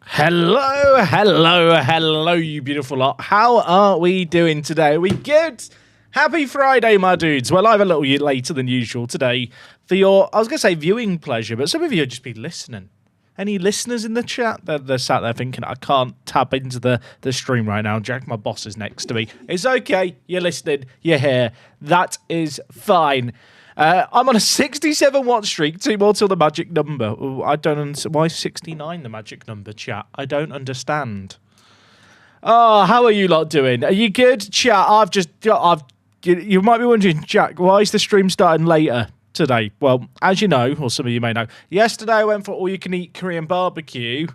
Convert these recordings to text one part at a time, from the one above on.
Hello, you beautiful lot. How are we doing today? Are we good? Happy Friday, my dudes. Well, I'm a little later than usual today for your, I was going to say viewing pleasure, but some of you have just been listening. Any listeners in the chat? They're sat there thinking, I can't tap into the stream right now. Jack, my boss, is next to me. It's okay. You're listening. You're here. That is fine. I'm on a 67 watch streak. 2 more till the magic number. Ooh, I don't understand. Why is 69 the magic number, chat? I don't understand. Oh, how are you lot doing? Are you good, chat? You might be wondering, Jack, why is the stream starting later today? Well, as you know, or some of you may know, yesterday I went for all-you-can-eat Korean barbecue,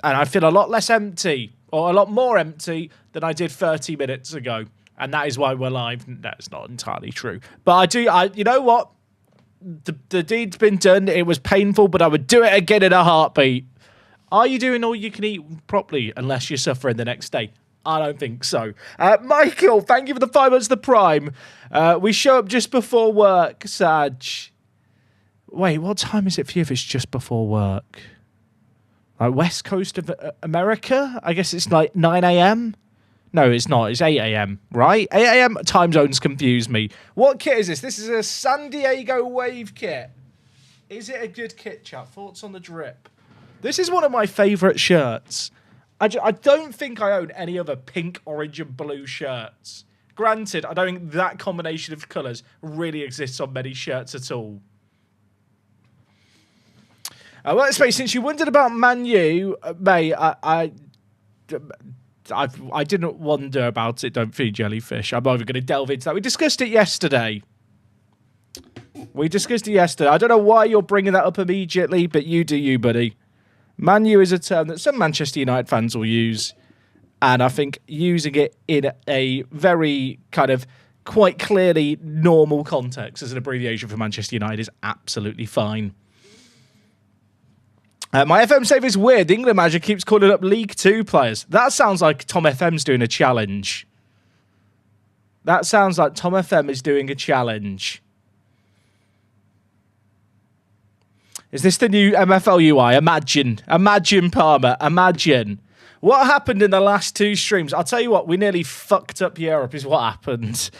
and I feel a lot less empty, or a lot more empty than I did 30 minutes ago. And that is why we're live. That's not entirely true. But you know what? The deed's been done. It was painful, but I would do it again in a heartbeat. Are you doing all you can eat properly unless you're suffering the next day? I don't think so. Michael, thank you for the 5 months of the Prime. We show up just before work, Saj. Wait, what time is it for you if it's just before work? Like West Coast of America? I guess it's like 9 a.m.? No, it's not. It's 8 a.m., right? 8 a.m. time zones confuse me. What kit is this? This is a San Diego Wave kit. Is it a good kit, chat? Thoughts on the drip? This is one of my favourite shirts. I don't think I own any other pink, orange, and blue shirts. Granted, I don't think that combination of colours really exists on many shirts at all. Well, let's face it, since you wondered about Man U, mate, I didn't wonder about it. Don't feed jellyfish. I'm not even going to delve into that. We discussed it yesterday. I don't know why you're bringing that up immediately, but you do you, buddy. Man U is a term that some Manchester United fans will use, and I think using it in a very kind of quite clearly normal context as an abbreviation for Manchester United is absolutely fine. My FM save is weird. The England manager keeps calling up League 2 players. That sounds like Tom FM's doing a challenge. Is this the new MFL UI? Imagine, Palmer. Imagine. What happened in the last 2 streams? I'll tell you what, we nearly fucked up Europe is what happened.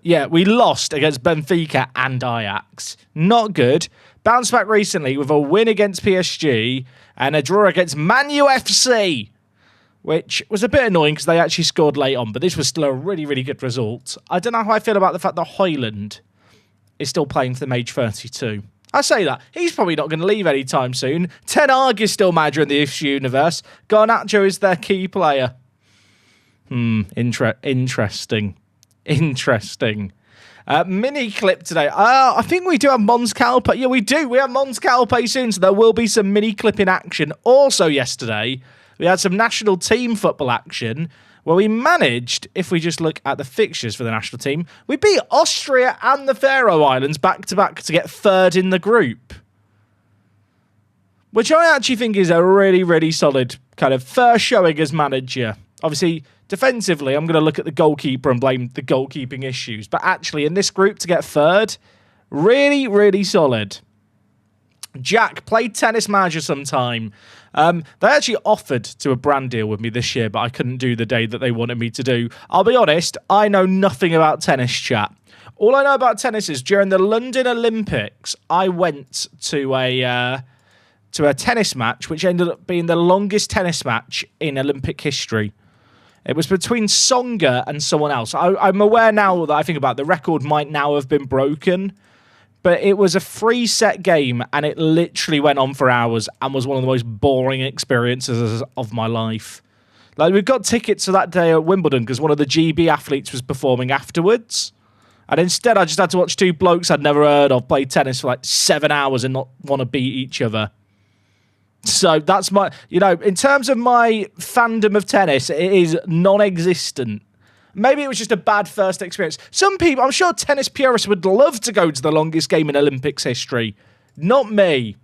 We lost against Benfica and Ajax. Not good. Bounced back recently with a win against PSG and a draw against Man U FC, which was a bit annoying because they actually scored late on, but this was still a really, really good result. I don't know how I feel about the fact that Højlund is still playing for them age 32. I say that. He's probably not going to leave anytime soon. Ten Hag is still manager in the IFSU universe. Garnacho is their key player. Interesting. Mini clip today. I think we do have Mons Calpe. Yeah, we do. We have Mons Calpe soon, so there will be some mini clip in action. Also, yesterday, we had some national team football action where we managed, if we just look at the fixtures for the national team, we beat Austria and the Faroe Islands back-to-back to get third in the group. Which I actually think is a really, really solid kind of first showing as manager. Obviously, defensively, I'm going to look at the goalkeeper and blame the goalkeeping issues. But actually, in this group to get third, really, really solid. Jack, played Tennis Manager sometime. They actually offered to a brand deal with me this year, but I couldn't do the day that they wanted me to do. I'll be honest, I know nothing about tennis, chat. All I know about tennis is during the London Olympics, I went to a tennis match, which ended up being the longest tennis match in Olympic history. It was between Tsonga and someone else. I'm aware now that I think about it, the record might now have been broken, but it was a 3-set game and it literally went on for hours and was one of the most boring experiences of my life. Like, we've got tickets to that day at Wimbledon because one of the GB athletes was performing afterwards. And instead, I just had to watch 2 blokes I'd never heard of play tennis for like 7 hours and not want to beat each other. So that's my, in terms of my fandom of tennis, it is non-existent. Maybe it was just a bad first experience. Some people, I'm sure tennis purists would love to go to the longest game in Olympics history. Not me.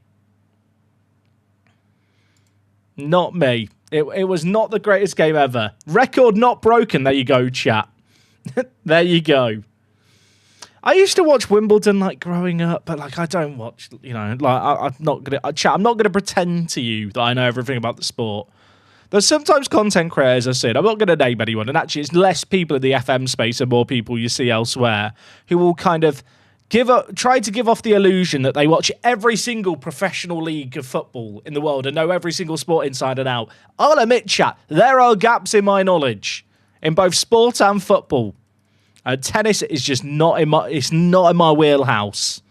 It was not the greatest game ever. Record not broken. There you go, chat. There you go. I used to watch Wimbledon like growing up, but like I don't watch, like I'm not gonna pretend to you that I know everything about the sport. There's sometimes content creators I see, I'm not going to name anyone, and actually it's less people in the FM space and more people you see elsewhere who will kind of try to give off the illusion that they watch every single professional league of football in the world and know every single sport inside and out. I'll admit, chat, there are gaps in my knowledge in both sport and football. Tennis is just not in my wheelhouse.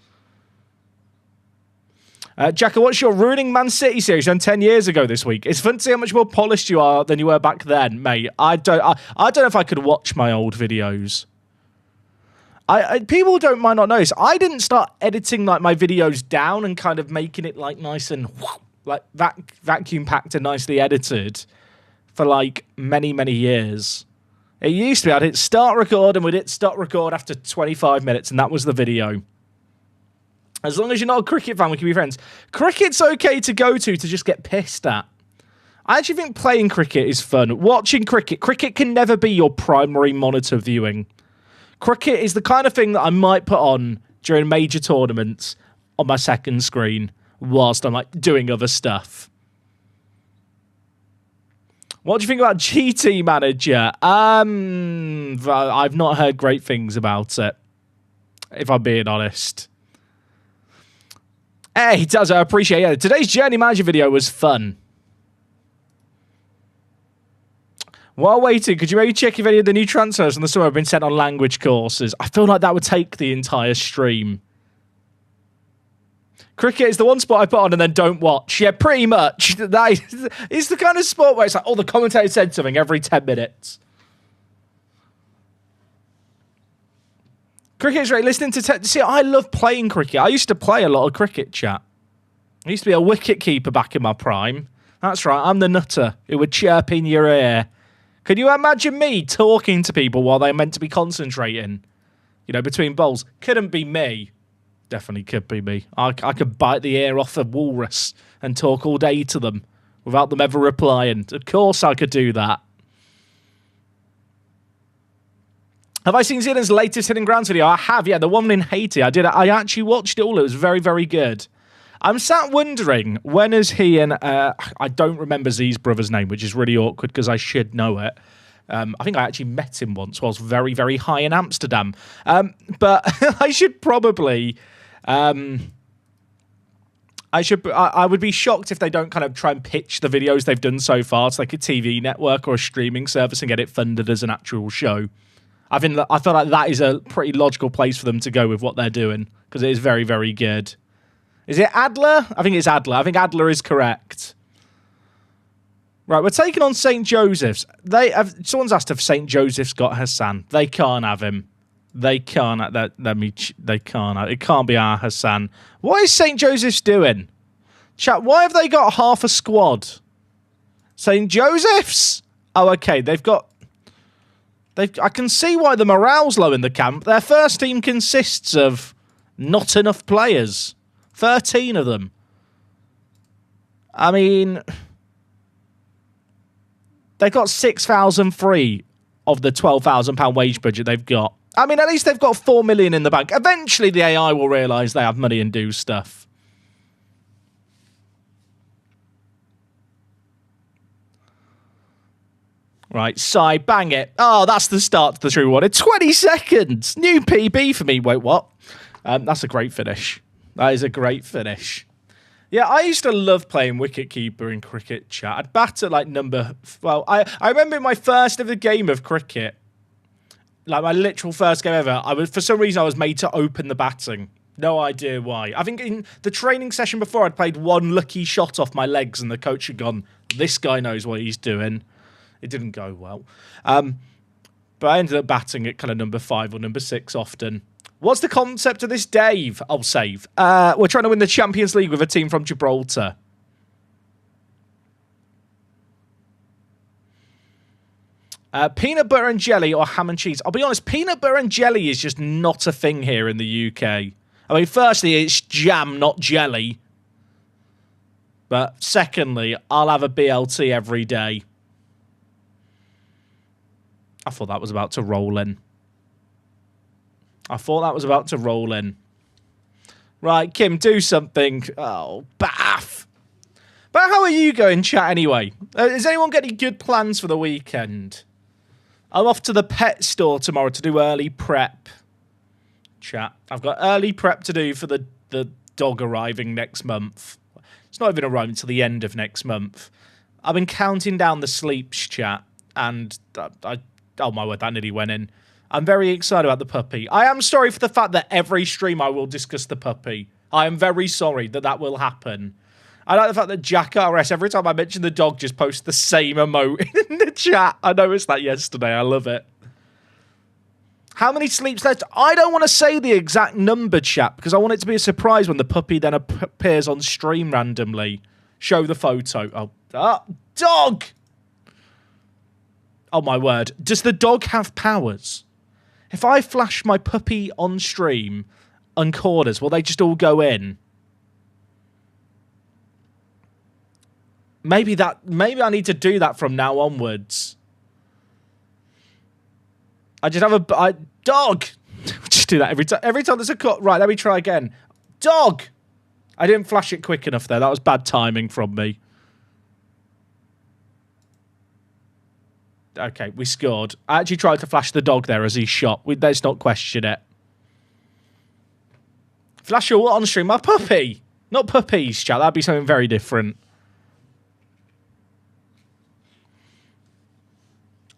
Jacka, what's your ruining Man City series done 10 years ago this week? It's fun to see how much more polished you are than you were back then, mate. I don't know if I could watch my old videos. People might not notice. I didn't start editing like my videos down and kind of making it like nice and like vacuum packed and nicely edited for like many, many years. It used to be I'd hit start record and we'd hit stop record after 25 minutes and that was the video. As long as you're not a cricket fan, we can be friends. Cricket's okay to go to just get pissed at. I actually think playing cricket is fun. Watching cricket can never be your primary monitor viewing. Cricket is the kind of thing that I might put on during major tournaments on my second screen whilst I'm like doing other stuff. What do you think about GT Manager? I've not heard great things about it, if I'm being honest. Hey, it does. I appreciate it. Today's Journey Manager video was fun. While waiting, could you maybe check if any of the new transfers from the summer have been sent on language courses? I feel like that would take the entire stream. Cricket is the one sport I put on and then don't watch. Yeah, pretty much. That is the kind of sport where it's like, oh, the commentator said something every 10 minutes. Cricket is great. Listening to... See, I love playing cricket. I used to play a lot of cricket, chat. I used to be a wicket keeper back in my prime. That's right. I'm the nutter who would chirp in your ear. Can you imagine me talking to people while they're meant to be concentrating? Between bowls. Couldn't be me. Definitely could be me. I could bite the ear off a walrus and talk all day to them without them ever replying. Of course I could do that. Have I seen Zidane's latest Hidden Grounds video? I have, yeah. The one in Haiti. I did. I actually watched it all. It was very, very good. I'm sat wondering, when is he and... I don't remember Z's brother's name, which is really awkward because I should know it. I think I actually met him once while I was very, very high in Amsterdam. But I should probably... I would be shocked if they don't kind of try and pitch the videos they've done so far to like a TV network or a streaming service and get it funded as an actual show. I feel like that is a pretty logical place for them to go with what they're doing because it is very, very good. Is it Adler? I think it's Adler. I think Adler is correct. Right, we're taking on St. Joseph's. Someone's asked if St. Joseph's got Hassan. They can't have him. They can't. They can't. It can't be our Hassan. What is St. Joseph's doing? Chat, why have they got half a squad? St. Joseph's? Oh, okay. I can see why the morale's low in the camp. Their first team consists of not enough players. 13 of them. I mean, they got 6,000 free of the £12,000 wage budget they've got. I mean, at least they've got 4 million in the bank. Eventually, the AI will realise they have money and do stuff. Right, Sai, bang it. Oh, that's the start to the true one. 20 seconds. New PB for me. Wait, what? That's a great finish. That is a great finish. Yeah, I used to love playing wicketkeeper in cricket, chat. I'd bat at like number... Well, I remember my first ever game of cricket, like my literal first game ever, for some reason I was made to open the batting. No idea why. I think in the training session before, I'd played one lucky shot off my legs and the coach had gone, this guy knows what he's doing. It didn't go well. But I ended up batting at kind of number 5 or number 6 often. What's the concept of this, Dave? I'll save. We're trying to win the Champions League with a team from Gibraltar. Peanut butter and jelly or ham and cheese? I'll be honest, peanut butter and jelly is just not a thing here in the UK. I mean, firstly, it's jam, not jelly. But secondly, I'll have a BLT every day. I thought that was about to roll in. I thought that was about to roll in. Right, Kim, do something. Oh, baff. But how are you going, chat, anyway? Has anyone got any good plans for the weekend? I'm off to the pet store tomorrow to do early prep. Chat. I've got early prep to do for the dog arriving next month. It's not even arriving until the end of next month. I've been counting down the sleeps, chat, and oh my word, that nearly went in. I'm very excited about the puppy. I am sorry for the fact that every stream I will discuss the puppy. I am very sorry that will happen. I like the fact that Jack RS, every time I mention the dog, just posts the same emote in the chat. I noticed that yesterday. I love it. How many sleeps left? I don't want to say the exact number, chat, because I want it to be a surprise when the puppy then appears on stream randomly. Show the photo. Oh, dog! Oh, my word. Does the dog have powers? If I flash my puppy on stream on corners, will they just all go in? Maybe I need to do that from now onwards. I just have a dog. Just do that every time. Every time there's a cut. Right, let me try again. Dog. I didn't flash it quick enough there. That was bad timing from me. Okay, we scored. I actually tried to flash the dog there as he shot. Let's not question it. Flash your what on stream? My puppy. Not puppies, chat. That'd be something very different.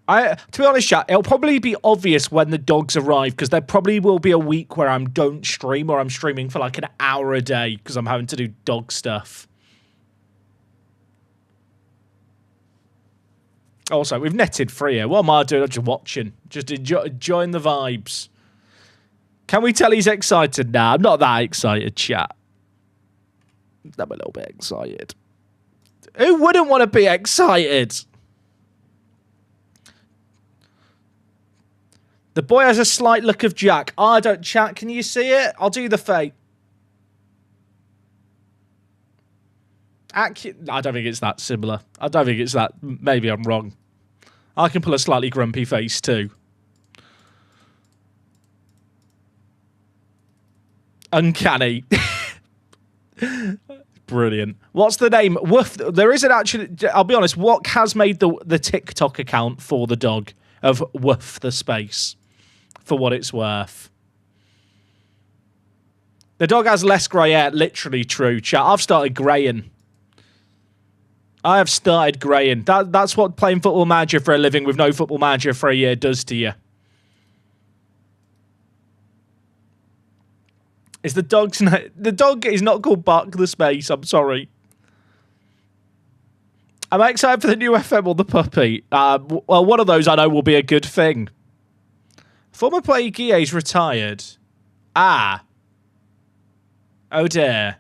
To be honest, chat, it'll probably be obvious when the dogs arrive because there probably will be a week where I don't stream or I'm streaming for like an hour a day because I'm having to do dog stuff. Also, we've netted free here. What am I doing? I'm just watching. Just enjoying the vibes. Can we tell he's excited? Nah, I'm not that excited, chat. I'm a little bit excited. Who wouldn't want to be excited? The boy has a slight look of Jack. Oh, I don't chat. Can you see it? I'll do the fake. I don't think it's that similar. I don't think it's that. Maybe I'm wrong. I can pull a slightly grumpy face too. Uncanny. Brilliant. What's the name? Woof. There isn't actually. I'll be honest. What has made the TikTok account for the dog of Woof the space? For what it's worth. The dog has less grey hair. Literally true, chat. I've started greying. I have started greying. That's what playing Football Manager for a living with no Football Manager for a year does to you. Is the dog's the dog is not called Bark the Space. I'm sorry. I'm excited for the new FM or the puppy. Well, one of those I know will be a good thing. Former player Guille's retired. Ah. Oh dear.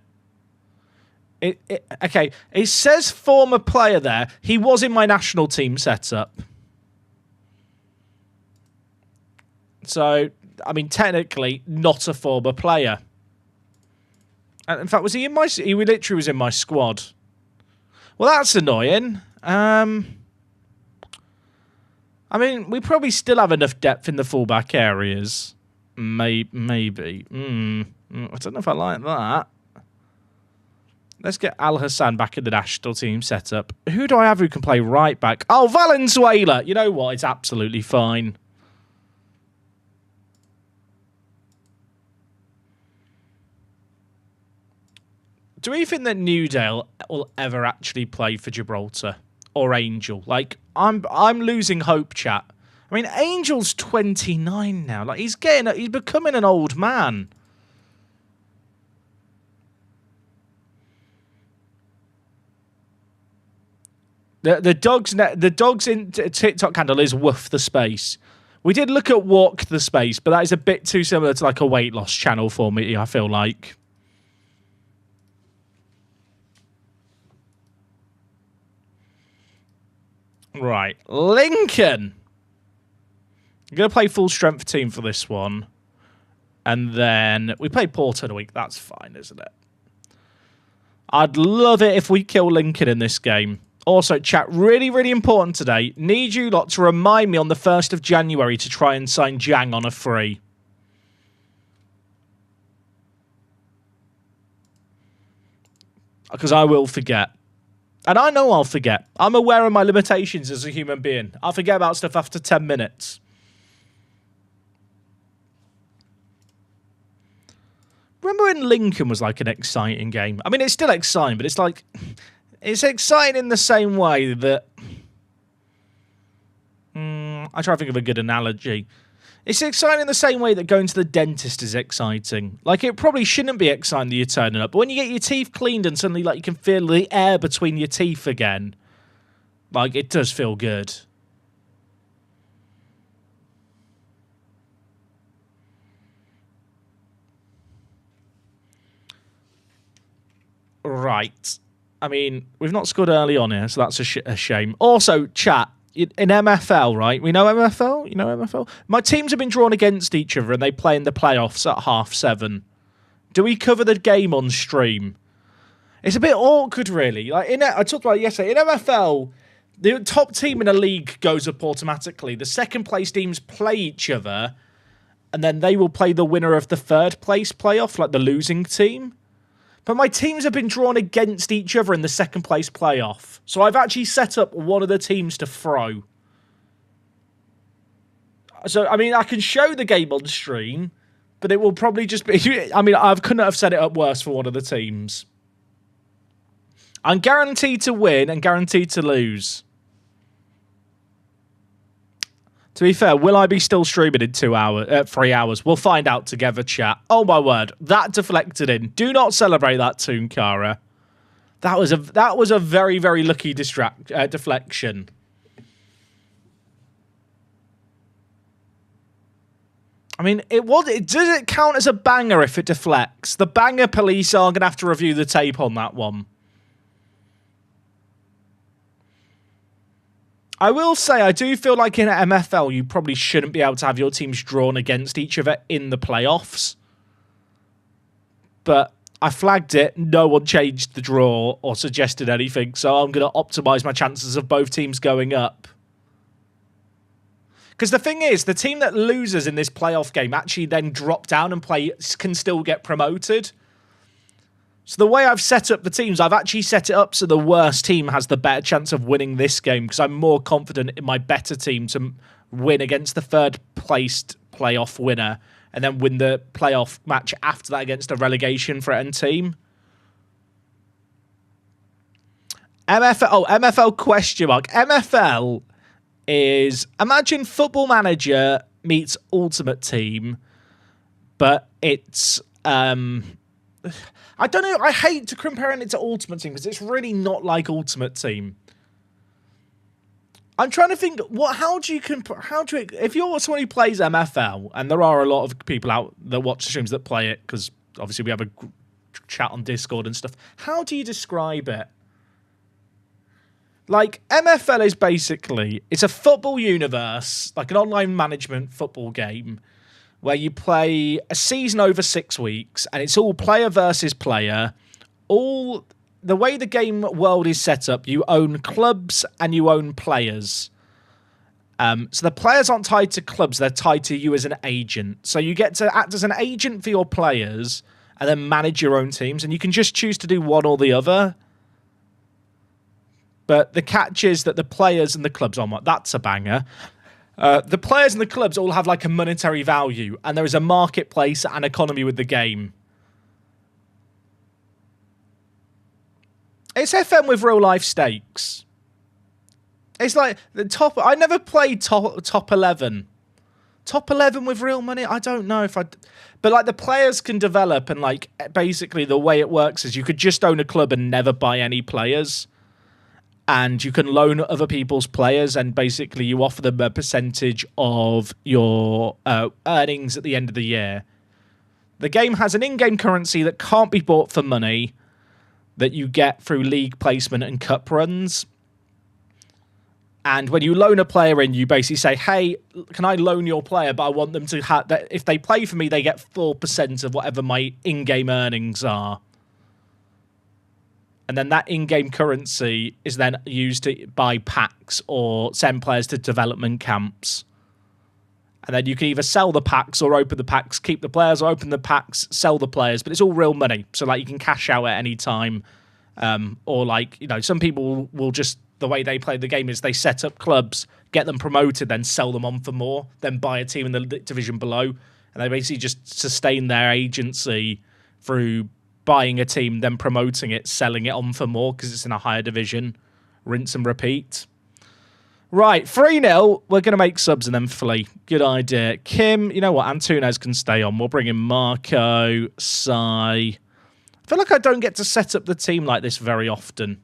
Okay, it says former player there. He was in my national team setup. So, I mean, technically, not a former player. And in fact, was he in my... He literally was in my squad. Well, that's annoying. I mean, we probably still have enough depth in the fullback areas. Maybe. I don't know if I like that. Let's get Al Hassan back in the national team setup. Who do I have who can play right back? Oh, Valenzuela. You know what? It's absolutely fine. Do we think that Newdale will ever actually play for Gibraltar or Angel? Like, I'm losing hope, chat. I mean, Angel's 29 now. Like, he's becoming an old man. The dog's in TikTok handle is Woof the Space. We did look at Walk the Space, but that is a bit too similar to like a weight loss channel for me, I feel like. Right, Lincoln. I'm going to play full strength team for this one. And then we play Porto in a week. That's fine, isn't it? I'd love it if we kill Lincoln in this game. Also, chat, really, really important today. Need you lot to remind me on the 1st of January to try and sign Jang on a free. Because I will forget. And I know I'll forget. I'm aware of my limitations as a human being. I'll forget about stuff after 10 minutes. Remember when Lincoln was like an exciting game? I mean, it's still exciting, but it's like... It's exciting in the same way that... I try to think of a good analogy. It's exciting in the same way that going to the dentist is exciting. Like, it probably shouldn't be exciting that you're turning up, but when you get your teeth cleaned and suddenly, like, you can feel the air between your teeth again, like, it does feel good. Right. I mean, we've not scored early on here, so that's a shame. Also, chat, in MFL, right? We know MFL? You know MFL? My teams have been drawn against each other and they play in the playoffs at 7:30. Do we cover the game on stream? It's a bit awkward, really. Like I talked about it yesterday. In MFL, the top team in a league goes up automatically. The second place teams play each other, and then they will play the winner of the third place playoff, like the losing team. But my teams have been drawn against each other in the second place playoff. So I've actually set up one of the teams to throw. So, I mean, I can show the game on stream, but it will probably just be... I mean, I couldn't have set it up worse for one of the teams. I'm guaranteed to win and guaranteed to lose. To be fair, will I be still streaming in 3 hours? We'll find out together, chat. Oh my word, that deflected in. Do not celebrate that, Toonkara. That was a very, very lucky deflection. I mean, does it count as a banger if it deflects? The banger police are going to have to review the tape on that one. I will say, I do feel like in MFL, you probably shouldn't be able to have your teams drawn against each other in the playoffs. But I flagged it. No one changed the draw or suggested anything, so I'm going to optimize my chances of both teams going up. Because the thing is, the team that loses in this playoff game actually then drop down and can still get promoted. So the way I've set up the teams, I've actually set it up so the worst team has the better chance of winning this game because I'm more confident in my better team to win against the third-placed playoff winner and then win the playoff match after that against a relegation-threatened team. MFL question mark. MFL is, imagine Football Manager meets Ultimate Team, but it's... I don't know. I hate to comparing it to Ultimate Team because it's really not like Ultimate Team. I'm trying to think. How do you if you're someone who plays MFL, and there are a lot of people out that watch the streams that play it because obviously we have a chat on Discord and stuff. How do you describe it? Like MFL is basically it's a football universe, like an online management football game, where you play a season over 6 weeks, and it's all player versus player. The way the game world is set up, you own clubs and you own players. So the players aren't tied to clubs, they're tied to you as an agent. So you get to act as an agent for your players and then manage your own teams, and you can just choose to do one or the other. But the catch is that the players and the clubs are that's a banger. The players and the clubs all have like a monetary value, and there is a marketplace and economy with the game. It's FM with real life stakes. It's like the top. I never played top 11. Top 11 with real money. I don't know if but like the players can develop, and like basically the way it works is you could just own a club and never buy any players. And you can loan other people's players, and basically you offer them a percentage of your earnings at the end of the year. The game has an in-game currency that can't be bought for money that you get through league placement and cup runs. And when you loan a player in, you basically say, hey, can I loan your player? But I want them to have that. If they play for me, they get 4% of whatever my in-game earnings are. And then that in-game currency is then used to buy packs or send players to development camps. And then you can either sell the packs or open the packs, keep the players, or open the packs, sell the players. But it's all real money. So like you can cash out at any time Or like, some people will just, the way they play the game is they set up clubs, get them promoted, then sell them on for more, then buy a team in the division below. And they basically just sustain their agency through buying a team, then promoting it, selling it on for more because it's in a higher division. Rinse and repeat. Right, 3-0. We're going to make subs and then flee. Good idea. Kim, you know what? Antunes can stay on. We'll bring in Marco, Sai. I feel like I don't get to set up the team like this very often.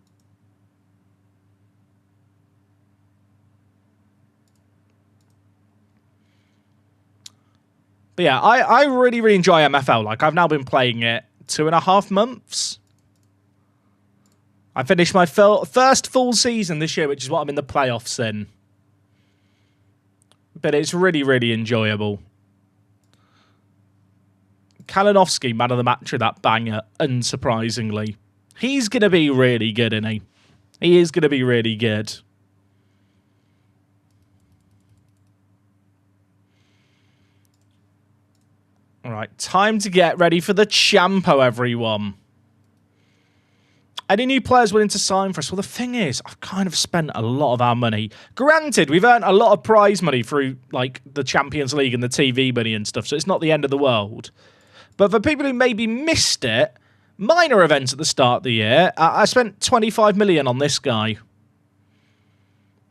But yeah, I really, really enjoy MFL. Like, I've now been playing it 2.5 months. I finished my first full season this year, which is what I'm in the playoffs in. But it's really, really enjoyable. Kalinowski, man of the match with that banger, unsurprisingly. He's going to be really good, isn't he? He is going to be really good. All right, time to get ready for the Champo, everyone. Any new players willing to sign for us? Well, the thing is, I've kind of spent a lot of our money. Granted, we've earned a lot of prize money through, like, the Champions League and the TV money and stuff, so it's not the end of the world. But for people who maybe missed it, minor events at the start of the year, I spent 25 million on this guy.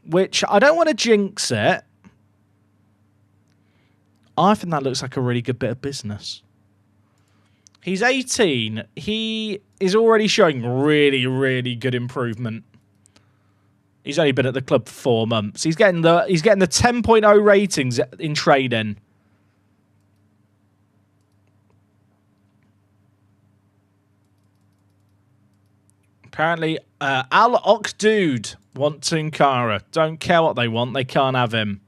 Which, I don't want to jinx it. I think that looks like a really good bit of business. He's 18. He is already showing really, really good improvement. He's only been at the club for 4 months. He's getting the 10.0 ratings in trading. Apparently, Al Okdude want Tunkara. Don't care what they want. They can't have him.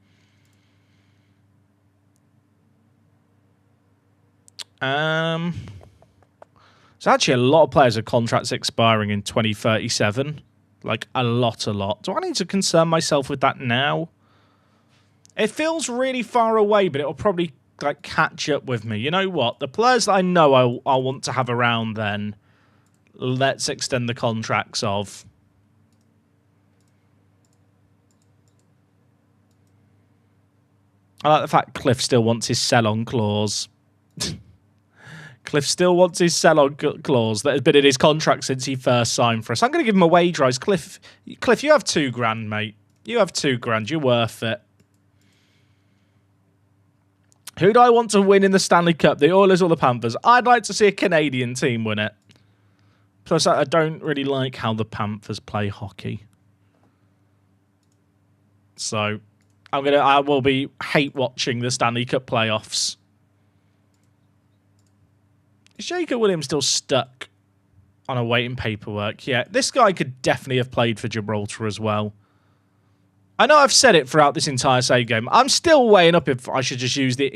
There's actually a lot of players with contracts expiring in 2037. Like, a lot. Do I need to concern myself with that now? It feels really far away, but it'll probably, like, catch up with me. You know what? The players that I know I'll want to have around then, let's extend the contracts of. I like the fact Cliff still wants his sell-on clause. Cliff still wants his sell-on clause that has been in his contract since he first signed for us. I'm going to give him a wage rise. Cliff, you have $2,000, mate. You have $2,000. You're worth it. Who do I want to win in the Stanley Cup? The Oilers or the Panthers? I'd like to see a Canadian team win it. Plus, I don't really like how the Panthers play hockey. So, I will be hate watching the Stanley Cup playoffs. Is Jacob Williams still stuck on awaiting paperwork? Yeah, this guy could definitely have played for Gibraltar as well. I know I've said it throughout this entire save game. I'm still weighing up if I should just use the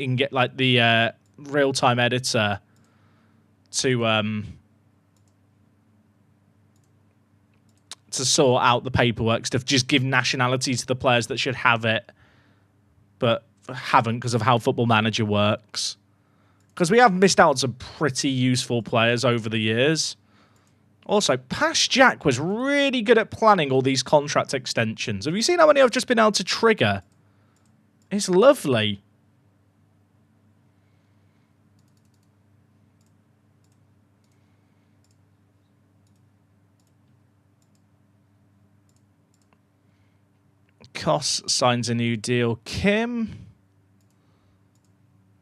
real-time editor to sort out the paperwork stuff. Just give nationality to the players that should have it, but haven't because of how Football Manager works. Because we have missed out on some pretty useful players over the years. Also, Pash Jack was really good at planning all these contract extensions. Have you seen how many I've just been able to trigger? It's lovely. Koss signs a new deal. Kim...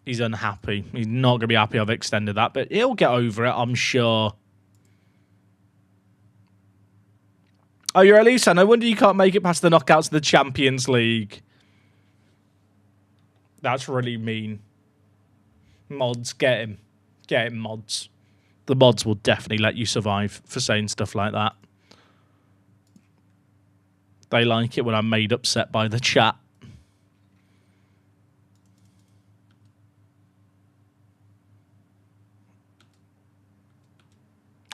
He's unhappy. He's not going to be happy I've extended that, but he'll get over it, I'm sure. Oh, you're Elisa. No wonder you can't make it past the knockouts of the Champions League. That's really mean. Mods, get him. Get him, mods. The mods will definitely let you survive for saying stuff like that. They like it when I'm made upset by the chat.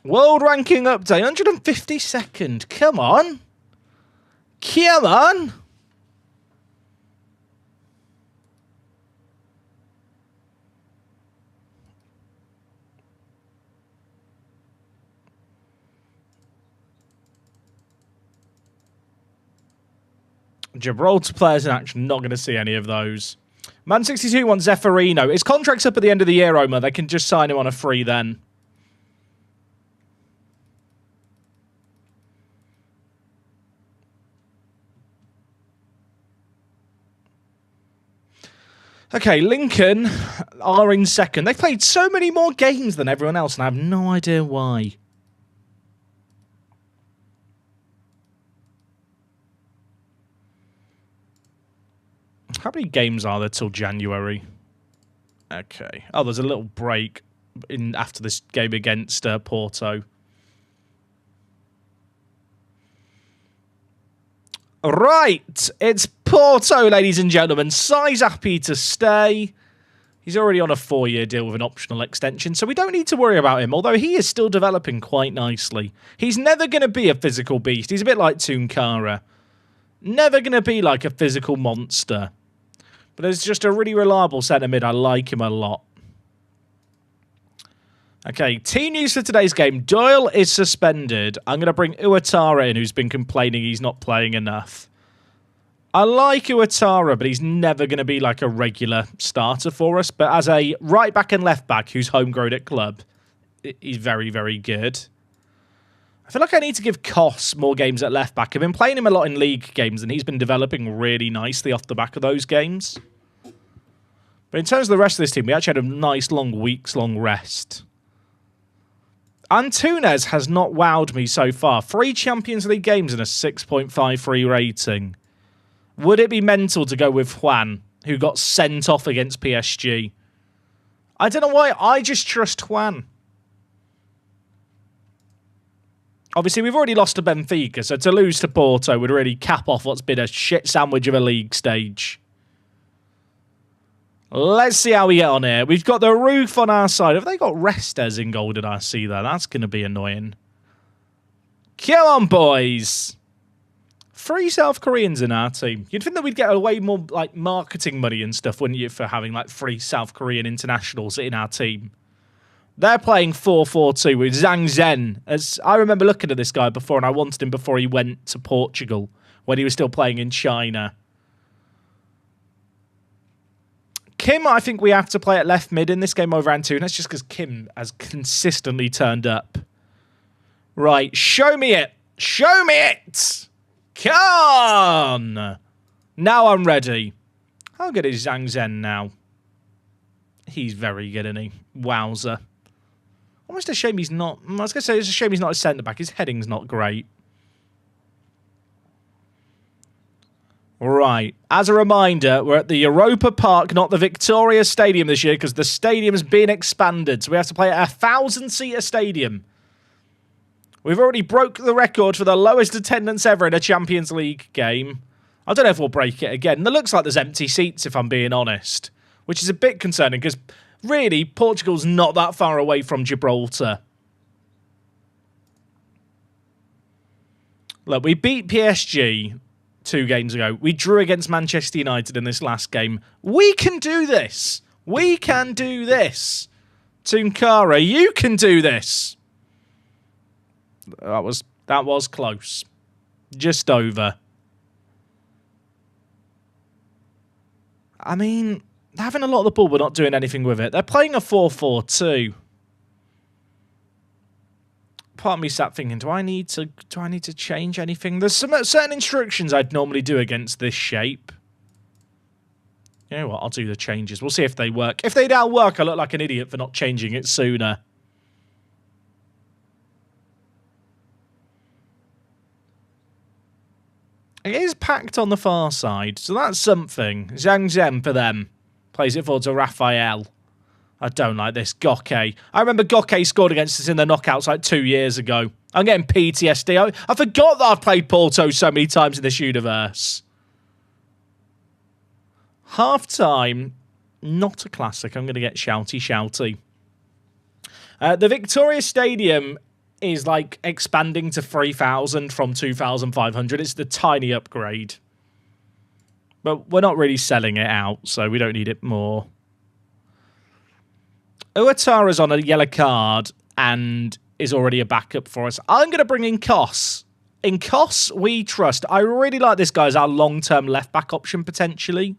World ranking update, 152nd. Come on. Come on. Gibraltar players are actually not going to see any of those. Man 62 wants Zeffirino. His contract's up at the end of the year, Omar. They can just sign him on a free then. Okay, Lincoln are in second. They've played so many more games than everyone else, and I have no idea why. How many games are there till January? Okay. Oh, there's a little break in after this game against Porto. Right, it's Porto, ladies and gentlemen. Sai's happy to stay. He's already on a 4-year deal with an optional extension, so we don't need to worry about him, although he is still developing quite nicely. He's never going to be a physical beast. He's a bit like Tunkara. Never going to be like a physical monster. But he's just a really reliable centre mid. I like him a lot. Okay, team news for today's game. Doyle is suspended. I'm going to bring Uatara in, who's been complaining he's not playing enough. I like Uatara, but he's never going to be like a regular starter for us. But as a right back and left back who's homegrown at club, he's very, very good. I feel like I need to give Koss more games at left back. I've been playing him a lot in league games, and he's been developing really nicely off the back of those games. But in terms of the rest of this team, we actually had a nice long weeks-long rest. Antunes has not wowed me so far. 3 Champions League games and a 6.53 rating. Would it be mental to go with Juan, who got sent off against PSG? I don't know why. I just trust Juan. Obviously, we've already lost to Benfica, so to lose to Porto would really cap off what's been a shit sandwich of a league stage. Let's see how we get on here. We've got the roof on our side. Have they got Restes in goal, did I see that? That's going to be annoying. Come on, boys. 3 South Koreans in our team. You'd think that we'd get way more like marketing money and stuff, wouldn't you, for having like 3 South Korean internationals in our team? They're playing 4-4-2 with Zhang Zhen. As I remember looking at this guy before, and I wanted him before he went to Portugal when he was still playing in China. Kim, I think we have to play at left mid in this game over Antunes, just because Kim has consistently turned up. Right, show me it. Show me it. Come on. Now I'm ready. How good is Zhang Zhen now? He's very good, isn't he? Wowzer. Almost a shame he's not... I was going to say it's a shame he's not a centre-back. His heading's not great. Right. As a reminder, we're at the Europa Park, not the Victoria Stadium this year, because the stadium's been expanded. So we have to play at a 1,000-seater stadium. We've already broke the record for the lowest attendance ever in a Champions League game. I don't know if we'll break it again. It looks like there's empty seats, if I'm being honest, which is a bit concerning, because really, Portugal's not that far away from Gibraltar. Look, we beat PSG 2 games ago. We drew against Manchester United in this last game. We can do this. We can do this. Tunkara, you can do this. That was close. Just over. I mean, they're having a lot of the ball, but not doing anything with it. They're playing a 4-4-2. Part of me sat thinking, do I need to change anything? There's some certain instructions I'd normally do against this shape. You know what? I'll do the changes. We'll see if they work. If they don't work, I look like an idiot for not changing it sooner. It is packed on the far side, so that's something. Zhang Zhen for them. Plays it forward to Raphael. I don't like this. Goke. I remember Goke scored against us in the knockouts like 2 years ago. I'm getting PTSD. I forgot that I've played Porto so many times in this universe. Half-time. Not a classic. I'm going to get shouty. The Victoria Stadium is like expanding to 3,000 from 2,500. It's the tiny upgrade. But we're not really selling it out, so we don't need it more. Uatara's on a yellow card and is already a backup for us. I'm going to bring in Koss In Kos, we trust. I really like this guy as our long-term left-back option, potentially.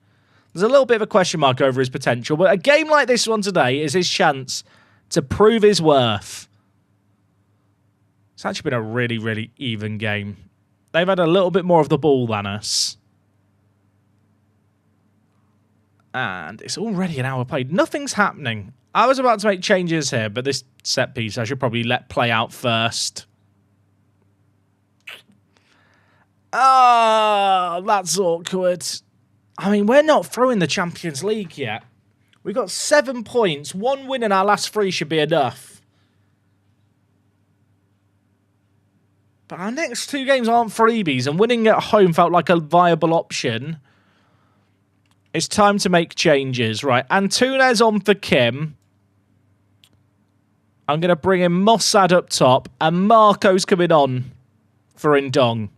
There's a little bit of a question mark over his potential, but a game like this one today is his chance to prove his worth. It's actually been a really, really even game. They've had a little bit more of the ball than us. And it's already an hour played. Nothing's happening. I was about to make changes here, but this set piece I should probably let play out first. Ah, that's awkward. I mean, we're not through in the Champions League yet. We got 7 points. 1 win in our last 3 should be enough. But our next 2 games aren't freebies, and winning at home felt like a viable option. It's time to make changes. Right, Antunes on for Kim. I'm going to bring in Mossad up top, and Marco's coming on for Indong.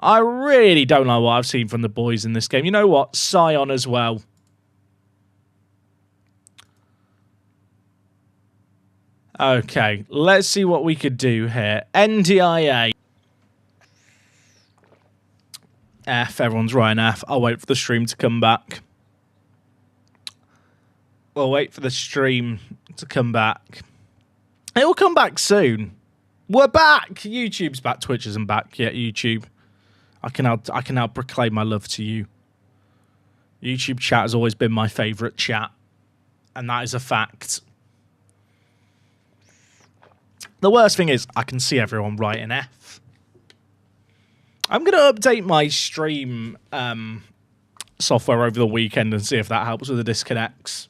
I really don't know what I've seen from the boys in this game. You know what? Sion as well. Okay, let's see what we could do here. NDIA. F, everyone's writing F. I'll wait for the stream to come back. We'll wait for the stream to come back. It will come back soon. We're back. YouTube's back. Twitch isn't back yet. YouTube. I can now proclaim my love to you. YouTube chat has always been my favourite chat. And that is a fact. The worst thing is I can see everyone writing F. I'm going to update my stream software over the weekend and see if that helps with the disconnects.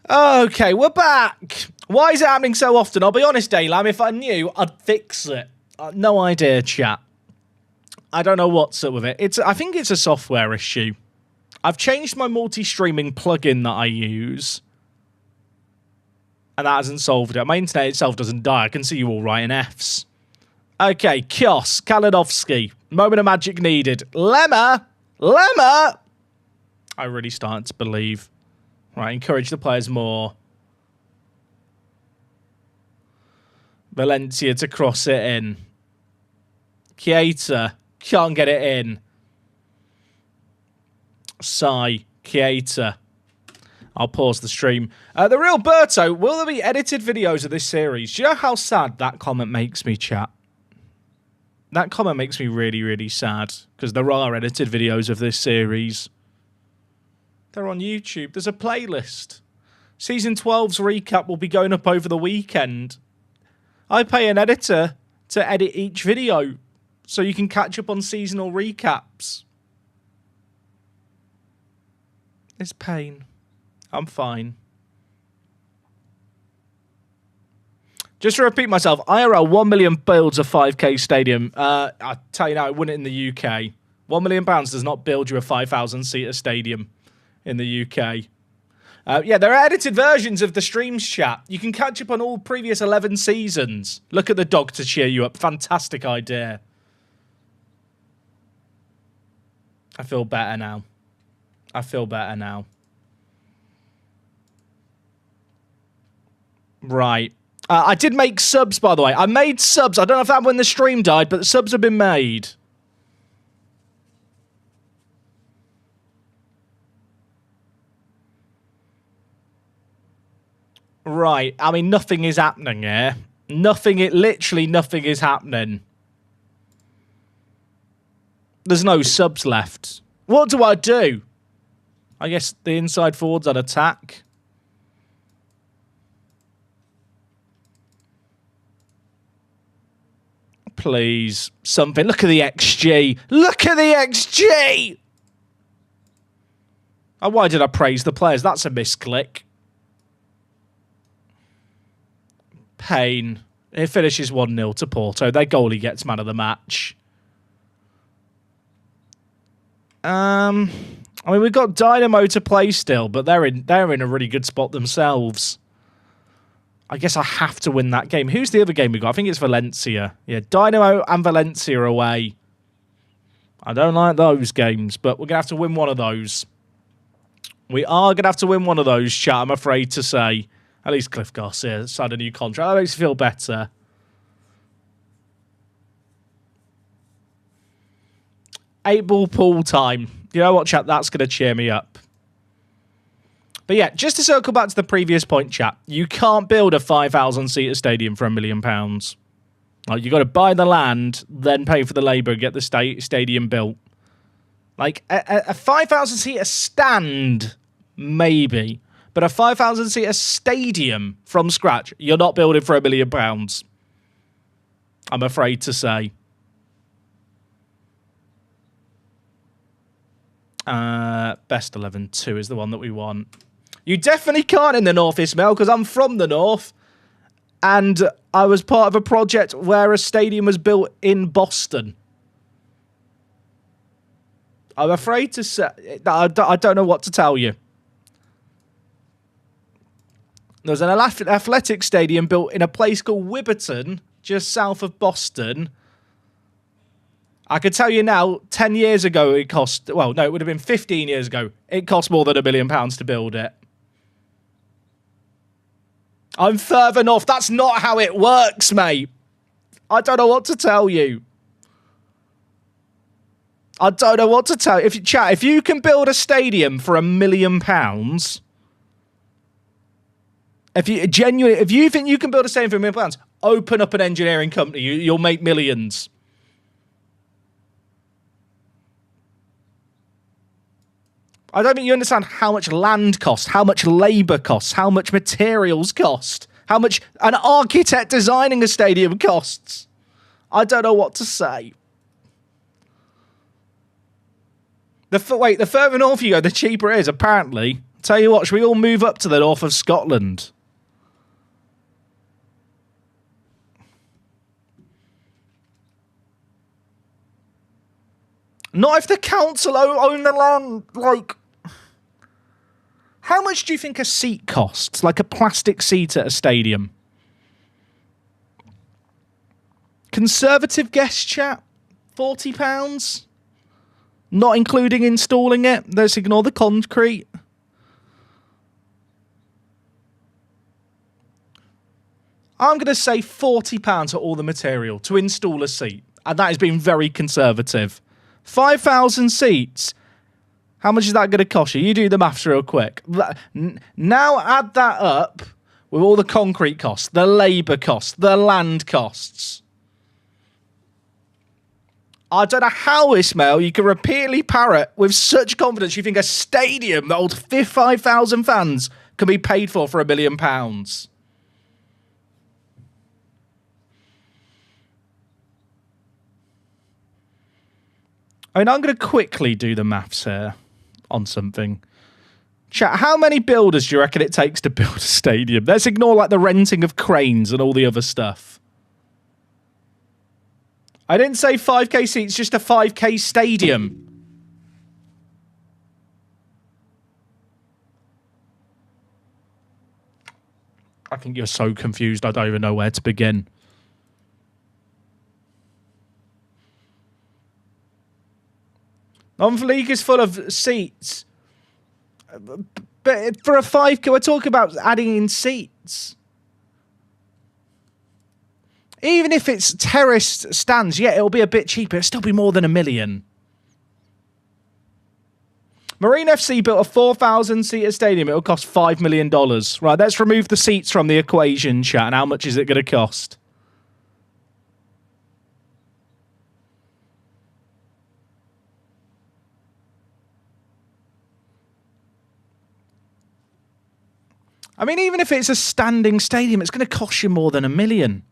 Okay, we're back. Why is it happening so often? I'll be honest, Daylam, if I knew, I'd fix it. No idea, chat. I don't know what's up with it. I think it's a software issue. I've changed my multi-streaming plugin that I use. And that hasn't solved it. My internet itself doesn't die. I can see you all writing Fs. Okay, Kios, Kalinowski. Moment of magic needed. Lemma! Lemma! I really started to believe. Right, encourage the players more. Valencia to cross it in. Keita. Can't get it in. Sai. Keita. I'll pause the stream. The real Berto, will there be edited videos of this series? Do you know how sad that comment makes me, chat? That comment makes me really, really sad. Because there are edited videos of this series. They're on YouTube. There's a playlist. Season 12's recap will be going up over the weekend. I pay an editor to edit each video. So you can catch up on seasonal recaps. It's pain. I'm fine. Just to repeat myself, IRL 1 million builds a 5k stadium. I tell you now, it wouldn't in the UK. £1 million does not build you a 5,000-seater stadium in the UK. Yeah, there are edited versions of the streams, chat. You can catch up on all previous 11 seasons. Look at the dog to cheer you up. Fantastic idea. I feel better now. I feel better now. Right. I did make subs, by the way. I made subs. I don't know if that when the stream died, but the subs have been made. Right. I mean, nothing is happening here. Literally nothing is happening. There's no subs left. What do I do? I guess the inside forwards on attack. Please, something. Look at the XG. Look at the XG! Oh, why did I praise the players? That's a misclick. Pain. It finishes 1-0 to Porto. Their goalie gets man of the match. I mean, we've got Dynamo to play still, but they're in a really good spot themselves. I guess I have to win that game. Who's the other game we got? I think it's Valencia. Yeah, Dynamo and Valencia away. I don't like those games, but we're going to have to win one of those. We are going to have to win one of those, chat, I'm afraid to say. At least Cliff Garcia signed a new contract. That makes me feel better. Eight-ball pool time. You know what, chap? That's going to cheer me up. But yeah, just to circle back to the previous point, chap, you can't build a 5,000-seater stadium for £1 million. Like, you got to buy the land, then pay for the labour, get the stadium built. Like, a 5,000-seater stand, maybe. But a 5,000-seater stadium from scratch, you're not building for £1 million. I'm afraid to say. Best 11-2 is the one that we want. You definitely can't in the North, Ismail, because I'm from the North. And I was part of a project where a stadium was built in Boston. I'm afraid to say... I don't know what to tell you. There's an athletic stadium built in a place called Wibberton, just south of Boston. I could tell you now, 10 years ago it cost... Well, no, it would have been 15 years ago. It cost more than £1 million to build it. I'm further north. That's not how it works, mate. I don't know what to tell you. I don't know what to tell you. If you can build a stadium for £1 million... If you think you can build a stadium for £1 million, open up an engineering company. You'll make millions. I don't think you understand how much land costs, how much labour costs, how much materials cost, how much an architect designing a stadium costs. I don't know what to say. The further north you go, the cheaper it is, apparently. Tell you what, should we all move up to the north of Scotland? Not if the council own the land, like... How much do you think a seat costs? Like a plastic seat at a stadium? Conservative guest chat? £40? Not including installing it? Let's ignore the concrete. I'm going to say £40 for all the material to install a seat. And that has been very conservative. 5,000 seats. How much is that going to cost you? You do the maths real quick. Now add that up with all the concrete costs, the labour costs, the land costs. I don't know how, Ismail, you can repeatedly parrot with such confidence you think a stadium that holds 5,000 fans can be paid for £1 million. I mean, I'm going to quickly do the maths here on something. Chat, how many builders do you reckon it takes to build a stadium? Let's ignore like the renting of cranes and all the other stuff. I didn't say 5k seats, just a 5k stadium. I think you're so confused, I don't even know where to begin. Non-league is full of seats. But for a 5k, we're talking about adding in seats. Even if it's terraced stands, yeah, it'll be a bit cheaper. It'll still be more than £1 million. Marine FC built a 4,000-seater stadium. It'll cost $5 million. Right, let's remove the seats from the equation, chat. And how much is it going to cost? I mean, even if it's a standing stadium, it's going to cost you more than £1 million.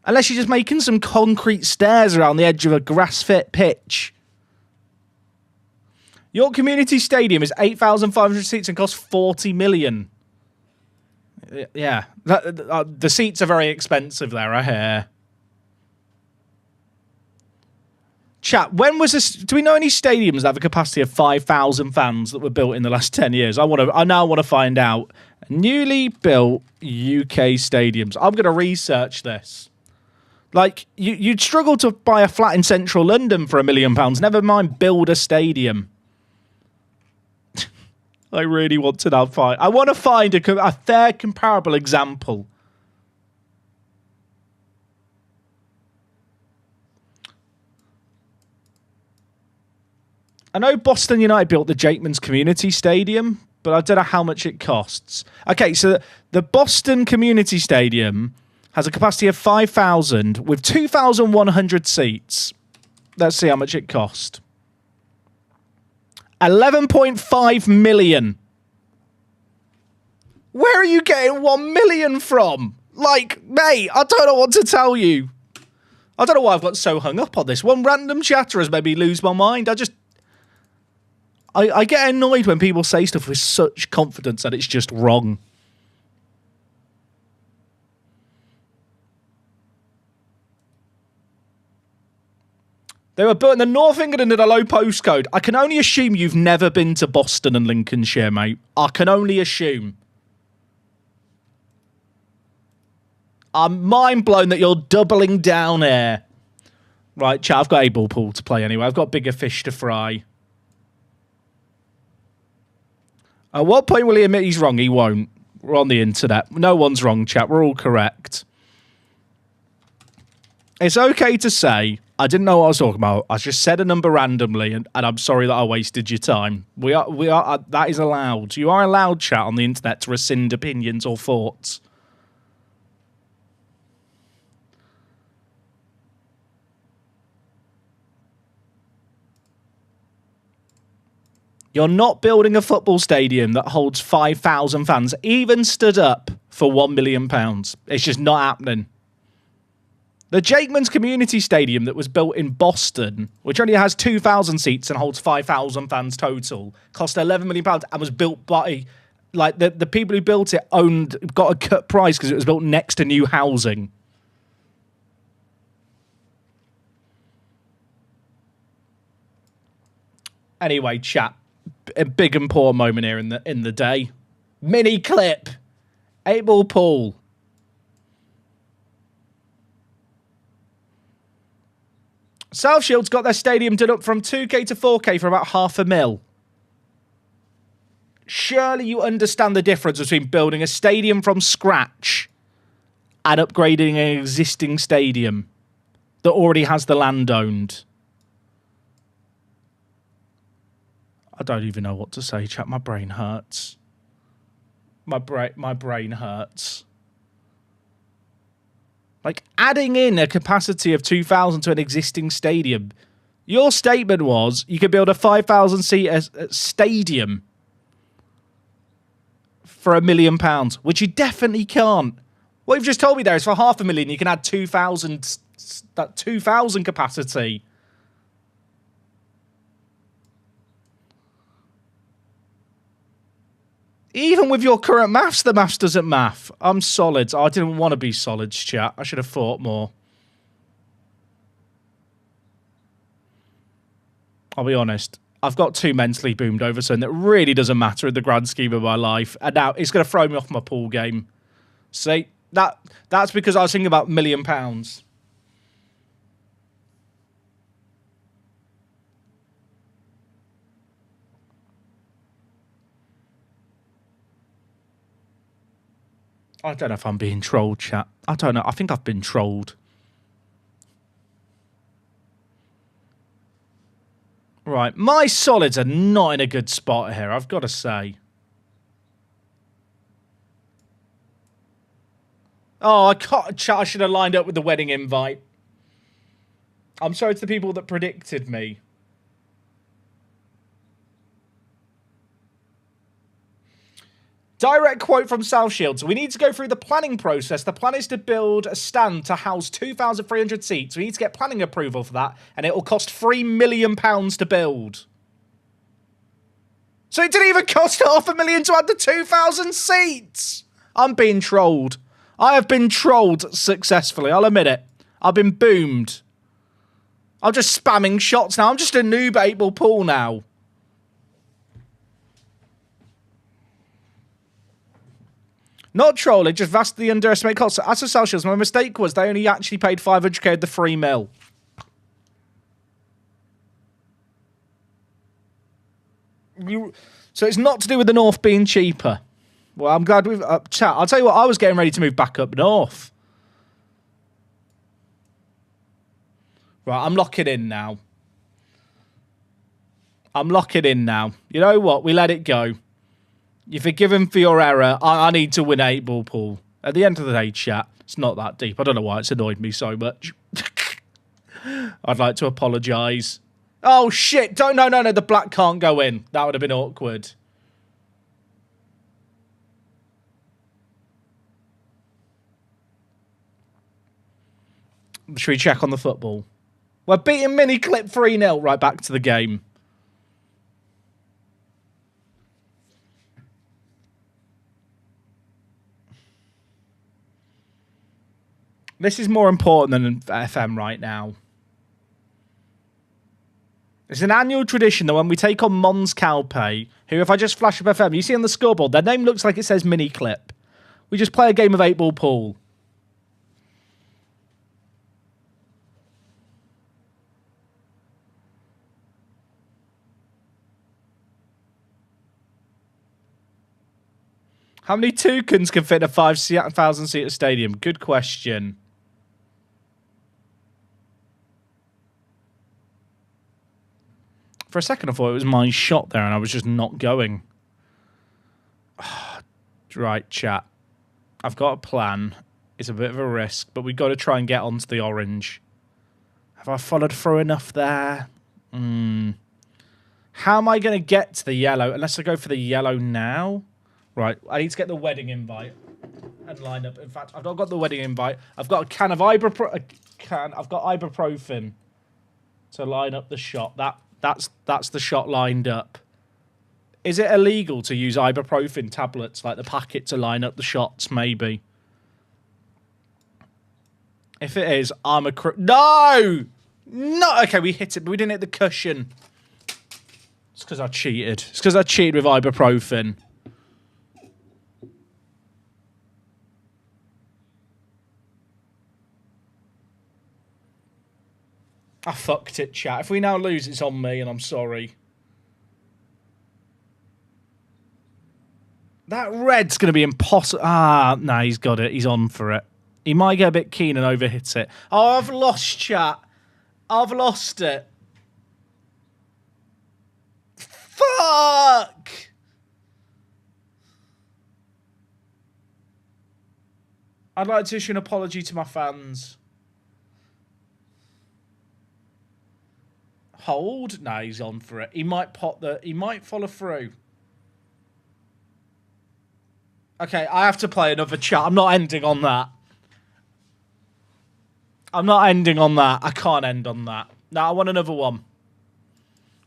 Unless you're just making some concrete stairs around the edge of a grass-fit pitch. Your community stadium is 8,500 seats and costs $40 million. Yeah, the seats are very expensive there, I hear. Chat, when was this? Do we know any stadiums that have a capacity of 5,000 fans that were built in the last 10 years? I now want to find out. Newly built UK stadiums. I'm going to research this. Like, you'd struggle to buy a flat in central London for £1 million. Never mind build a stadium. I really want to now find... I want to find a fair comparable example. I know Boston United built the Jakeman's Community Stadium, but I don't know how much it costs. Okay, so the Boston Community Stadium has a capacity of 5,000 with 2,100 seats. Let's see how much it cost. 11.5 million. Where are you getting 1 million from? Like, mate, I don't know what to tell you. I don't know why I've got so hung up on this. One random chatter has made me lose my mind. I get annoyed when people say stuff with such confidence that it's just wrong. They were built in the North England at a low postcode. I can only assume you've never been to Boston and Lincolnshire, mate. I can only assume. I'm mind blown that you're doubling down here. Right, chat, I've got a ball pool to play anyway. I've got bigger fish to fry. At what point will he admit he's wrong? He won't. We're on the internet. No one's wrong, chat. We're all correct. It's okay to say, I didn't know what I was talking about. I just said a number randomly, and I'm sorry that I wasted your time. That is allowed. You are allowed, chat, on the internet to rescind opinions or thoughts. You're not building a football stadium that holds 5,000 fans, even stood up, for £1 million. It's just not happening. The Jakeman's Community Stadium that was built in Boston, which only has 2,000 seats and holds 5,000 fans total, cost £11 million and was built by, like, the people who built it got a cut price because it was built next to new housing. Anyway, chat. A big and poor moment here in the day. Mini clip. 8-ball pool. South Shields got their stadium done up from 2K to 4K for about $500,000. Surely you understand the difference between building a stadium from scratch and upgrading an existing stadium that already has the land owned. I don't even know what to say, chat. My brain hurts. My brain hurts. Like, adding in a capacity of 2,000 to an existing stadium. Your statement was you could build a 5,000-seat stadium for £1 million, which you definitely can't. What you've just told me there is for $500,000 you can add 2,000, that 2,000 capacity. Even with your current maths, the maths doesn't math. I'm solids. I didn't want to be solids, chat. I should have thought more. I'll be honest. I've got too mentally boomed over something that really doesn't matter in the grand scheme of my life. And now it's going to throw me off my pool game. See, that's because I was thinking about £1 million. I don't know if I'm being trolled, chat. I don't know. I think I've been trolled. Right. My solids are not in a good spot here, I've got to say. Oh, I can't. Chat, I should have lined up with the wedding invite. I'm sorry to the people that predicted me. Direct quote from South Shields. We need to go through the planning process. The plan is to build a stand to house 2,300 seats. We need to get planning approval for that, and it will cost £3 million to build. So it didn't even cost $500,000 to add the 2,000 seats. I'm being trolled. I have been trolled successfully. I'll admit it. I've been boomed. I'm just spamming shots now. I'm just a noob 8-ball pool now. Not trolling, just vastly underestimate costs. As for South Shields, my mistake was they only actually paid 500k of the $3 million. So it's not to do with the north being cheaper. Well, I'm glad we've... chat, I'll tell you what, I was getting ready to move back up north. Right, I'm locking in now. I'm locking in now. You know what? We let it go. You're forgiven for your error. I need to win 8-ball pool. At the end of the day, chat, it's not that deep. I don't know why it's annoyed me so much. I'd like to apologise. Oh, shit. No. The black can't go in. That would have been awkward. Should we check on the football? We're beating Mini Clip 3-0. Right, back to the game. This is more important than FM right now. It's an annual tradition that when we take on Mons Calpe, who, if I just flash up FM, you see on the scoreboard, their name looks like it says Mini Clip. We just play a game of 8-ball pool. How many toucans can fit in a 5,000-seater stadium? Good question. For a second, I thought it was my shot there, and I was just not going. Right, chat. I've got a plan. It's a bit of a risk, but we've got to try and get onto the orange. Have I followed through enough there? How am I going to get to the yellow? Unless I go for the yellow now? Right, I need to get the wedding invite and line up. In fact, I've not got the wedding invite. I've got a can of ibuprofen to line up the shot. That's the shot lined up. Is it illegal to use ibuprofen tablets like the packet to line up the shots? Maybe. If it is, I'm a No! Okay, we hit it, but we didn't hit the cushion. It's because I cheated. It's because I cheated with ibuprofen. I fucked it, chat. If we now lose, it's on me, and I'm sorry. That red's going to be impossible. No, he's got it. He's on for it. He might get a bit keen and overhit it. Oh, I've lost, chat. I've lost it. Fuck! I'd like to issue an apology to my fans. Hold? No, he's on for it. He might he might follow through. Okay, I have to play another chat. I'm not ending on that. I'm not ending on that. I can't end on that. No, I want another one.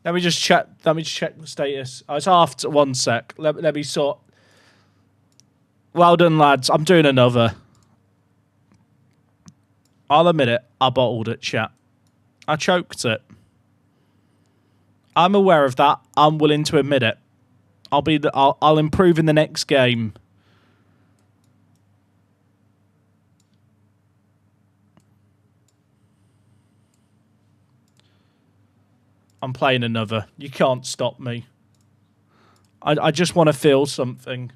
Let me just check the status. Oh, it's after 1 sec. Let me sort. Well done, lads. I'm doing another. I'll admit it. I bottled it, chat. I choked it. I'm aware of that. I'm willing to admit it. I'll improve in the next game. I'm playing another. You can't stop me. I just want to feel something.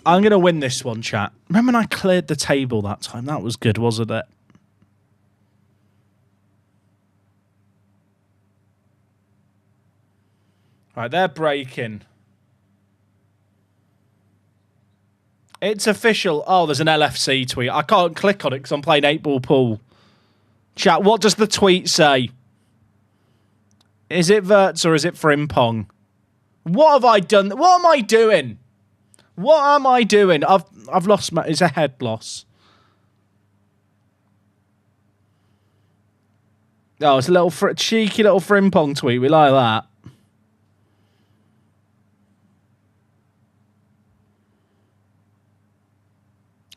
I'm going to win this one, chat. Remember when I cleared the table that time? That was good, wasn't it? Right, they're breaking. It's official. Oh, there's an LFC tweet. I can't click on it because I'm playing 8-ball pool. Chat, what does the tweet say? Is it Verts or is it Frimpong? What have I done? What am I doing? What am I doing? I've lost my... It's a head loss. Oh, it's a little cheeky little Frimpong tweet. We like that.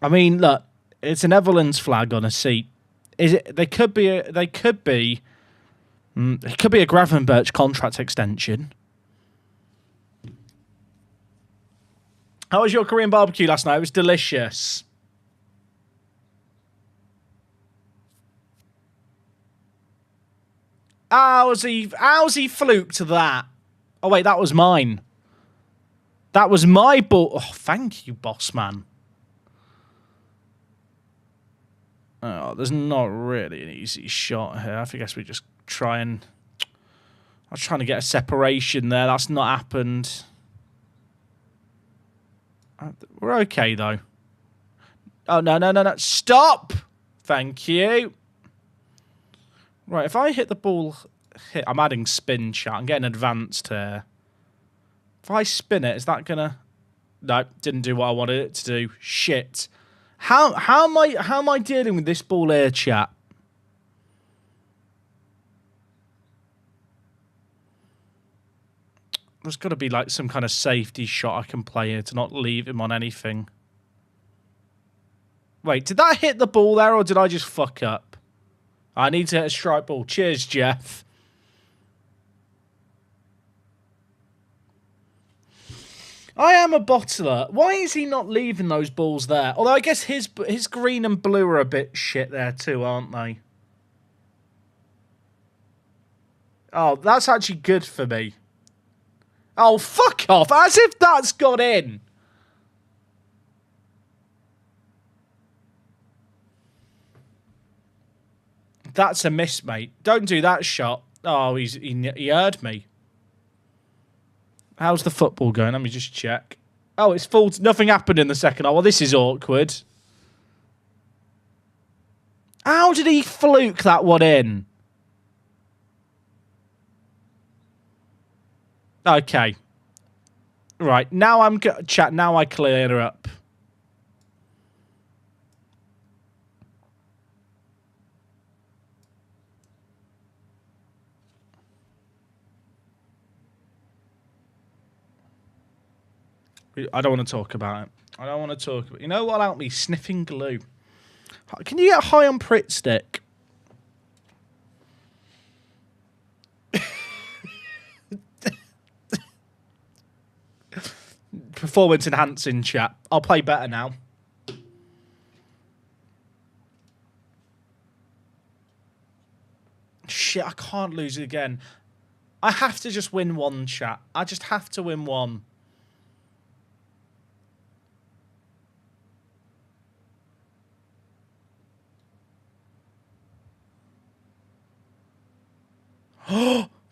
I mean, look, it's a Netherlands flag on a seat. Is it? It could be a Gravenberch contract extension. How was your Korean barbecue last night? It was delicious. How's he fluked that? Oh, wait, that was mine. That was my ball. Oh, thank you, boss man. Oh, there's not really an easy shot here. I guess we just try and... I was trying to get a separation there. That's not happened. We're okay, though. Oh, no. Stop! Thank you. Right, if I hit the ball... I'm adding spin, chat. I'm getting advanced here. If I spin it, is that going to... No, didn't do what I wanted it to do. Shit. How am I dealing with this ball here, chat? There's got to be like some kind of safety shot I can play here to not leave him on anything. Wait, did that hit the ball there or did I just fuck up? I need to hit a strike ball. Cheers, Jeff. I am a bottler. Why is he not leaving those balls there? Although I guess his green and blue are a bit shit there too, aren't they? Oh, that's actually good for me. Oh, fuck off. As if that's got in. That's a miss, mate. Don't do that shot. Oh, he heard me. How's the football going? Let me just check. Oh, it's full. Nothing happened in the second half. Well, this is awkward. How did he fluke that one in? Okay. Right. Now I'm... Chat, now I clear her up. I don't want to talk about it. I don't want to talk about it. You know what'll help me? Sniffing glue. Can you get high on Pritt Stick? Performance enhancing, chat. I'll play better now. Shit, I can't lose it again. I have to just win one, chat. I just have to win one.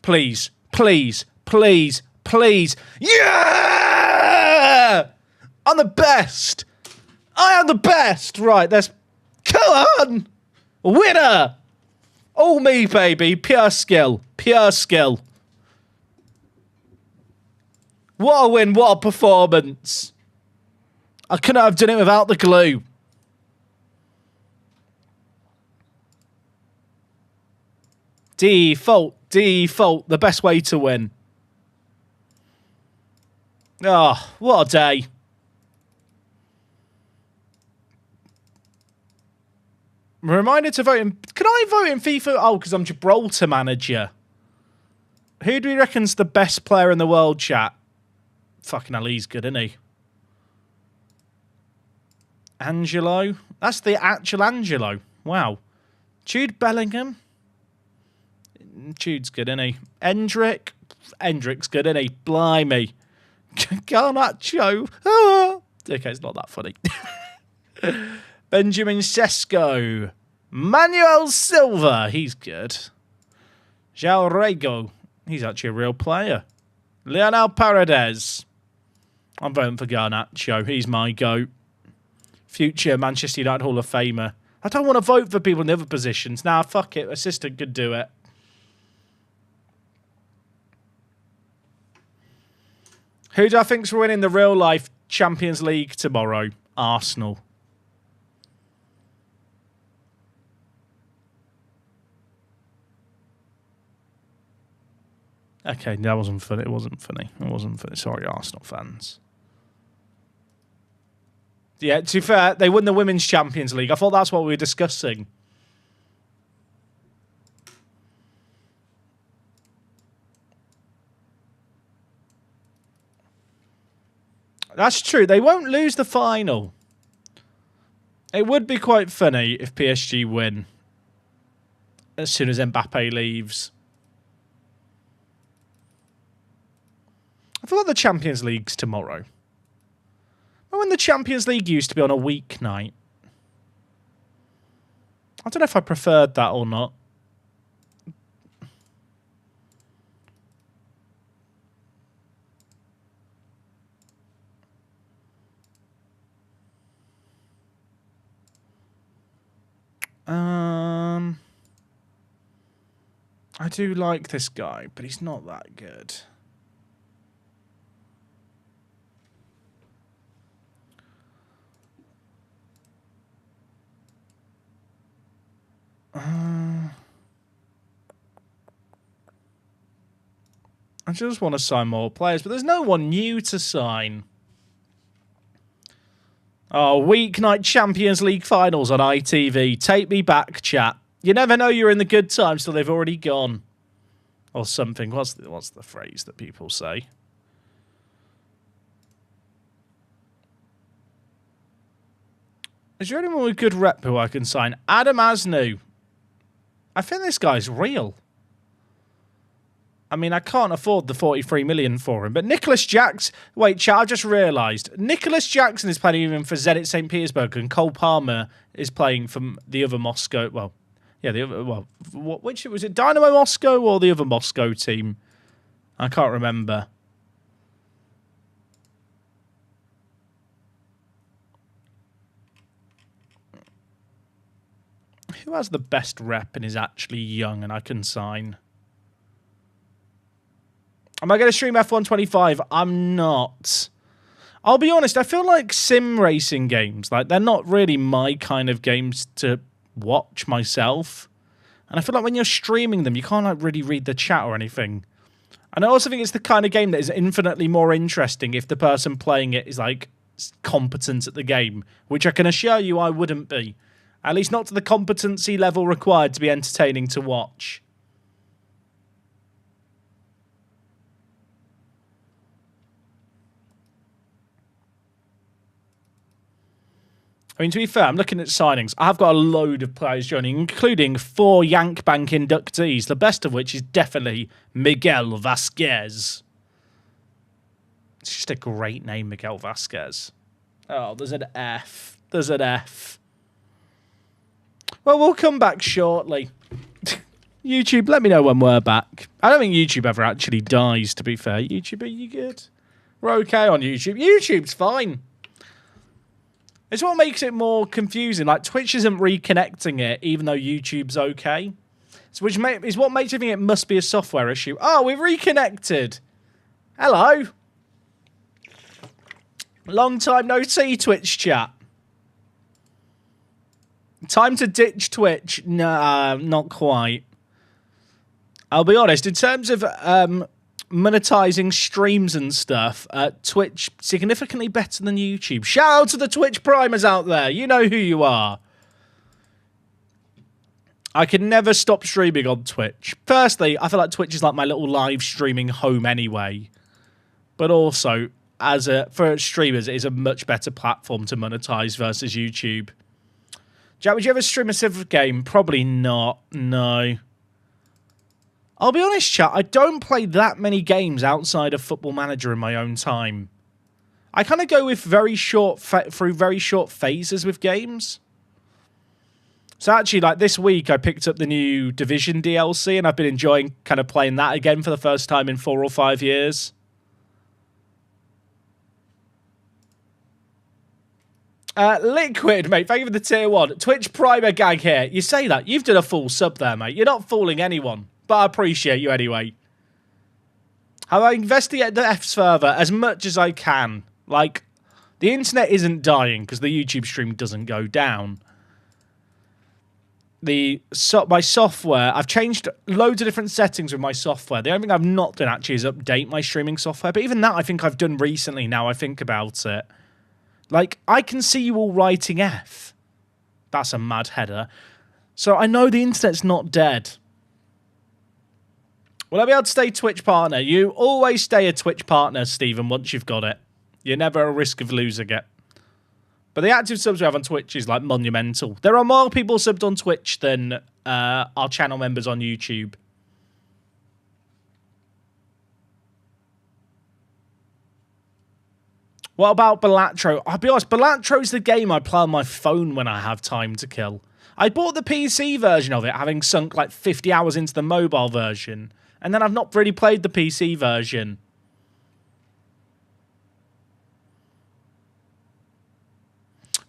Please, please, please, please. Yeah! I'm the best. I am the best. Right, let's... Come on! Winner! All me, baby. Pure skill. Pure skill. What a win. What a performance. I couldn't have done it without the glue. Default. Default. The best way to win. Oh, what a day. Reminder to vote in... Can I vote in FIFA? Oh, because I'm Gibraltar manager. Who do we reckon's the best player in the world, chat? Fucking hell, he's good, isn't he? Angelo? That's the actual Angelo. Wow. Jude Bellingham? Jude's good, isn't he? Endrick? Endrick's good, isn't he? Blimey. Garnacho? Ah. Okay, it's not that funny. Benjamin Sesko. Manuel Silva. He's good. João Rego. He's actually a real player. Lionel Paredes. I'm voting for Garnacho. He's my GOAT. Future Manchester United Hall of Famer. I don't want to vote for people in the other positions. Nah, fuck it. Assistant could do it. Who do I think's winning the real life Champions League tomorrow? Arsenal. Okay, that wasn't funny. It wasn't funny. It wasn't funny. Sorry, Arsenal fans. Yeah, to be fair, they won the Women's Champions League. I thought that's what we were discussing. That's true. They won't lose the final. It would be quite funny if PSG win as soon as Mbappe leaves. I feel like the Champions League's tomorrow. When the Champions League used to be on a weeknight. I don't know if I preferred that or not. I do like this guy, but he's not that good. I just want to sign more players, but there's no one new to sign. Oh, weeknight Champions League finals on ITV. Take me back, chat. You never know you're in the good times till they've already gone. Or something. What's the phrase that people say? Is there anyone with good rep who I can sign? Adam Asnu. I think this guy's real. I mean, I can't afford the 43 million for him. But Nicholas Jackson... Wait, chat, I just realised. Nicholas Jackson is playing even for Zenit St. Petersburg, and Cole Palmer is playing from the other Moscow... Well, yeah, the other... Well, which... Was it Dynamo Moscow or the other Moscow team? I can't remember. Who has the best rep and is actually young and I can sign? Am I going to stream F125? I'm not. I'll be honest, I feel like sim racing games, like, they're not really my kind of games to watch myself. And I feel like when you're streaming them, you can't, like, really read the chat or anything. And I also think it's the kind of game that is infinitely more interesting if the person playing it is, like, competent at the game, which I can assure you I wouldn't be. At least not to the competency level required to be entertaining to watch. I mean, to be fair, I'm looking at signings. I've got a load of players joining, including 4 Yank Bank inductees, the best of which is definitely Miguel Vasquez. It's just a great name, Miguel Vasquez. Oh, there's an F. There's an F. Well, we'll come back shortly. YouTube, let me know when we're back. I don't think YouTube ever actually dies, to be fair. YouTube, are you good? We're okay on YouTube. YouTube's fine. It's what makes it more confusing. Like, Twitch isn't reconnecting it, even though YouTube's okay. So which is what makes you think it must be a software issue. Oh, we've reconnected. Hello. Long time no see, Twitch chat. Time to ditch Twitch. Nah, not quite. I'll be honest, in terms of monetizing streams and stuff, Twitch significantly better than YouTube. Shout out to the Twitch primers out there. You know who you are. I can never stop streaming on Twitch. Firstly, I feel like Twitch is like my little live streaming home anyway. But also, for streamers, it is a much better platform to monetize versus YouTube. Jack, would you ever stream a Civ game? Probably not. No. I'll be honest, chat, I don't play that many games outside of Football Manager in my own time. I kind of go with through very short phases with games. So actually, like, this week I picked up the new Division DLC and I've been enjoying kind of playing that again for the first time in 4 or 5 years. Liquid, mate, thank you for the tier 1. Twitch Primer gag here. You say that. You've done a full sub there, mate. You're not fooling anyone. But I appreciate you anyway. I investigate the Fs further as much as I can. Like, the internet isn't dying because the YouTube stream doesn't go down. My software, I've changed loads of different settings with my software. The only thing I've not done actually is update my streaming software. But even that I think I've done recently now I think about it. Like, I can see you all writing F. That's a mad header. So I know the internet's not dead. Will I be able to stay Twitch partner? You always stay a Twitch partner, Stephen, once you've got it. You're never at risk of losing it. But the active subs we have on Twitch is, like, monumental. There are more people subbed on Twitch than our channel members on YouTube. What about Balatro? I'll be honest, Balatro's the game I play on my phone when I have time to kill. I bought the PC version of it, having sunk like 50 hours into the mobile version, and then I've not really played the PC version.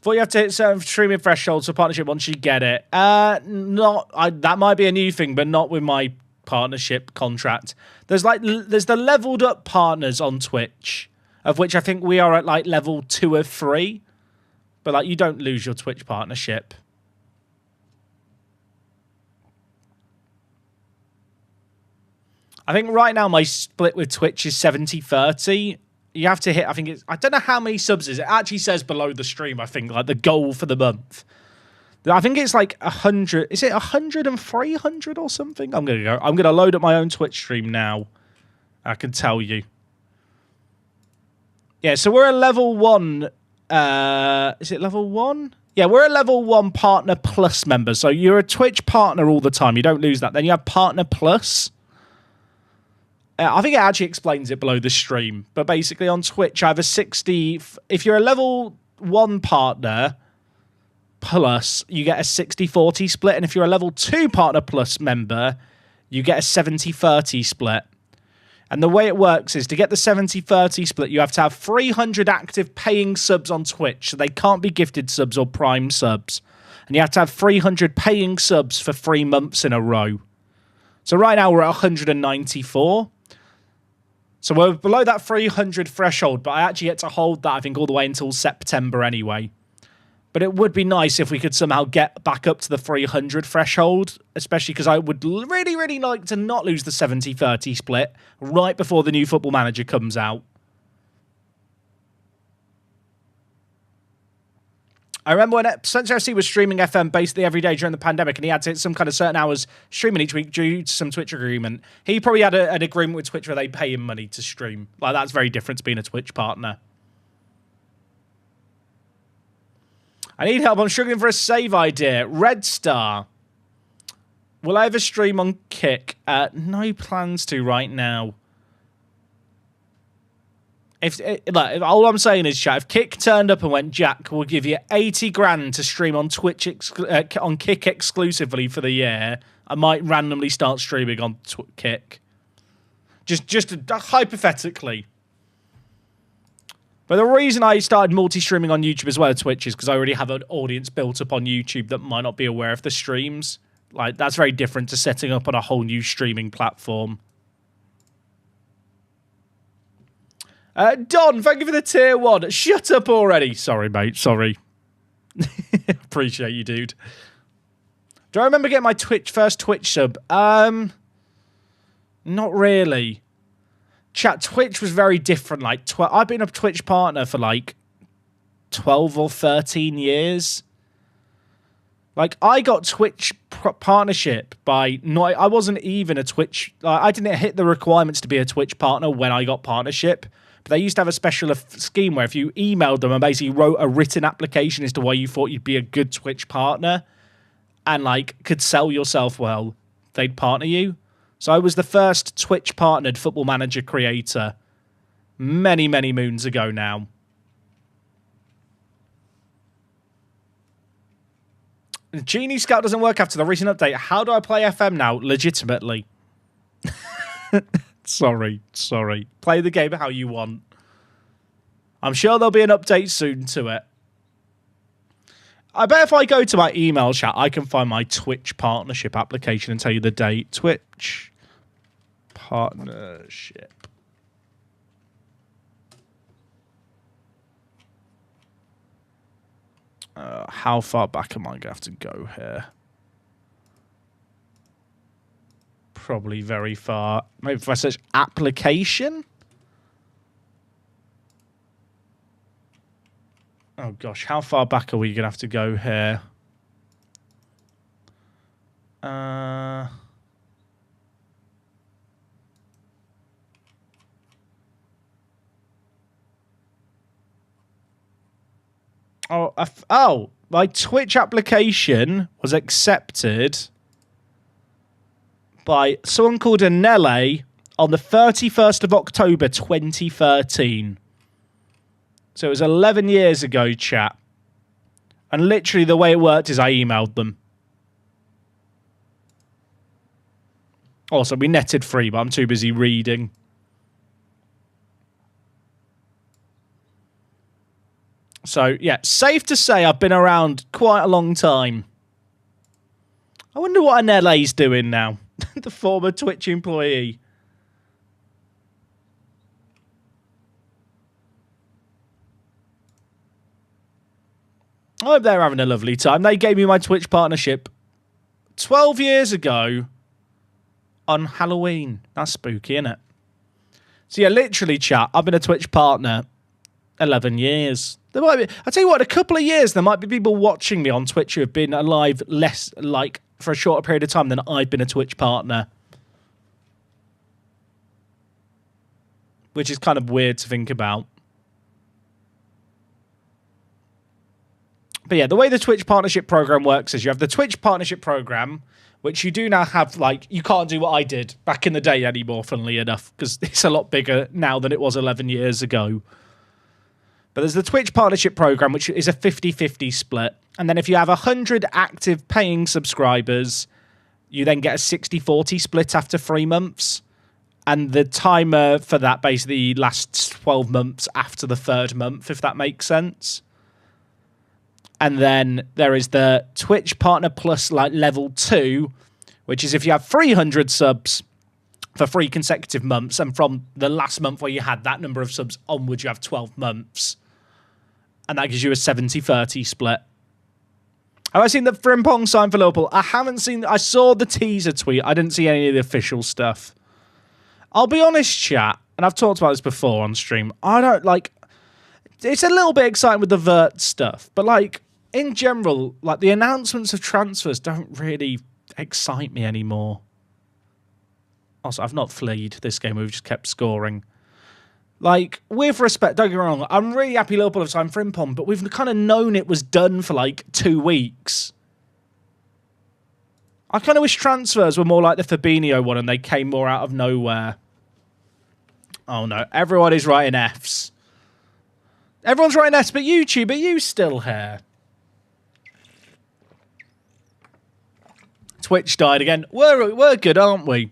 Thought you have to hit certain streaming thresholds for partnership once you get it. That might be a new thing, but not with my partnership contract. There's the leveled up partners on Twitch, of which I think we are at like level 2 or 3. But like, you don't lose your Twitch partnership. I think right now my split with Twitch is 70-30. You have to hit, I don't know how many subs is it. It actually says below the stream, I think, like the goal for the month. I think it's like 100. Is it 100 and 300 or something? I'm going to load up my own Twitch stream now. I can tell you. Yeah, so we're a level 1. Is it level 1? Yeah, we're a level 1 Partner Plus member. So you're a Twitch partner all the time. You don't lose that. Then you have Partner Plus. I think it actually explains it below the stream. But basically on Twitch, I have a 60... If you're a level 1 partner plus, you get a 60-40 split. And if you're a level 2 Partner Plus member, you get a 70-30 split. And the way it works is to get the 70-30 split, you have to have 300 active paying subs on Twitch. So they can't be gifted subs or prime subs. And you have to have 300 paying subs for 3 months in a row. So right now we're at 194. So we're below that 300 threshold, but I actually get to hold that, I think, all the way until September anyway. But it would be nice if we could somehow get back up to the 300 threshold, especially because I would really, really like to not lose the 70-30 split right before the new Football Manager comes out. I remember when Spencer FC was streaming FM basically every day during the pandemic, and he had to hit some kind of certain hours streaming each week due to some Twitch agreement. He probably had an agreement with Twitch where they pay him money to stream. Like, that's very different to being a Twitch partner. I need help. I'm struggling for a save idea. Red Star. Will I ever stream on Kick? No plans to right now. All I'm saying is, chat, if Kick turned up and went, Jack, we'll give you 80 grand to stream on Twitch on Kick exclusively for the year, I might randomly start streaming on Kick. Just hypothetically. But the reason I started multi-streaming on YouTube as well as Twitch is because I already have an audience built up on YouTube that might not be aware of the streams. Like, that's very different to setting up on a whole new streaming platform. Don, thank you for the tier 1. Shut up already. Sorry, mate. Sorry. Appreciate you, dude. Do I remember getting my first Twitch sub? Not really. Chat, Twitch was very different. Like, I've been a Twitch partner for like 12 or 13 years. Like, I got Twitch partnership by not... I wasn't even a Twitch... I didn't hit the requirements to be a Twitch partner when I got partnership. But they used to have a special scheme where if you emailed them and basically wrote a written application as to why you thought you'd be a good Twitch partner and, like, could sell yourself well, they'd partner you. So I was the first Twitch-partnered Football Manager creator many, many moons ago now. The Genie Scout doesn't work after the recent update. How do I play FM now? Legitimately. Sorry. Play the game how you want. I'm sure there'll be an update soon to it. I bet if I go to my email chat, I can find my Twitch partnership application and tell you the date. Twitch partnership. How far back am I going to have to go here? Probably very far. Maybe if I search application. Oh gosh, how far back are we going to have to go here? My Twitch application was accepted by someone called Anele on the 31st of October 2013. So it was 11 years ago, chat. And literally the way it worked is I emailed them. Also, we netted free, but I'm too busy reading. So, yeah, safe to say I've been around quite a long time. I wonder what Anelle's doing now. The former Twitch employee. I hope they're having a lovely time. They gave me my Twitch partnership 12 years ago on Halloween. That's spooky, isn't it? So, yeah, literally, chat, I've been a Twitch partner 11 years. There might be, I'll tell you what, in a couple of years, there might be people watching me on Twitch who have been alive less, like, for a shorter period of time than I've been a Twitch partner. Which is kind of weird to think about. But yeah, the way the Twitch partnership program works is you have the Twitch partnership program, which you do now have, like, you can't do what I did back in the day anymore, funnily enough, because it's a lot bigger now than it was 11 years ago. But there's the Twitch partnership program, which is a 50-50 split. And then if you have 100 active paying subscribers, you then get a 60-40 split after 3 months. And the timer for that basically lasts 12 months after the 3rd month, if that makes sense. And then there is the Twitch Partner Plus, like, level 2, which is if you have 300 subs for 3 consecutive months, and from the last month where you had that number of subs onwards, you have 12 months. And that gives you a 70-30 split. Have I seen the Frimpong sign for Liverpool? I haven't seen... I saw the teaser tweet. I didn't see any of the official stuff. I'll be honest, chat, and I've talked about this before on stream. I don't, like... It's a little bit exciting with the Vert stuff, but, like, in general, like, the announcements of transfers don't really excite me anymore. Also, I've not fleed this game. We've just kept scoring. Like, with respect, don't get me wrong, I'm really happy Liverpool have signed Frimpong, but we've kind of known it was done for, like, 2 weeks. I kind of wish transfers were more like the Fabinho one and they came more out of nowhere. Oh, no. Everyone is writing Fs. Everyone's writing Fs, but YouTube, are you still here? Twitch died again. We're good, aren't we?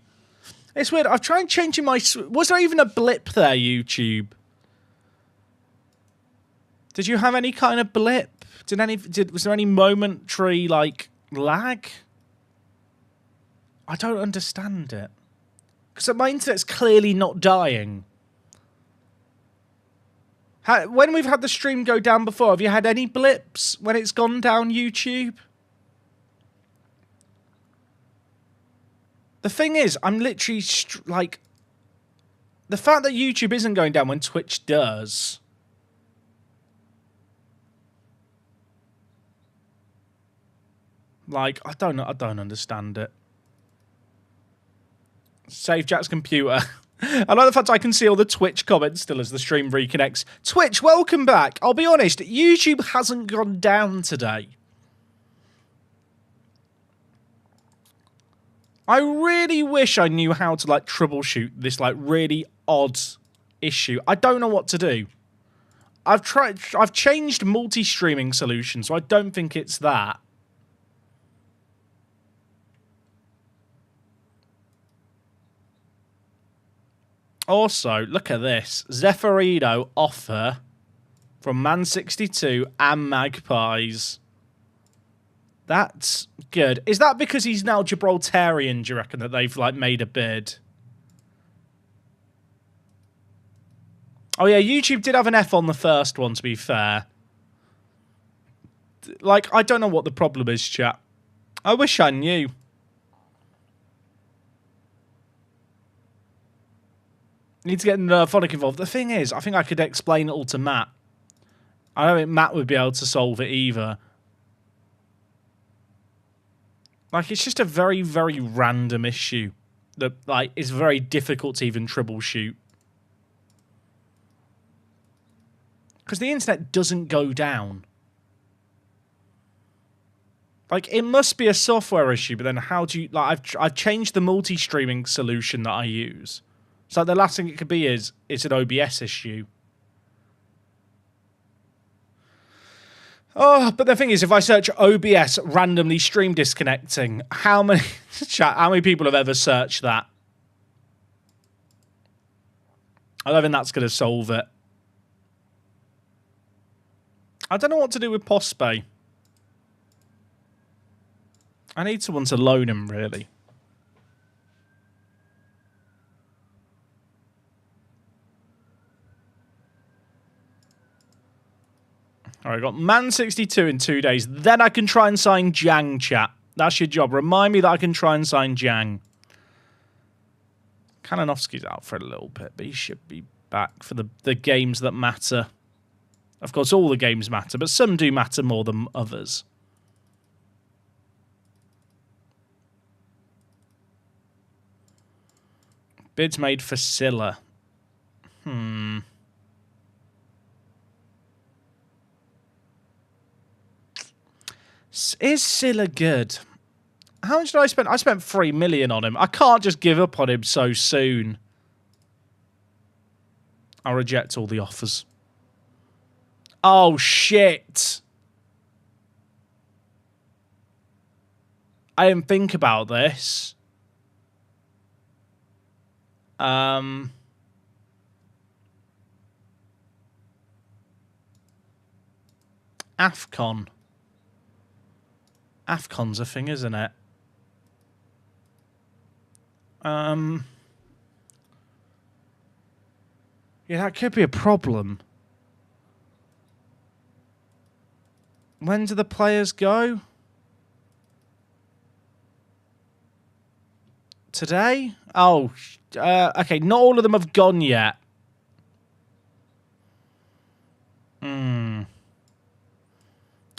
It's weird. I've tried changing my... Was there even a blip there, YouTube? Did you have any kind of blip? Was there any momentary, like, lag? I don't understand it. Because my internet's clearly not dying. When we've had the stream go down before, have you had any blips when it's gone down, YouTube? The thing is, I'm literally, like... The fact that YouTube isn't going down when Twitch does... Like, I don't understand it. Save Jack's computer. I like the fact I can see all the Twitch comments still as the stream reconnects. Twitch, welcome back. I'll be honest, YouTube hasn't gone down today. I really wish I knew how to, like, troubleshoot this, like, really odd issue. I don't know what to do. I've changed multi-streaming solutions, so I don't think it's that. Also, look at this. Zephyrino offer from Man62 and Magpies. That's good. Is that because he's now Gibraltarian, do you reckon, that they've, like, made a bid? Oh, yeah, YouTube did have an F on the first one, to be fair. Like, I don't know what the problem is, chat. I wish I knew. Need to get Nerphonic involved. The thing is, I think I could explain it all to Matt. I don't think Matt would be able to solve it either. Like, it's just a very, very random issue that, like, is very difficult to even troubleshoot. Because the internet doesn't go down. Like, it must be a software issue, but then how do you... Like, I've changed the multi-streaming solution that I use. So the last thing it could be is it's an OBS issue. Oh, but the thing is, if I search OBS randomly stream disconnecting, how many people have ever searched that? I don't think that's going to solve it. I don't know what to do with Postpay. I need someone to loan him, really. All right, got Man 62 in 2 days. Then I can try and sign Jang, chat. That's your job. Remind me that I can try and sign Jang. Kalinovsky's out for a little bit, but he should be back for the games that matter. Of course, all the games matter, but some do matter more than others. Bids made for Silla. Is Silla good? How much did I spend? I spent 3 million on him. I can't just give up on him so soon. I'll reject all the offers. Oh, shit. I didn't think about this. AFCON. AFCON's a thing, isn't it? Yeah, that could be a problem. When do the players go? Today? Oh, okay. Not all of them have gone yet.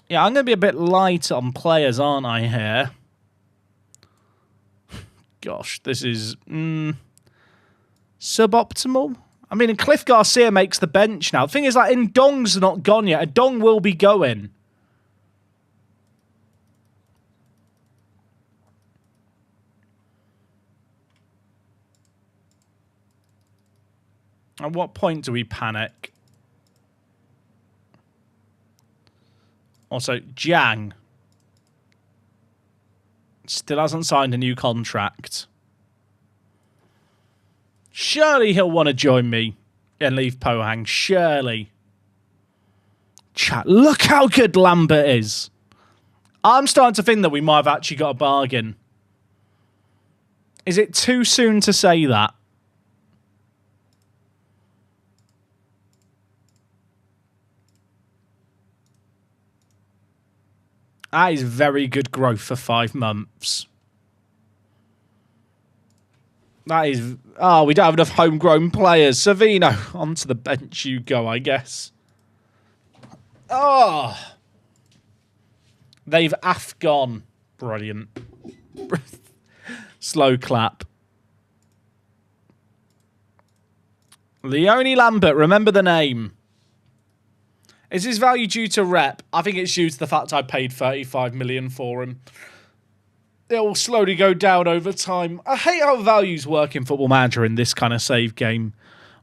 Yeah, I'm going to be a bit light on players, aren't I, here? Gosh, this is suboptimal. I mean, Cliff Garcia makes the bench now. The thing is, like, Ndong's not gone yet. Ndong will be going. At what point do we panic? Also, Jang still hasn't signed a new contract. Surely he'll want to join me and leave Pohang. Surely. Chat, look how good Lambert is. I'm starting to think that we might have actually got a bargain. Is it too soon to say that? That is very good growth for 5 months. That is... Oh, we don't have enough homegrown players. Savino, onto the bench you go, I guess. Oh. They've AFCON. Brilliant. Slow clap. Leone Lambert, remember the name. Is his value due to rep? I think it's due to the fact I paid 35 million for him. It will slowly go down over time. I hate how values work in Football Manager in this kind of save game.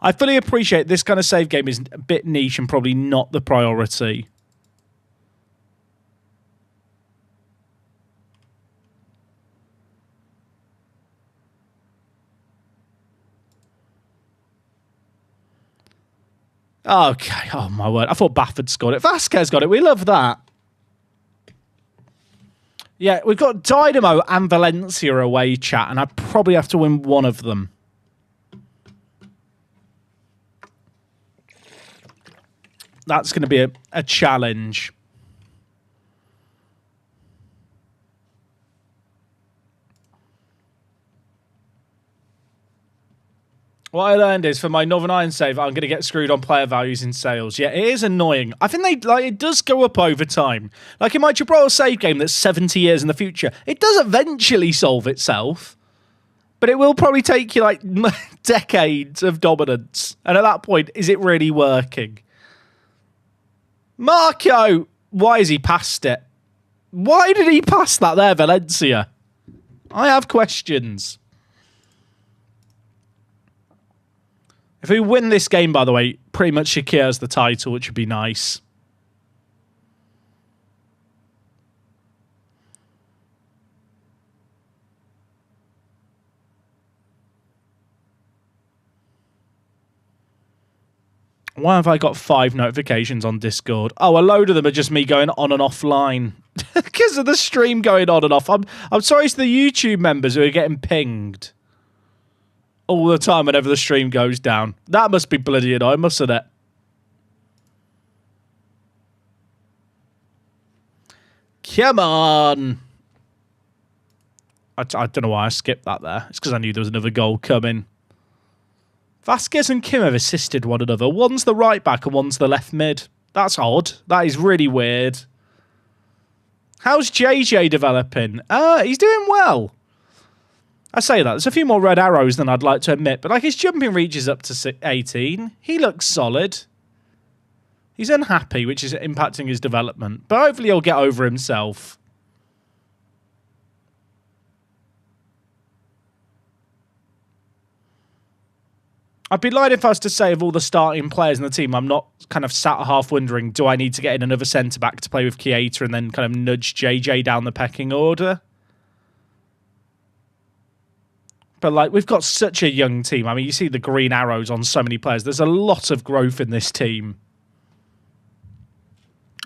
I fully appreciate this kind of save game is a bit niche and probably not the priority. Okay, oh my word. I thought Bafford scored it. Vasquez got it. We love that. Yeah, we've got Dynamo and Valencia away, chat, and I probably have to win one of them. That's going to be a challenge. What I learned is for my Northern Ireland save, I'm going to get screwed on player values in sales. Yeah, it is annoying. I think it does go up over time. Like in my Gibraltar save game that's 70 years in the future, it does eventually solve itself. But it will probably take you like decades of dominance. And at that point, is it really working? Marco! Why has he passed it? Why did he pass that there, Valencia? I have questions. If we win this game, by the way, pretty much secures the title, which would be nice. Why have I got 5 notifications on Discord? Oh, a load of them are just me going on and offline because of the stream going on and off. I'm sorry to the YouTube members who are getting pinged all the time whenever the stream goes down. That must be bloody annoying, mustn't it? Come on. I don't know why I skipped that there. It's because I knew there was another goal coming. Vasquez and Kim have assisted one another. One's the right back and one's the left mid. That's odd. That is really weird. How's JJ developing? He's doing well. I say that. There's a few more red arrows than I'd like to admit, but like his jumping reach is up to 18. He looks solid. He's unhappy, which is impacting his development, but hopefully he'll get over himself. I'd be lying if I was to say of all the starting players in the team, I'm not kind of sat half wondering, do I need to get in another centre-back to play with Keita and then kind of nudge JJ down the pecking order? But like, we've got such a young team. I mean, you see the green arrows on so many players. There's a lot of growth in this team.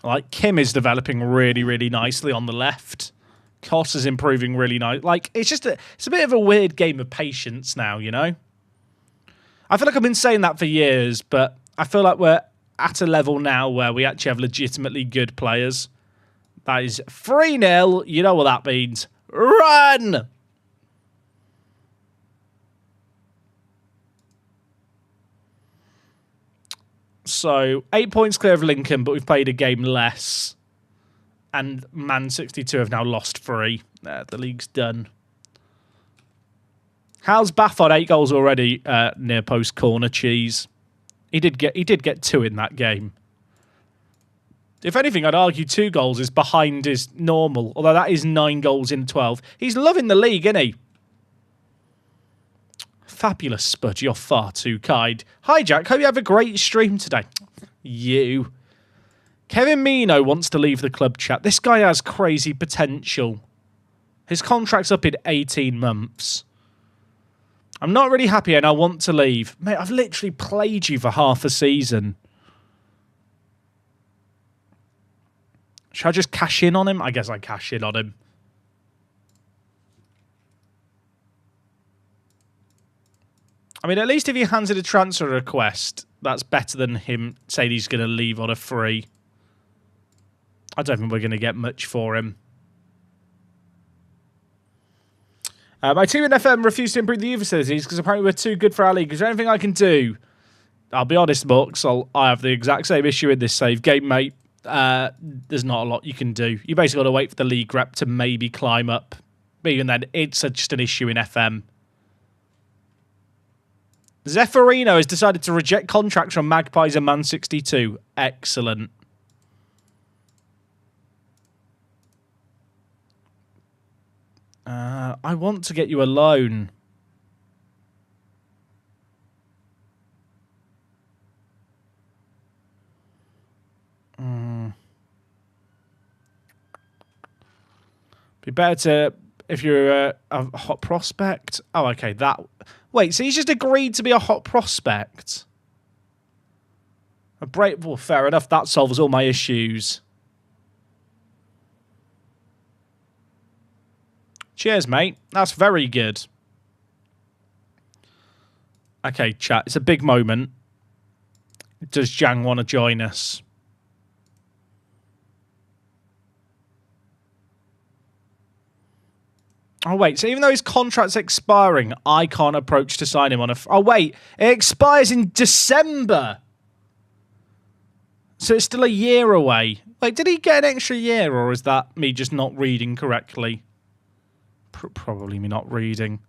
Like, Kim is developing really, really nicely on the left. Koss is improving really nice. Like, it's a bit of a weird game of patience now, you know? I feel like I've been saying that for years, but I feel like we're at a level now where we actually have legitimately good players. That is 3-0. You know what that means. Run! So, 8 points clear of Lincoln, but we've played a game less. And Man 62 have now lost 3. The league's done. How's Bath on 8 goals already near post corner cheese? He did get 2 in that game. If anything, I'd argue 2 goals is behind his normal, although that is 9 goals in 12. He's loving the league, isn't he? Fabulous, Spud. You're far too kind. Hi, Jack. Hope you have a great stream today. You. Kevin Mino wants to leave the club chat. This guy has crazy potential. His contract's up in 18 months. I'm not really happy and I want to leave. Mate, I've literally played you for half a season. Should I just cash in on him? I guess I cash in on him. I mean, at least if he hands in a transfer request, that's better than him saying he's going to leave on a free. I don't think we're going to get much for him. My team in FM refused to improve the youth facilities because apparently we're too good for our league. Is there anything I can do? I'll be honest, Mux. I have the exact same issue in this save game, mate. There's not a lot you can do. You basically got to wait for the league rep to maybe climb up. But even then, it's just an issue in FM. Zeffirino has decided to reject contracts from Magpies and Man 62. Excellent. I want to get you a loan. Be better to, if you're a hot prospect. Oh, okay. Wait, so he's just agreed to be a hot prospect? Well, fair enough. That solves all my issues. Cheers, mate. That's very good. Okay, chat. It's a big moment. Does Jang want to join us? Oh, wait. So even though his contract's expiring, I can't approach to sign him on a... Oh, wait. It expires in December. So it's still a year away. Wait, did he get an extra year, or is that me just not reading correctly? Probably me not reading.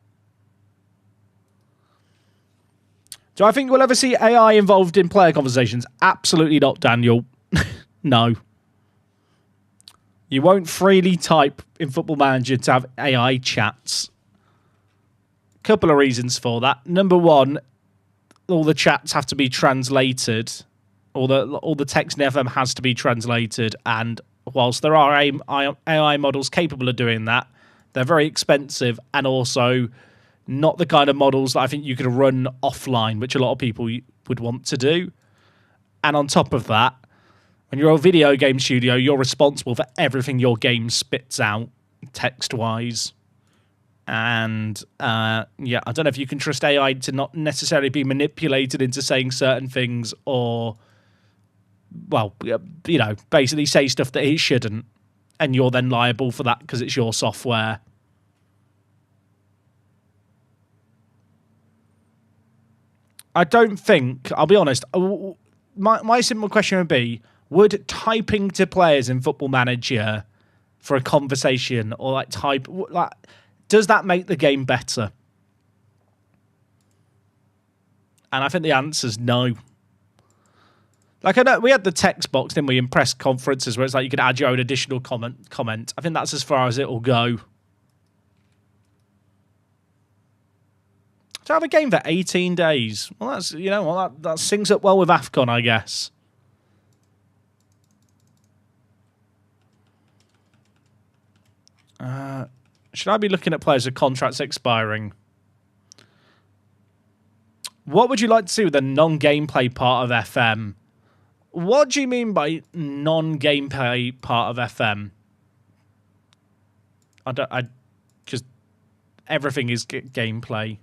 Do I think we'll ever see AI involved in player conversations? Absolutely not, Daniel. No. You won't freely type in Football Manager to have AI chats. Couple of reasons for that. Number one, all the chats have to be translated. All the text in FM has to be translated. And whilst there are AI models capable of doing that, they're very expensive and also not the kind of models that I think you could run offline, which a lot of people would want to do. And on top of that, when you're a video game studio, you're responsible for everything your game spits out, text-wise. And, yeah, I don't know if you can trust AI to not necessarily be manipulated into saying certain things or, well, you know, basically say stuff that it shouldn't. And you're then liable for that because it's your software. I don't think, I'll be honest, my simple question would be, would typing to players in Football Manager for a conversation or like does that make the game better? And I think the answer's no. Like, I know we had the text box, didn't we, in press conferences where it's like you could add your own additional comment. I think that's as far as it'll go. To have a game for 18 days. Well, that's, you know, well, that syncs up well with AFCON, I guess. Should I be looking at players with contracts expiring? What would you like to see with the non-gameplay part of FM? What do you mean by non-gameplay part of FM? Because everything is gameplay.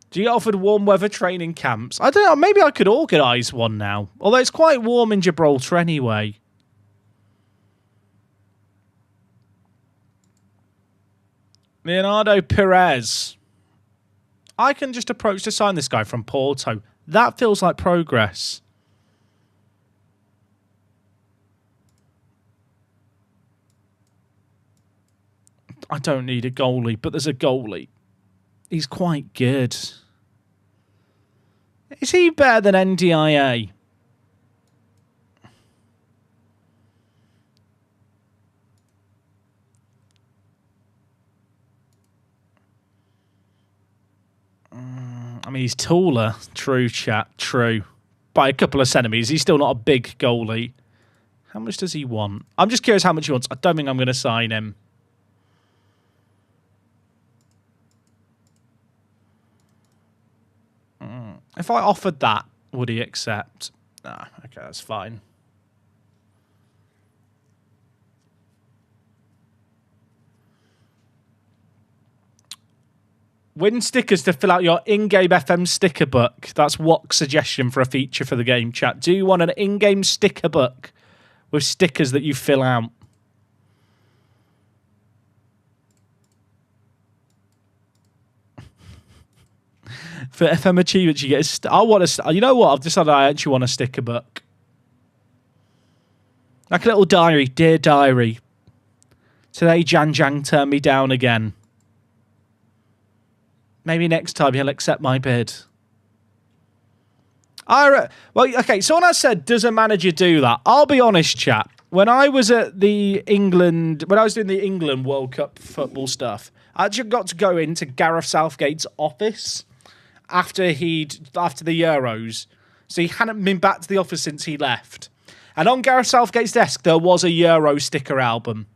Do you get offered warm weather training camps? I don't know. Maybe I could organise one now. Although it's quite warm in Gibraltar anyway. Leonardo Perez. I can just approach to sign this guy from Porto. That feels like progress. I don't need a goalie, but there's a goalie. He's quite good. Is he better than NDIA? I mean, he's taller. True, chat. True. By a couple of centimetres. He's still not a big goalie. How much does he want? I'm just curious how much he wants. I don't think I'm going to sign him. If I offered that, would he accept? Nah, okay, that's fine. Win stickers to fill out your in-game FM sticker book. That's Wok's suggestion for a feature for the game chat. Do you want an in-game sticker book with stickers that you fill out? For FM achievements, you get I want a... You know what? I've decided I actually want a sticker book. Like a little diary. Dear diary. Today, Jan Jang turned me down again. Maybe next time he'll accept my bid. Well, okay, someone has said, does a manager do that? I'll be honest, chat. When I was at the England... When I was doing the England World Cup football stuff, I actually got to go into Gareth Southgate's office after the Euros. So he hadn't been back to the office since he left. And on Gareth Southgate's desk, there was a Euro sticker album.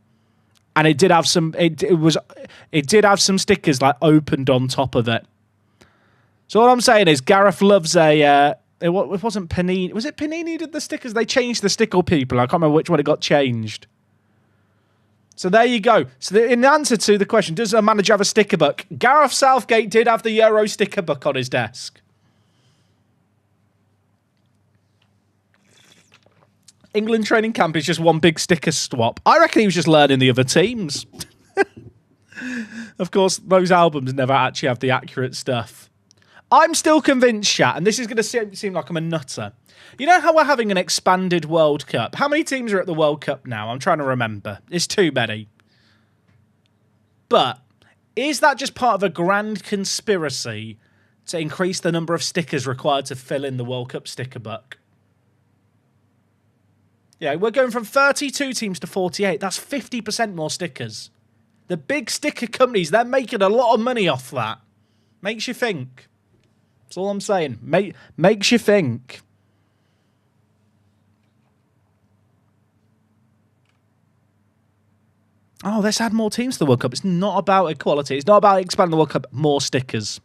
And it did have some it did have some stickers like opened on top of it. So what I'm saying is Gareth loves it wasn't Panini. Was it Panini did the stickers? They changed the sticker people. I can't remember which one it got changed. So there you go. So in answer to the question, does a manager have a sticker book? Gareth Southgate did have the Euro sticker book on his desk. England training camp is just one big sticker swap. I reckon he was just learning the other teams. Of course, those albums never actually have the accurate stuff. I'm still convinced, chat, and this is going to seem like I'm a nutter. You know how we're having an expanded World Cup? How many teams are at the World Cup now? I'm trying to remember. It's too many. But is that just part of a grand conspiracy to increase the number of stickers required to fill in the World Cup sticker book? Yeah, we're going from 32 teams to 48. That's 50% more stickers. The big sticker companies, they're making a lot of money off that. Makes you think. That's all I'm saying. Makes you think. Oh, let's add more teams to the World Cup. It's not about equality. It's not about expanding the World Cup. More stickers.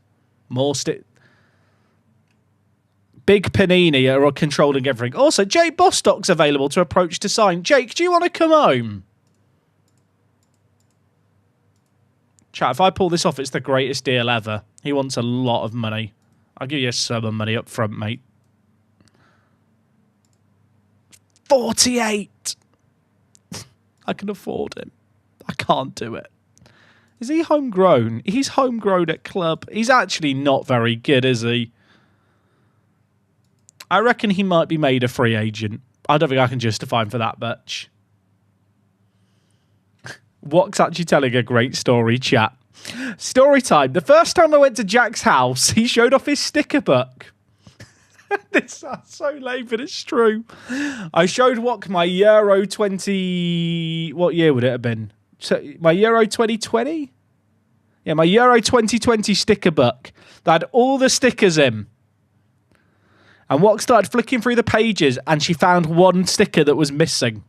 Big Panini are controlling everything. Also, Jake Bostock's available to approach to sign. Jake, do you want to come home? Chat, if I pull this off, it's the greatest deal ever. He wants a lot of money. I'll give you a sum of money up front, mate. 48! I can afford him. I can't do it. Is he homegrown? He's homegrown at club. He's actually not very good, is he? I reckon he might be made a free agent. I don't think I can justify him for that much. What's actually telling a great story, chat. Story time. The first time I went to Jack's house, he showed off his sticker book. This sounds so lame, but it's true. I showed what my Euro 20... What year would it have been? So, my Euro 2020? Yeah, my Euro 2020 sticker book that had all the stickers in. And Wok started flicking through the pages and she found one sticker that was missing.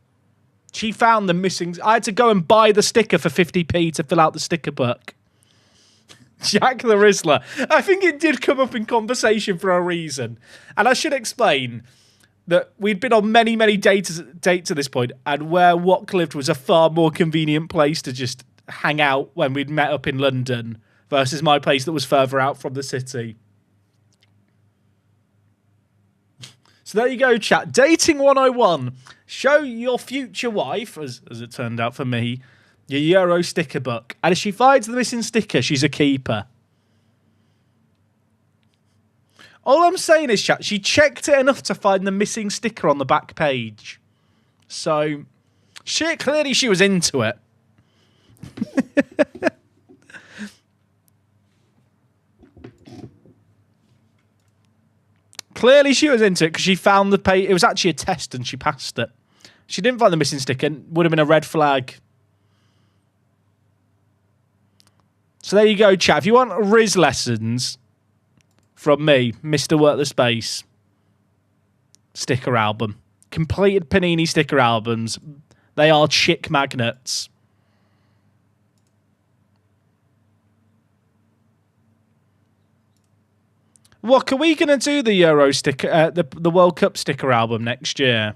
She found the missing... I had to go and buy the sticker for 50p to fill out the sticker book. Jack the Rizzler. I think it did come up in conversation for a reason. And I should explain that we'd been on many, many dates at this point, and where Wok lived was a far more convenient place to just hang out when we'd met up in London versus my place that was further out from the city. So there you go, chat. Dating 101. Show your future wife, as it turned out for me, your Euro sticker book. And if she finds the missing sticker, she's a keeper. All I'm saying is, chat, she checked it enough to find the missing sticker on the back page. So, clearly she was into it. Clearly she was into it because she found the page. It was actually a test and she passed it. She didn't find the missing sticker. Would have been a red flag. So there you go, chat. If you want Riz lessons from me, Mr. Work the Space, sticker album. Completed Panini sticker albums. They are chick magnets. What, are we going to do the Euro sticker, the World Cup sticker album next year?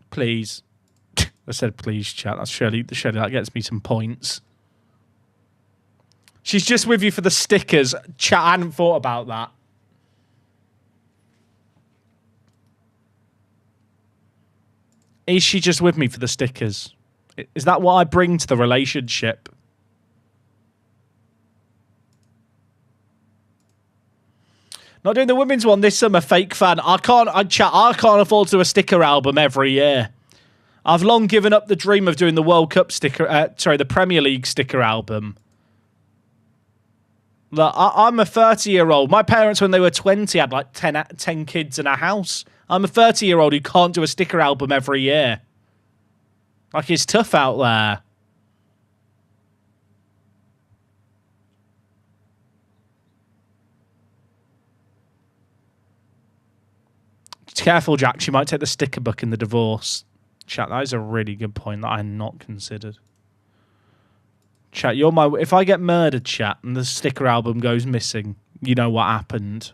Please. I said please, chat. That's surely that gets me some points. She's just with you for the stickers. Chat, I hadn't thought about that. Is she just with me for the stickers? Is that what I bring to the relationship? Not doing the women's one this summer, fake fan. I can't afford to do a sticker album every year. I've long given up the dream of doing the World Cup sticker, the Premier League sticker album. Look, I'm a 30-year-old. My parents, when they were 20, had like 10 kids in a house. I'm a 30-year-old who can't do a sticker album every year. Like, it's tough out there. Careful, Jack. She might take the sticker book in the divorce. Chat, that is a really good point that I had not considered. Chat, you're my... If I get murdered, chat, and the sticker album goes missing, you know what happened.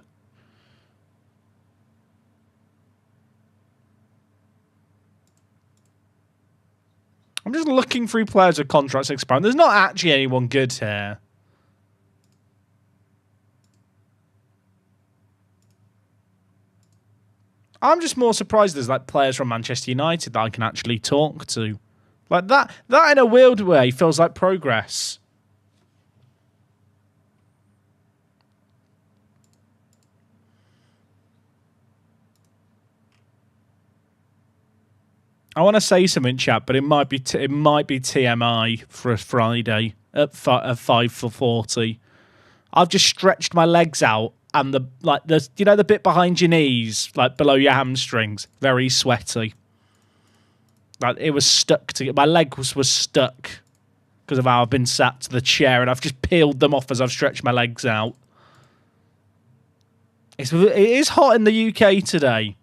I'm just looking through players with contracts expiring. There's not actually anyone good here. I'm just more surprised there's like players from Manchester United that I can actually talk to. Like that in a weird way feels like progress. I want to say something, chat, but it might be TMI for a Friday at 5 for 40. I've just stretched my legs out, and the bit behind your knees, like below your hamstrings, very sweaty. Like it was stuck to my leg was stuck because of how I've been sat to the chair, and I've just peeled them off as I've stretched my legs out. It is hot in the UK today.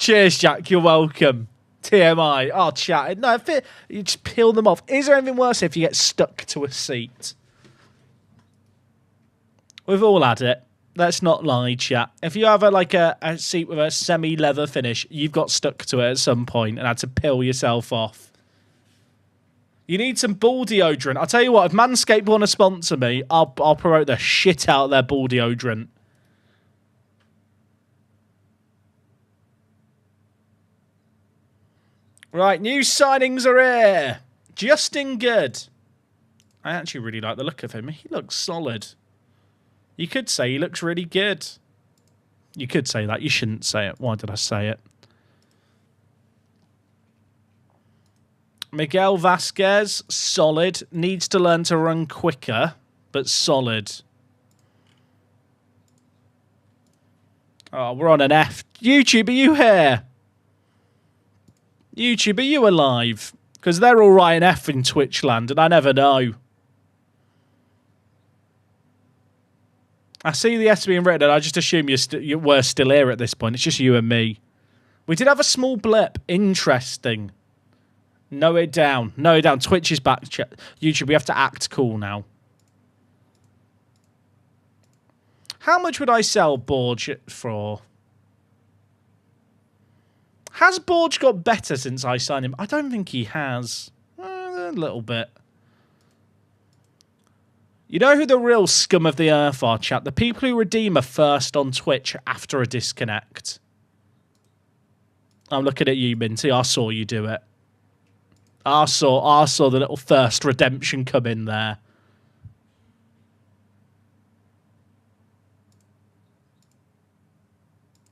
Cheers, Jack. You're welcome. TMI. Oh, chat. No, you just peel them off. Is there anything worse if you get stuck to a seat? We've all had it. Let's not lie, chat. If you have a seat with a semi-leather finish, you've got stuck to it at some point and had to peel yourself off. You need some ball deodorant. I'll tell you what, if Manscaped want to sponsor me, I'll promote the shit out of their ball deodorant. Right, new signings are here. Justin Good. I actually really like the look of him. He looks solid. You could say he looks really good. You could say that. You shouldn't say it. Why did I say it? Miguel Vasquez, solid. Needs to learn to run quicker, but solid. Oh, we're on an F. YouTube, are you here? YouTube, are you alive? Because they're all writing F in Twitch land, and I never know. I see the S being written, and I just assume you were still here at this point. It's just you and me. We did have a small blip. Interesting. Note it down. Note it down. Twitch is back. YouTube, we have to act cool now. How much would I sell Borge for? Has Borge got better since I signed him? I don't think he has. A little bit. You know who the real scum of the earth are, chat? The people who redeem a first on Twitch after a disconnect. I'm looking at you, Minty. I saw you do it. I saw the little first redemption come in there.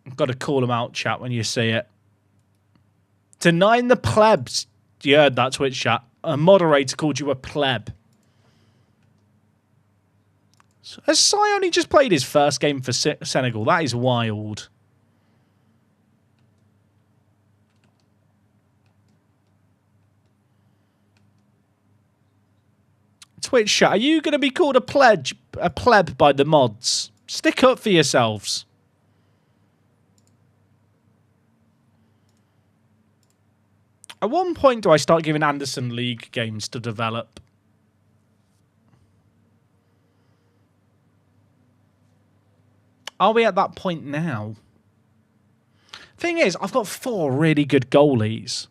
I've got to call them out, chat, when you see it. Denying the plebs. You heard that, Twitch chat. A moderator called you a pleb. So, has Sai only just played his first game for Senegal? That is wild. Twitch chat, are you going to be called a pleb by the mods? Stick up for yourselves. At what point do I start giving Anderson League games to develop? Are we at that point now? Thing is, I've got 4 really good goalies.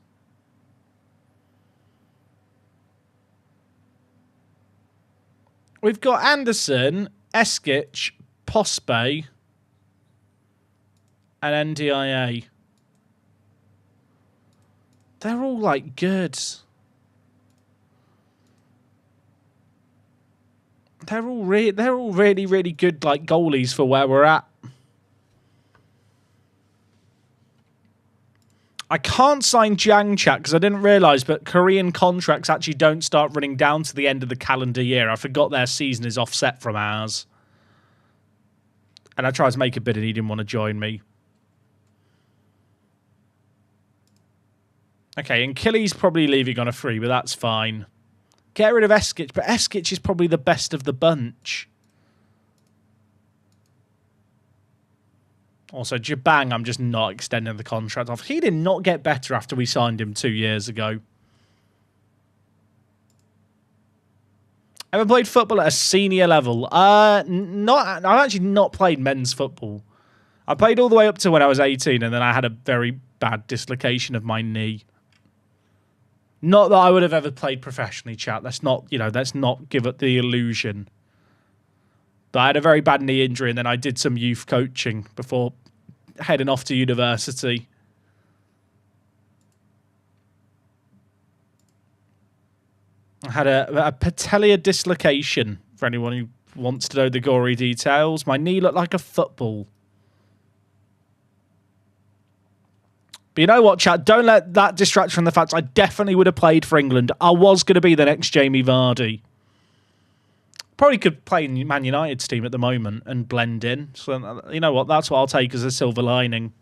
We've got Anderson, Eskic, Pospe, and NDIA. They're all, like, good. They're all really, really good, like, goalies for where we're at. I can't sign Jiang Chat because I didn't realise, but Korean contracts actually don't start running down to the end of the calendar year. I forgot their season is offset from ours. And I tried to make a bid and he didn't want to join me. Okay, and Killy's probably leaving on a free, but that's fine. Get rid of Eskic, but Eskic is probably the best of the bunch. Also, Jabang, I'm just not extending the contract off. He did not get better after we signed him 2 years ago. Ever played football at a senior level? I've actually not played men's football. I played all the way up to when I was 18, and then I had a very bad dislocation of my knee. Not that I would have ever played professionally, chat. Let's not give it the illusion. But I had a very bad knee injury, and then I did some youth coaching before heading off to university. I had a patellar dislocation, for anyone who wants to know the gory details. My knee looked like a football. But you know what, chat? Don't let that distract from the fact I definitely would have played for England. I was going to be the next Jamie Vardy. Probably could play in Man United's team at the moment and blend in. So, you know what? That's what I'll take as a silver lining.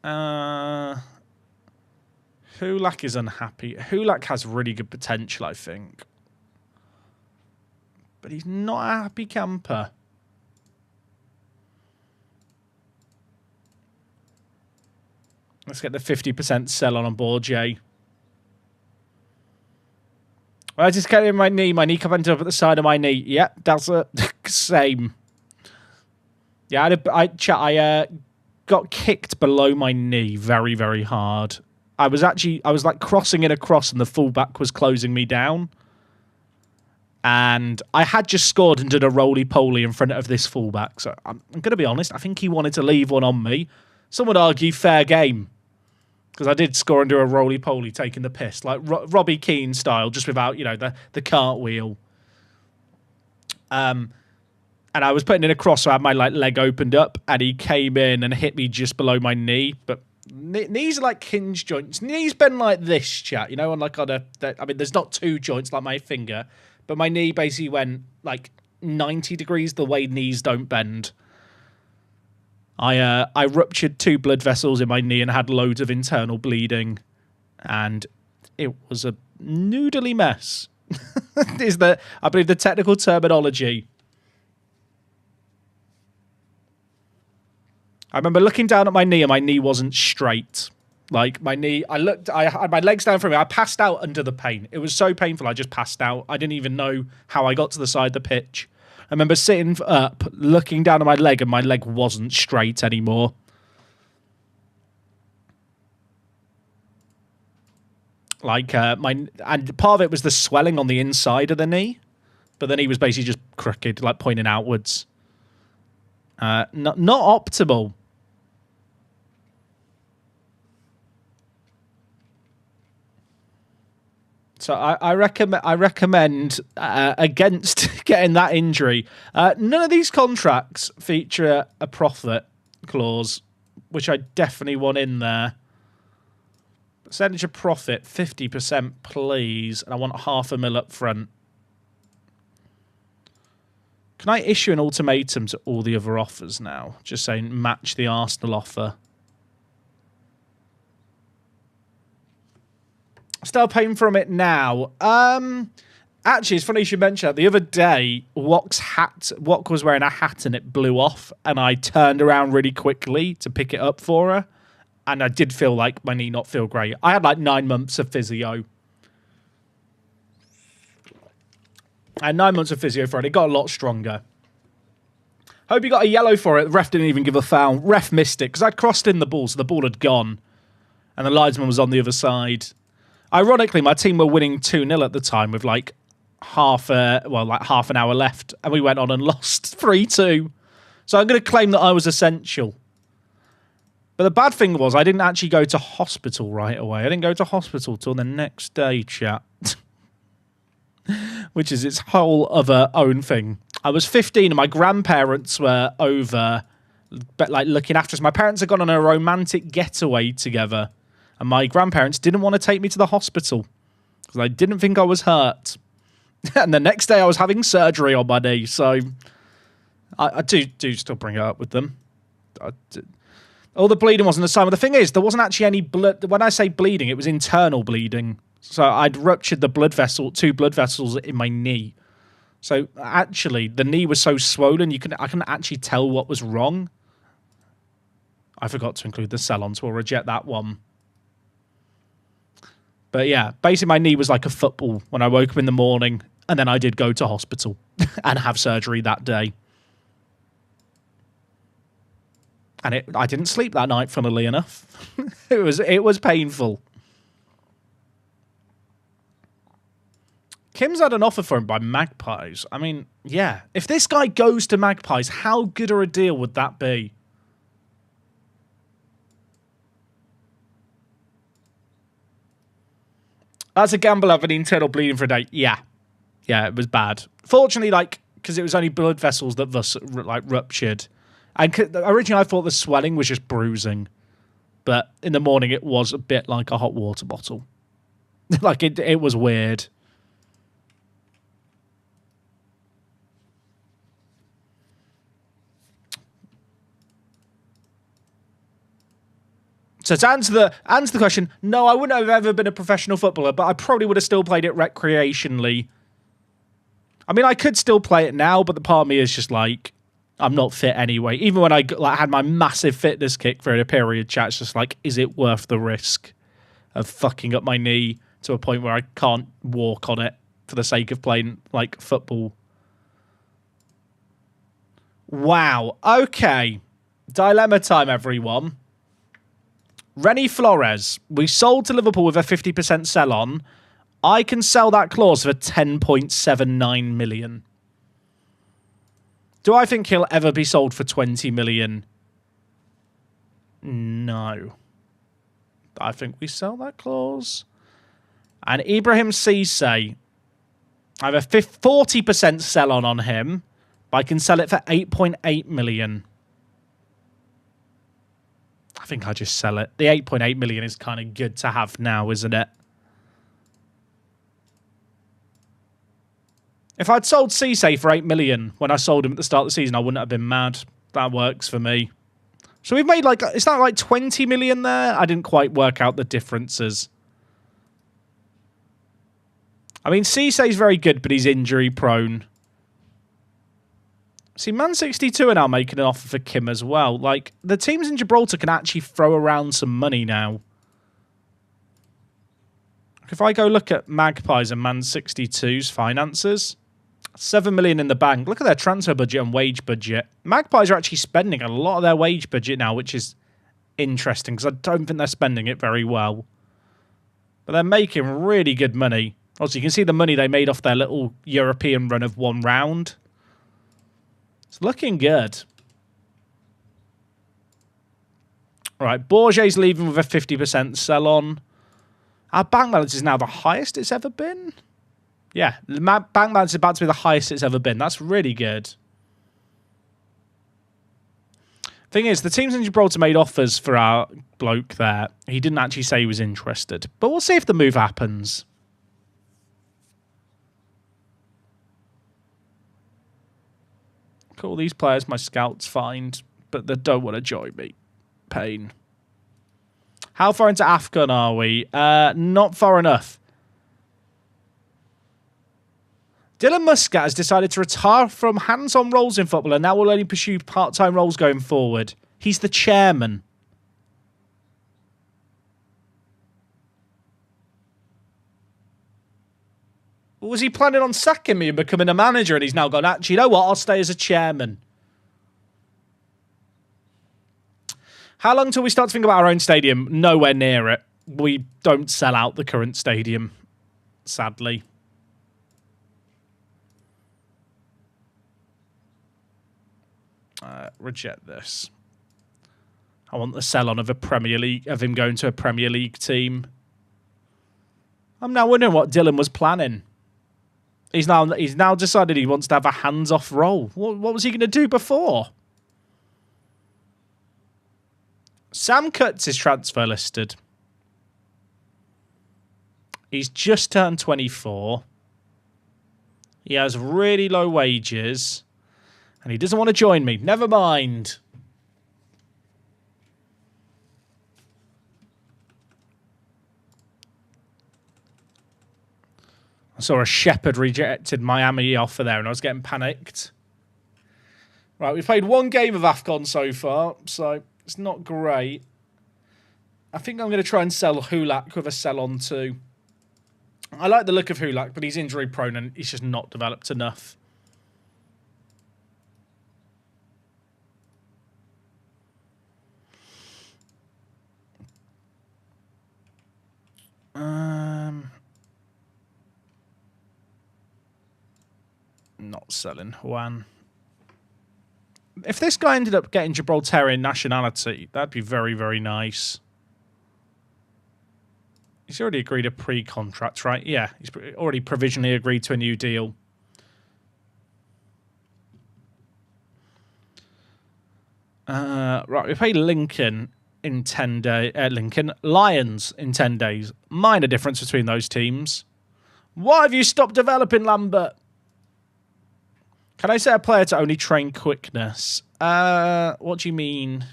Hulak is unhappy. Hulak has really good potential, I think. But he's not a happy camper. Let's get the 50% sell on board, Jay. I just got in my knee. My knee ended up at the side of my knee. Yeah, that's the same. Yeah, I got kicked below my knee very, very hard. I was like crossing it across and the fullback was closing me down. And I had just scored and did a roly-poly in front of this fullback. So I'm going to be honest, I think he wanted to leave one on me. Some would argue fair game. Because I did score and do a roly-poly taking the piss. Like Robbie Keane style, just without, the cartwheel. And I was putting in a cross, so I had my leg opened up. And he came in and hit me just below my knee. But knees are like hinge joints. Knees bend like this, chat. And like there's not two joints like my finger. But my knee basically went like 90 degrees the way knees don't bend. I ruptured 2 blood vessels in my knee and had loads of internal bleeding. And it was a noodly mess. Is I believe the technical terminology. I remember looking down at my knee and my knee wasn't straight. Like my knee, I had my legs down from me. I passed out under the pain. It was so painful. I just passed out. I didn't even know how I got to the side of the pitch. I remember sitting up, looking down at my leg, and my leg wasn't straight anymore. Like and part of it was the swelling on the inside of the knee, but then he was basically just crooked, like pointing outwards. Not optimal. So I recommend against getting that injury. None of these contracts feature a profit clause, which I definitely want in there. Percentage of profit, 50%, please. And I want $500,000 up front. Can I issue an ultimatum to all the other offers now? Just saying match the Arsenal offer. Still paying from it now. Actually, it's funny you should mention that. The other day, Wok was wearing a hat and it blew off, and I turned around really quickly to pick it up for her, and I did feel like my knee not feel great. I had like 9 months of physio. I had 9 months of physio for it. It got a lot stronger. Hope you got a yellow for it. The ref didn't even give a foul. Ref missed it because I'd crossed in the ball, so the ball had gone, and the linesman was on the other side. Ironically, my team were winning 2-0 at the time with like half an hour left, and we went on and lost 3-2. So I'm going to claim that I was essential. But the bad thing was I didn't actually go to hospital right away. I didn't go to hospital till the next day, chat. Which is its whole other own thing. I was 15 and my grandparents were over, but like looking after us. My parents had gone on a romantic getaway together. And my grandparents didn't want to take me to the hospital because I didn't think I was hurt. And the next day I was having surgery on my knee. So I do still bring it up with them. All the bleeding wasn't the same. But the thing is, there wasn't actually any blood. When I say bleeding, it was internal bleeding. So I'd ruptured the 2 blood vessels in my knee. So actually, the knee was so swollen, I couldn't actually tell what was wrong. I forgot to include the sell-on, so we'll reject that one. But yeah, basically my knee was like a football when I woke up in the morning, and then I did go to hospital and have surgery that day. And I didn't sleep that night, funnily enough. It was painful. Kim's had an offer for him by Magpies. I mean, yeah. If this guy goes to Magpies, how good a deal would that be? That's a gamble having internal bleeding for a day. Yeah. Yeah, it was bad. Fortunately, because it was only blood vessels that ruptured. And originally I thought the swelling was just bruising. But in the morning it was a bit like a hot water bottle. It was weird. So to answer the question, no, I wouldn't have ever been a professional footballer, but I probably would have still played it recreationally. I mean, I could still play it now, but the part of me is just like, I'm not fit anyway. Even when I had my massive fitness kick for a period chat, it's just like, is it worth the risk of fucking up my knee to a point where I can't walk on it for the sake of playing like football? Wow. Okay. Dilemma time, everyone. Rennie Flores. We sold to Liverpool with a 50% sell on. I can sell that clause for 10.79 million. Do I think he'll ever be sold for 20 million? No. I think we sell that clause. And Ibrahim Cisse, I have a 40% sell on him, but I can sell it for 8.8 million. I think I just sell it. The 8.8 million is kind of good to have now, isn't it? If I'd sold Cisse for 8 million when I sold him at the start of the season, I wouldn't have been mad. That works for me. So we've made like, is that like 20 million there? I didn't quite work out the differences. I mean, Cisse's very good, but he's injury prone. See, Man 62 are now making an offer for Kim as well. Like, the teams in Gibraltar can actually throw around some money now. If I go look at Magpies and Man 62's finances, 7 million in the bank. Look at their transfer budget and wage budget. Magpies are actually spending a lot of their wage budget now, which is interesting because I don't think they're spending it very well. But they're making really good money. Also, you can see the money they made off their little European run of one round. It's looking good. All right, Bourget's leaving with a 50% sell-on. Our bank balance is now the highest it's ever been. Yeah, the bank balance is about to be the highest it's ever been. That's really good. Thing is, the teams in Gibraltar made offers for our bloke there. He didn't actually say he was interested. But we'll see if the move happens. Cool, these players my scouts find, but they don't want to join me. Pain. How far into AFCON are we? Not far enough. Dylan Muscat has decided to retire from hands-on roles in football and now will only pursue part-time roles going forward. He's the chairman. Was he planning on sacking me and becoming a manager and he's now gone, actually, you know what, I'll stay as a chairman. How long till we start to think about our own stadium? Nowhere near it. We don't sell out the current stadium, sadly. Reject this. I want the sell-on of a Premier League, of him going to a Premier League team. I'm now wondering what Dylan was planning. He's now decided he wants to have a hands-off role. What was he going to do before? Sam Cutts is transfer listed. He's just turned 24. He has really low wages. And he doesn't want to join me. Never mind. I saw a Shepherd rejected Miami offer there and I was getting panicked. Right, we've played one game of AFCON so far, so it's not great. I think I'm going to try and sell Hulak with a sell-on too. I like the look of Hulak, but he's injury prone and he's just not developed enough. Not selling Juan. If this guy ended up getting Gibraltarian nationality, that'd be very, very nice. He's already agreed a pre-contract, right? Yeah, he's already provisionally agreed to a new deal. Right, we played Lincoln in 10 days. Lions in 10 days. Minor difference between those teams. Why have you stopped developing, Lambert? Can I set a player to only train quickness? What do you mean?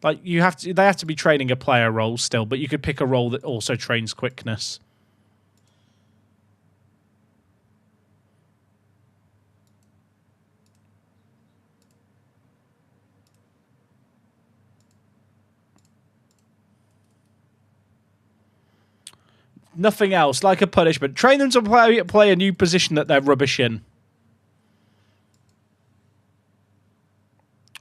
Like they have to be training a player role still, but you could pick a role that also trains quickness. Nothing else, like a punishment. Train them to play a new position that they're rubbish in.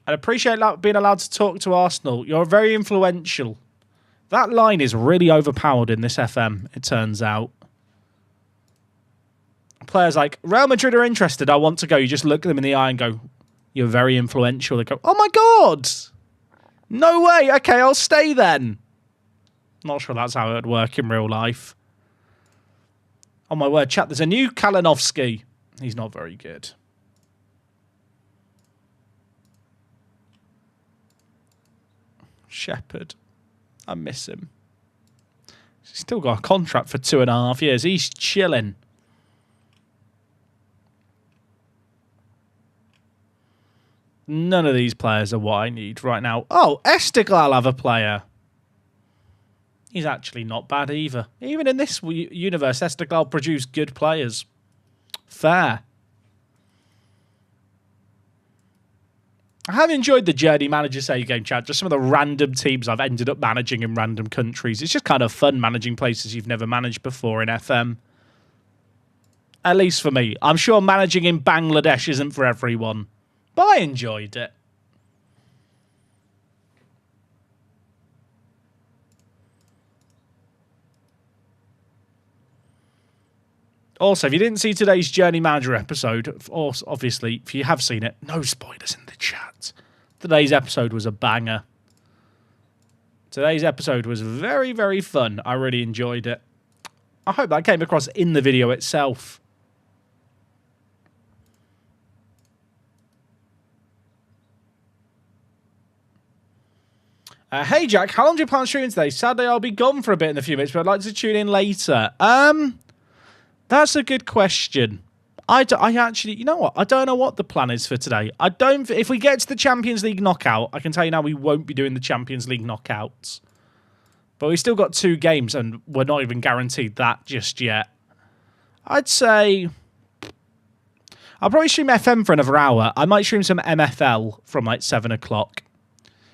I appreciate being allowed to talk to Arsenal. You're very influential. That line is really overpowered in this FM, it turns out. Players like, Real Madrid are interested, I want to go. You just look them in the eye and go, you're very influential. They go, oh my God! No way! Okay, I'll stay then. Not sure that's how it would work in real life. Oh my word, chat, there's a new Kalinowski. He's not very good. Shepherd. I miss him. He's still got a contract for 2.5 years. He's chilling. None of these players are what I need right now. Oh, Esteghlal have a player. He's actually not bad either. Even in this universe, Esteghlal produced good players. Fair. I have enjoyed the Journey Manager Save Game chat. Just some of the random teams I've ended up managing in random countries. It's just kind of fun managing places you've never managed before in FM. At least for me. I'm sure managing in Bangladesh isn't for everyone. But I enjoyed it. Also, if you didn't see today's Journey Manager episode, or obviously, if you have seen it, no spoilers in the chat. Today's episode was a banger. Today's episode was very, very fun. I really enjoyed it. I hope that came across in the video itself. Hey Jack, how long do you plan on streaming today? Sadly, I'll be gone for a bit in a few minutes, but I'd like to tune in later. That's a good question. I actually, you know what? I don't know what the plan is for today. If we get to the Champions League knockout, I can tell you now we won't be doing the Champions League knockouts. But we've still got 2 games, and we're not even guaranteed that just yet. I'd say I'll probably stream FM for another hour. I might stream some MFL from like 7 o'clock.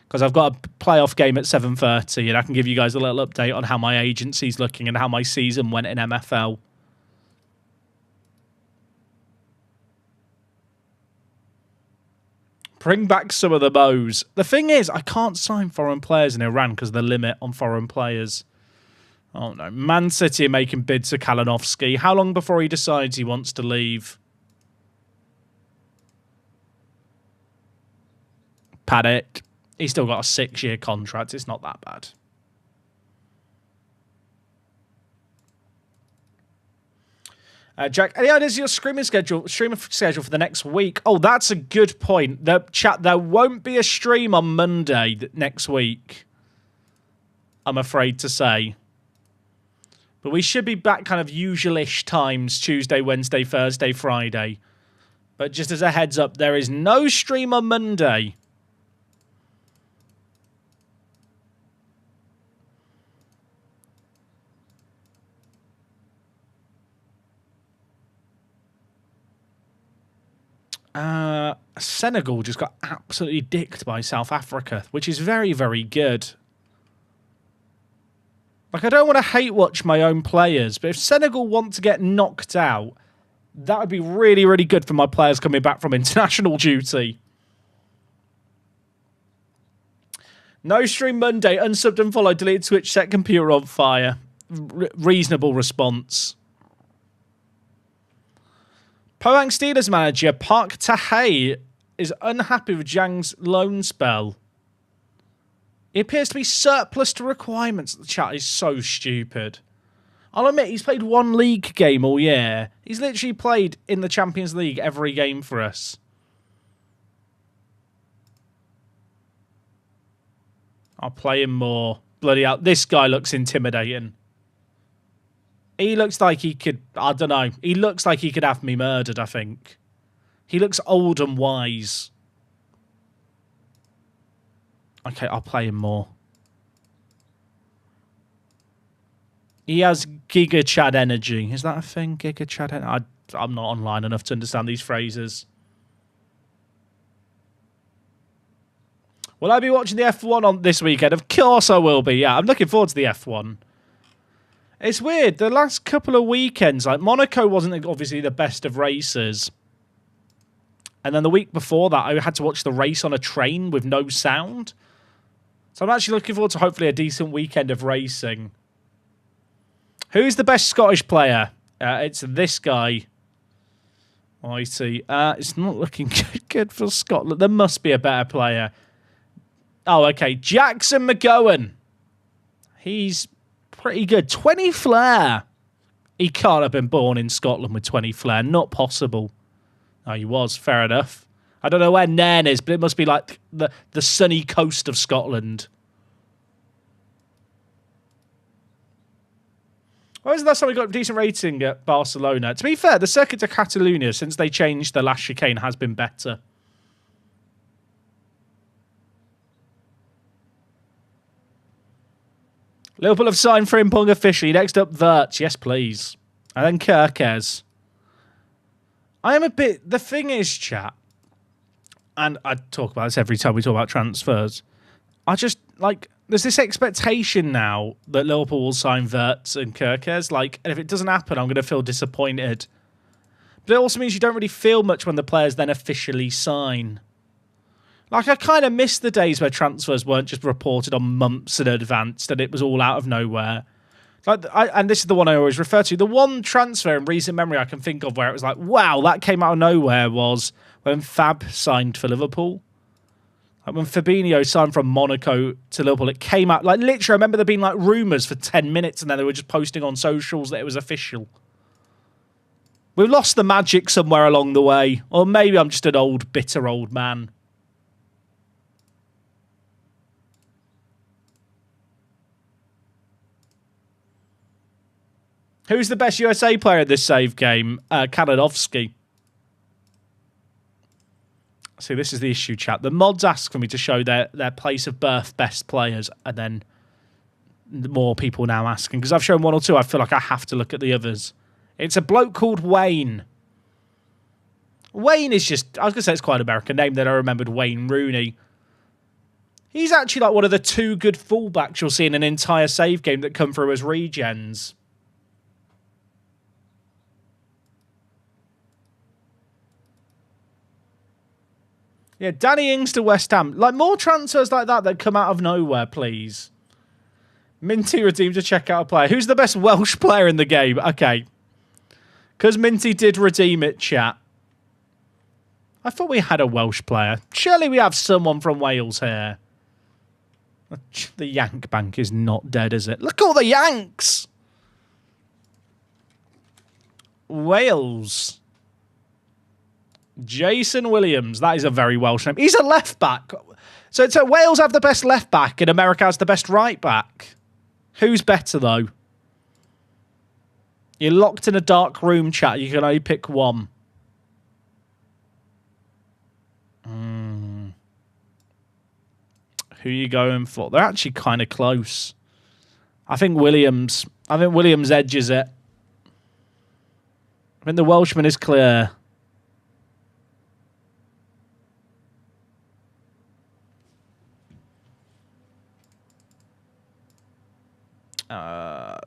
Because I've got a playoff game at 7:30, and I can give you guys a little update on how my agency's looking and how my season went in MFL. Bring back some of the bows. The thing is, I can't sign foreign players in Iran because of the limit on foreign players. Oh no. Man City are making bids for Kalinowski. How long before he decides he wants to leave? Paddock. He's still got a 6-year contract. It's not that bad. Jack, any ideas of your streaming schedule for the next week? Oh, that's a good point. There won't be a stream on Monday next week, I'm afraid to say. But we should be back kind of usual-ish times, Tuesday, Wednesday, Thursday, Friday. But just as a heads up, there is no stream on Monday. Senegal just got absolutely dicked by South Africa, which is very, very good. Like, I don't want to hate watch my own players, but if Senegal want to get knocked out, that would be really, really good for my players coming back from international duty. No stream Monday, unsubbed and followed, deleted Twitch, set computer on fire. Reasonable response. Pohang Steelers manager Park Tahay is unhappy with Zhang's loan spell. He appears to be surplus to requirements. The chat is so stupid. I'll admit, he's played 1 league game all year. He's literally played in the Champions League every game for us. I'll play him more. Bloody hell. This guy looks intimidating. He looks like he could, I don't know. He looks like he could have me murdered, I think. He looks old and wise. Okay, I'll play him more. He has Giga Chad energy. Is that a thing? Giga Chad energy? I'm not online enough to understand these phrases. Will I be watching the F1 on this weekend? Of course I will be, yeah. I'm looking forward to the F1. It's weird. The last couple of weekends, like Monaco wasn't obviously the best of races. And then the week before that, I had to watch the race on a train with no sound. So I'm actually looking forward to hopefully a decent weekend of racing. Who's the best Scottish player? It's this guy. Oh, I see. It's not looking good for Scotland. There must be a better player. Oh, okay. Jackson McGowan. He's pretty good. 20 flair. He can't have been born in Scotland with 20 flair. Not possible. Oh, he was. Fair enough. I don't know where Nairn is, but it must be like the sunny coast of Scotland. When was the last time we got a decent rating at Barcelona? To be fair, the circuit to Catalonia, since they changed the last chicane, has been better. Liverpool have signed Frimpong officially. Next up, Wirtz. Yes, please. And then Kirkes. I am a bit... The thing is, chat, and I talk about this every time we talk about transfers, I just, like... There's this expectation now that Liverpool will sign Wirtz and Kirkes. Like, and if it doesn't happen, I'm going to feel disappointed. But it also means you don't really feel much when the players then officially sign. Like, I kind of miss the days where transfers weren't just reported on months in advance and it was all out of nowhere. Like, and this is the one I always refer to. The one transfer in recent memory I can think of where it was like, wow, that came out of nowhere was when Fab signed for Liverpool. Like when Fabinho signed from Monaco to Liverpool, it came out, like literally, I remember there being like rumours for 10 minutes and then they were just posting on socials that it was official. We've lost the magic somewhere along the way. Or maybe I'm just an old, bitter old man. Who's the best USA player in this save game? Kalinowski. See, this is the issue, chat. The mods ask for me to show their place of birth best players, and then more people now asking. Because I've shown one or two, I feel like I have to look at the others. It's a bloke called Wayne. Wayne is just... I was going to say it's quite an American name, then I remembered Wayne Rooney. He's actually like one of the two good fullbacks you'll see in an entire save game that come through as regens. Yeah, Danny Ings to West Ham. Like, more transfers like that come out of nowhere, please. Minty redeemed to check out a player. Who's the best Welsh player in the game? Okay. Because Minty did redeem it, chat. I thought we had a Welsh player. Surely we have someone from Wales here. The Yank Bank is not dead, is it? Look at all the Yanks! Wales. Jason Williams. That is a very Welsh name. He's a left back. So Wales have the best left back and America has the best right back. Who's better, though? You're locked in a dark room, chat. You can only pick one. Who are you going for? They're actually kind of close. I think Williams. I think Williams edges it. I think the Welshman is clear.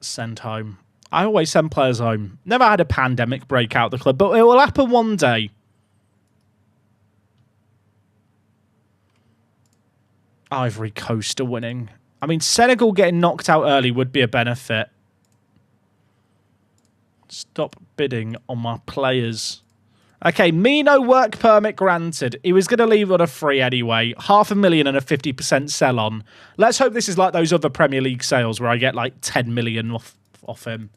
Send home. I always send players home. Never had a pandemic break out the club, but it will happen one day. Ivory Coast are winning. I mean, Senegal getting knocked out early would be a benefit. Stop bidding on my players. Okay, Mino work permit granted. He was going to leave on a free anyway. 500,000 and a 50% sell on. Let's hope this is like those other Premier League sales where I get like 10 million off him.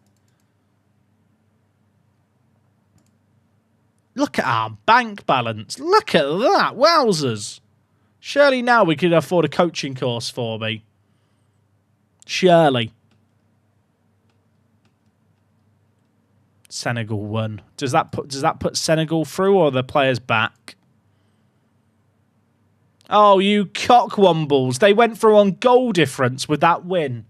Look at our bank balance. Look at that. Wowzers. Surely now we could afford a coaching course for me. Surely. Senegal won. Does that put Senegal through or the players back? Oh, you cockwombles. They went through on goal difference with that win.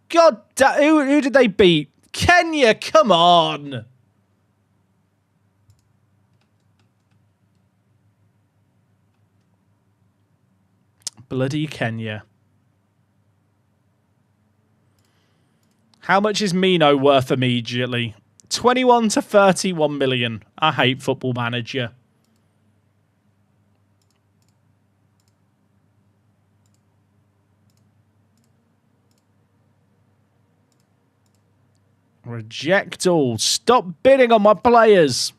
God damn, who did they beat? Kenya, come on. Bloody Kenya. How much is Mino worth immediately? 21 to 31 million. I hate Football Manager. Reject all. Stop bidding on my players.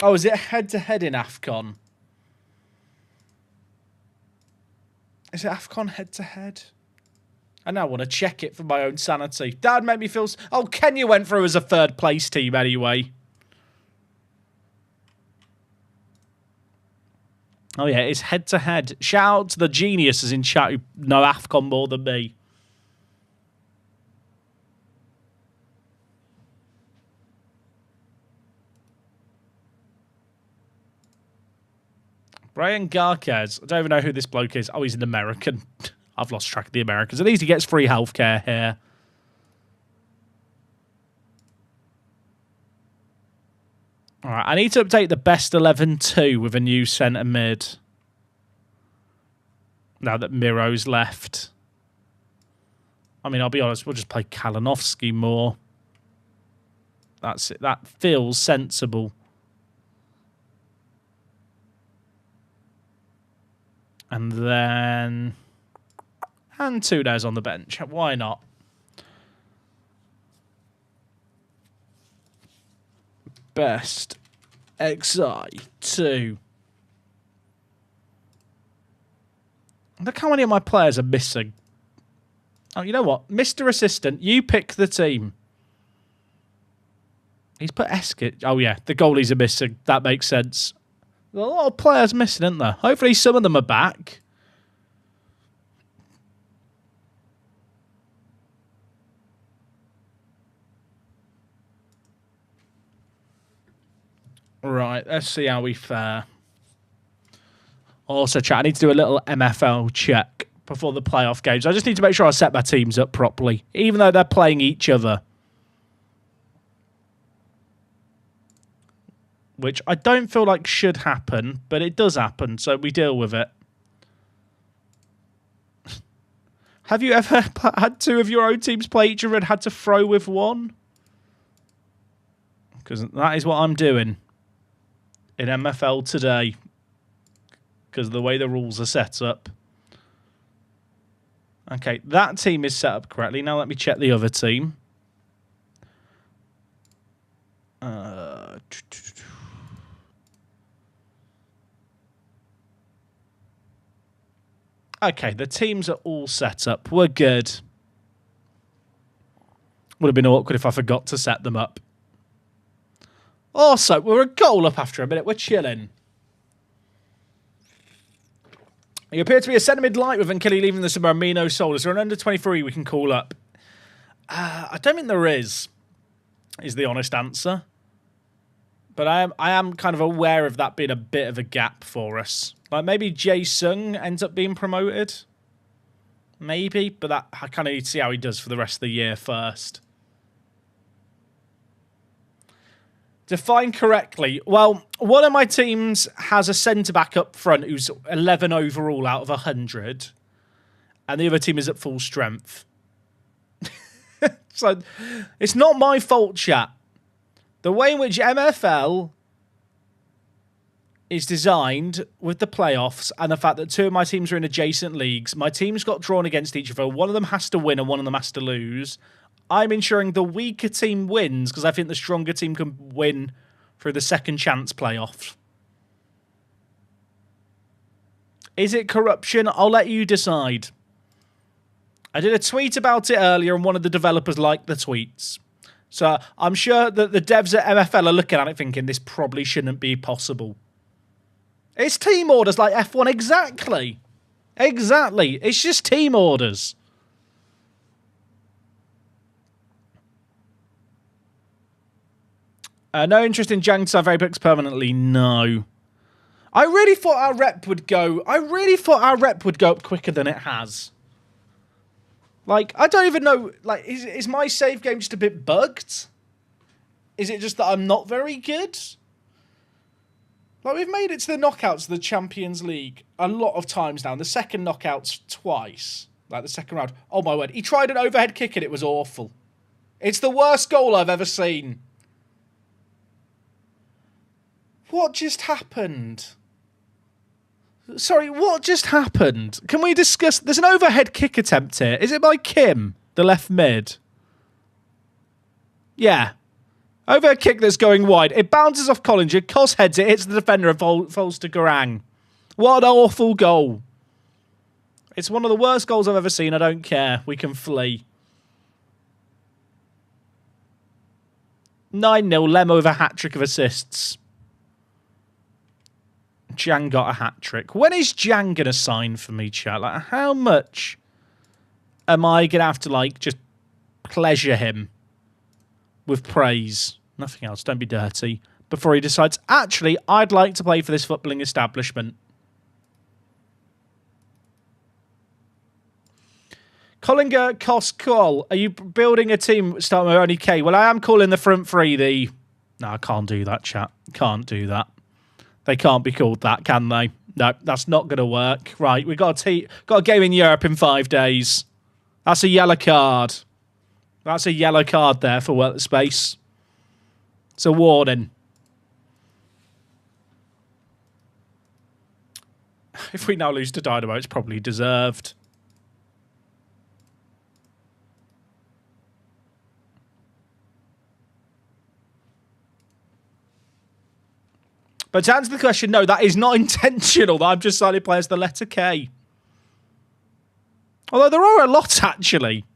Oh, is it head-to-head in AFCON? Is it AFCON head-to-head? I now want to check it for my own sanity. Dad made me feel... Oh, Kenya went through as a third-place team anyway. Oh, yeah, it's head-to-head. Shout out to the geniuses in chat who know AFCON more than me. Brian Garquez. I don't even know who this bloke is. Oh, he's an American. I've lost track of the Americans. At least he gets free healthcare here. All right, I need to update the best 11 too with a new centre mid. Now that Miro's left. I mean, I'll be honest, we'll just play Kalinowski more. That's it. That feels sensible. And then... And Tunes on the bench. Why not? Best XI2. Look how many of my players are missing. Oh, you know what? Mr. Assistant, you pick the team. He's put Eskit. Oh, yeah. The goalies are missing. That makes sense. There's a lot of players missing, isn't there? Hopefully some of them are back. Right, let's see how we fare. Also, chat, I need to do a little MFL check before the playoff games. I just need to make sure I set my teams up properly, even though they're playing each other. Which I don't feel like should happen, but it does happen, so we deal with it. Have you ever had two of your own teams play each other and had to throw with one? Because that is what I'm doing in MFL today. Because of the way the rules are set up. Okay, that team is set up correctly. Now let me check the other team. Okay, the teams are all set up. We're good. Would have been awkward if I forgot to set them up. Also, we're a goal up after a minute. We're chilling. You appear to be a centre mid light with Nkili leaving the Submarino Soul. Is there an under 23 we can call up? I don't think there is the honest answer. But I am kind of aware of that being a bit of a gap for us. Like maybe Jae Sung ends up being promoted. Maybe, but that I kind of need to see how he does for the rest of the year first. Define correctly. Well, one of my teams has a centre-back up front who's 11 overall out of 100. And the other team is at full strength. So, it's not my fault, chat. The way in which MFL is designed with the playoffs and the fact that two of my teams are in adjacent leagues, my teams got drawn against each other. One of them has to win and one of them has to lose. I'm ensuring the weaker team wins because I think the stronger team can win through the second chance playoff. Is it corruption? I'll let you decide. I did a tweet about it earlier and one of the developers liked the tweets. So I'm sure that the devs at MFL are looking at it thinking this probably shouldn't be possible. It's team orders like F1, exactly. Exactly. It's just team orders. No interest in Jang to have Apex permanently? No. I really thought our rep would go... up quicker than it has. Like, I don't even know... Like, is my save game just a bit bugged? Is it just that I'm not very good? Like, we've made it to the knockouts of the Champions League a lot of times now. And the second knockouts twice. Like, the second round. Oh, my word. He tried an overhead kick and it was awful. It's the worst goal I've ever seen. What just happened? Sorry, what just happened? Can we discuss... There's an overhead kick attempt here. Is it by Kim, the left mid? Yeah. Overhead kick that's going wide. It bounces off Collinger. Kos heads it, hits the defender and falls to Garang. What an awful goal. It's one of the worst goals I've ever seen. I don't care. We can flee. 9-0. Lemo with a hat-trick of assists. Jan got a hat-trick. When is Jan going to sign for me, chat? Like, how much am I going to have to, like, just pleasure him with praise? Nothing else. Don't be dirty. Before he decides, actually, I'd like to play for this footballing establishment. Collinger, Kos, Cole. Are you building a team starting with only K? Well, I am calling the front three the... No, I can't do that, chat. Can't do that. They can't be called that, can they? No, that's not going to work. Right, we've got a game in Europe in 5 days. That's a yellow card. That's a yellow card there for work space. It's a warning. If we now lose to Dynamo, it's probably deserved. But to answer the question, no, that is not intentional. I've just slightly placed the letter K. Although there are a lot, actually.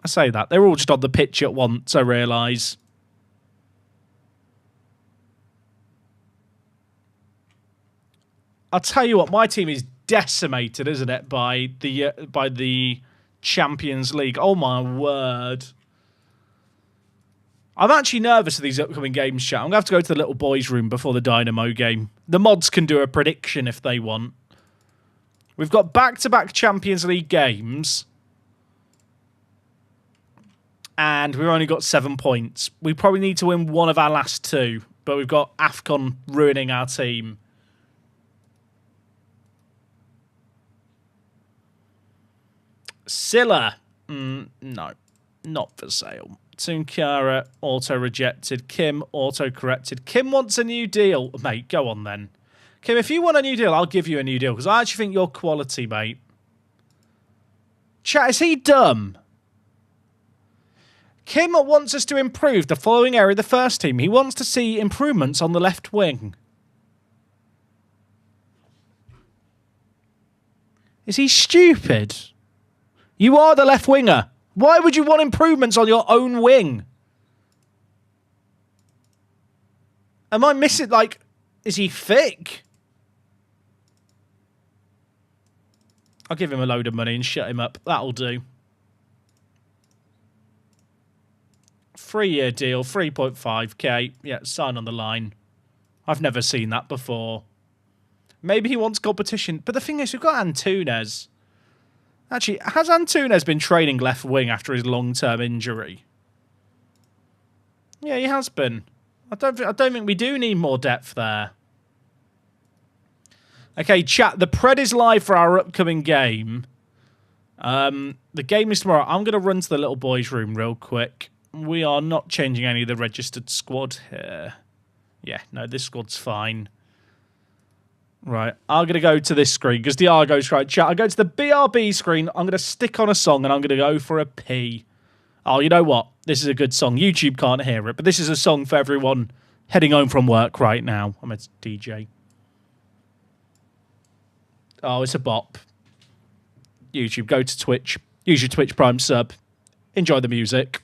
I say that. They're all just on the pitch at once, I realise. I'll tell you what, my team is decimated, isn't it, by the Champions League. Oh, my word. I'm actually nervous of these upcoming games, chat. I'm going to have to go to the little boys' room before the Dynamo game. The mods can do a prediction if they want. We've got back-to-back Champions League games. And we've only got 7 points. We probably need to win one of our last 2. But we've got AFCON ruining our team. Silla. No. Not for sale. Tunkara, auto-rejected. Kim, auto-corrected. Kim wants a new deal. Mate, go on then. Kim, if you want a new deal, I'll give you a new deal. Because I actually think you're quality, mate. Chat, is he dumb? Kim wants us to improve the following area of the first team. He wants to see improvements on the left wing. Is he stupid? You are the left winger. Why would you want improvements on your own wing? Am I missing, like, is he thick? I'll give him a load of money and shut him up. That'll do. 3-year deal, 3.5k. Yeah, sign on the line. I've never seen that before. Maybe he wants competition. But the thing is, we've got Antunes. Actually, has Antunes been training left wing after his long-term injury? Yeah, he has been. I don't think we do need more depth there. Okay, chat. The Pred is live for our upcoming game. The game is tomorrow. I'm going to run to the little boys' room real quick. We are not changing any of the registered squad here. Yeah, no, this squad's fine. Right, I'm going to go to this screen because the Argo's right. Chat, I go to the BRB screen. I'm going to stick on a song and I'm going to go for a P. Oh, you know what? This is a good song. YouTube can't hear it, but this is a song for everyone heading home from work right now. I'm a DJ. Oh, it's a bop. YouTube, go to Twitch. Use your Twitch Prime sub. Enjoy the music.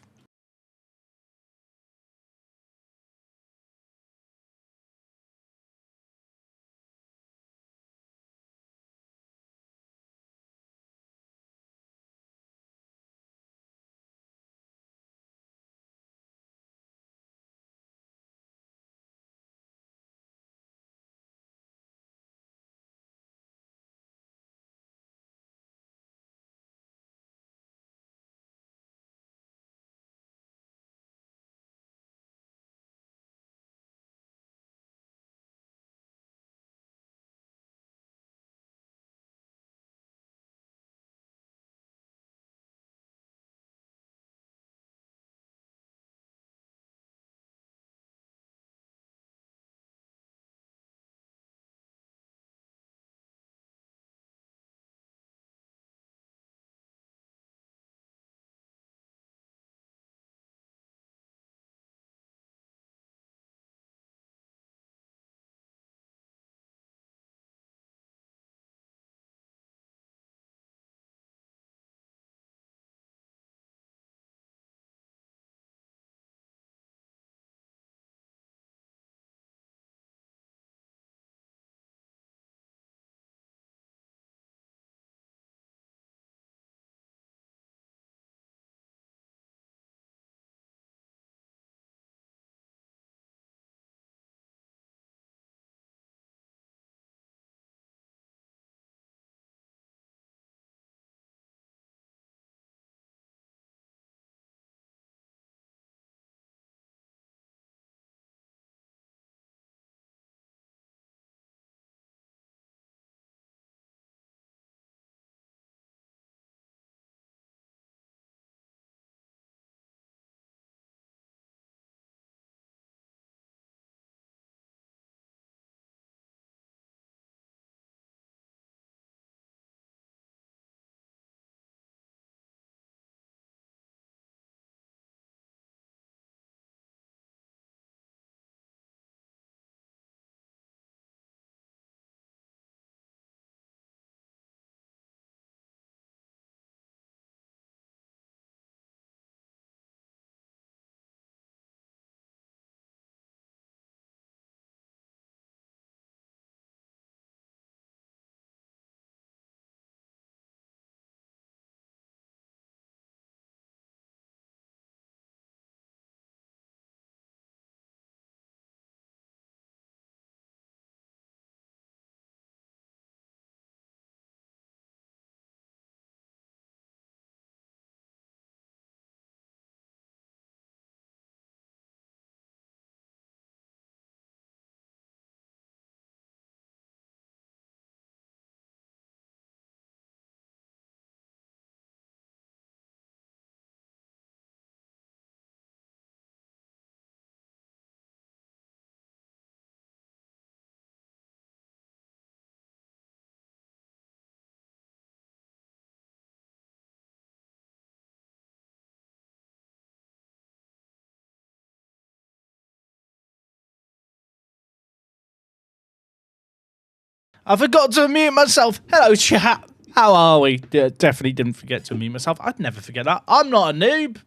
I forgot to unmute myself. Hello, chat. How are we? Definitely didn't forget to unmute myself. I'd never forget that. I'm not a noob.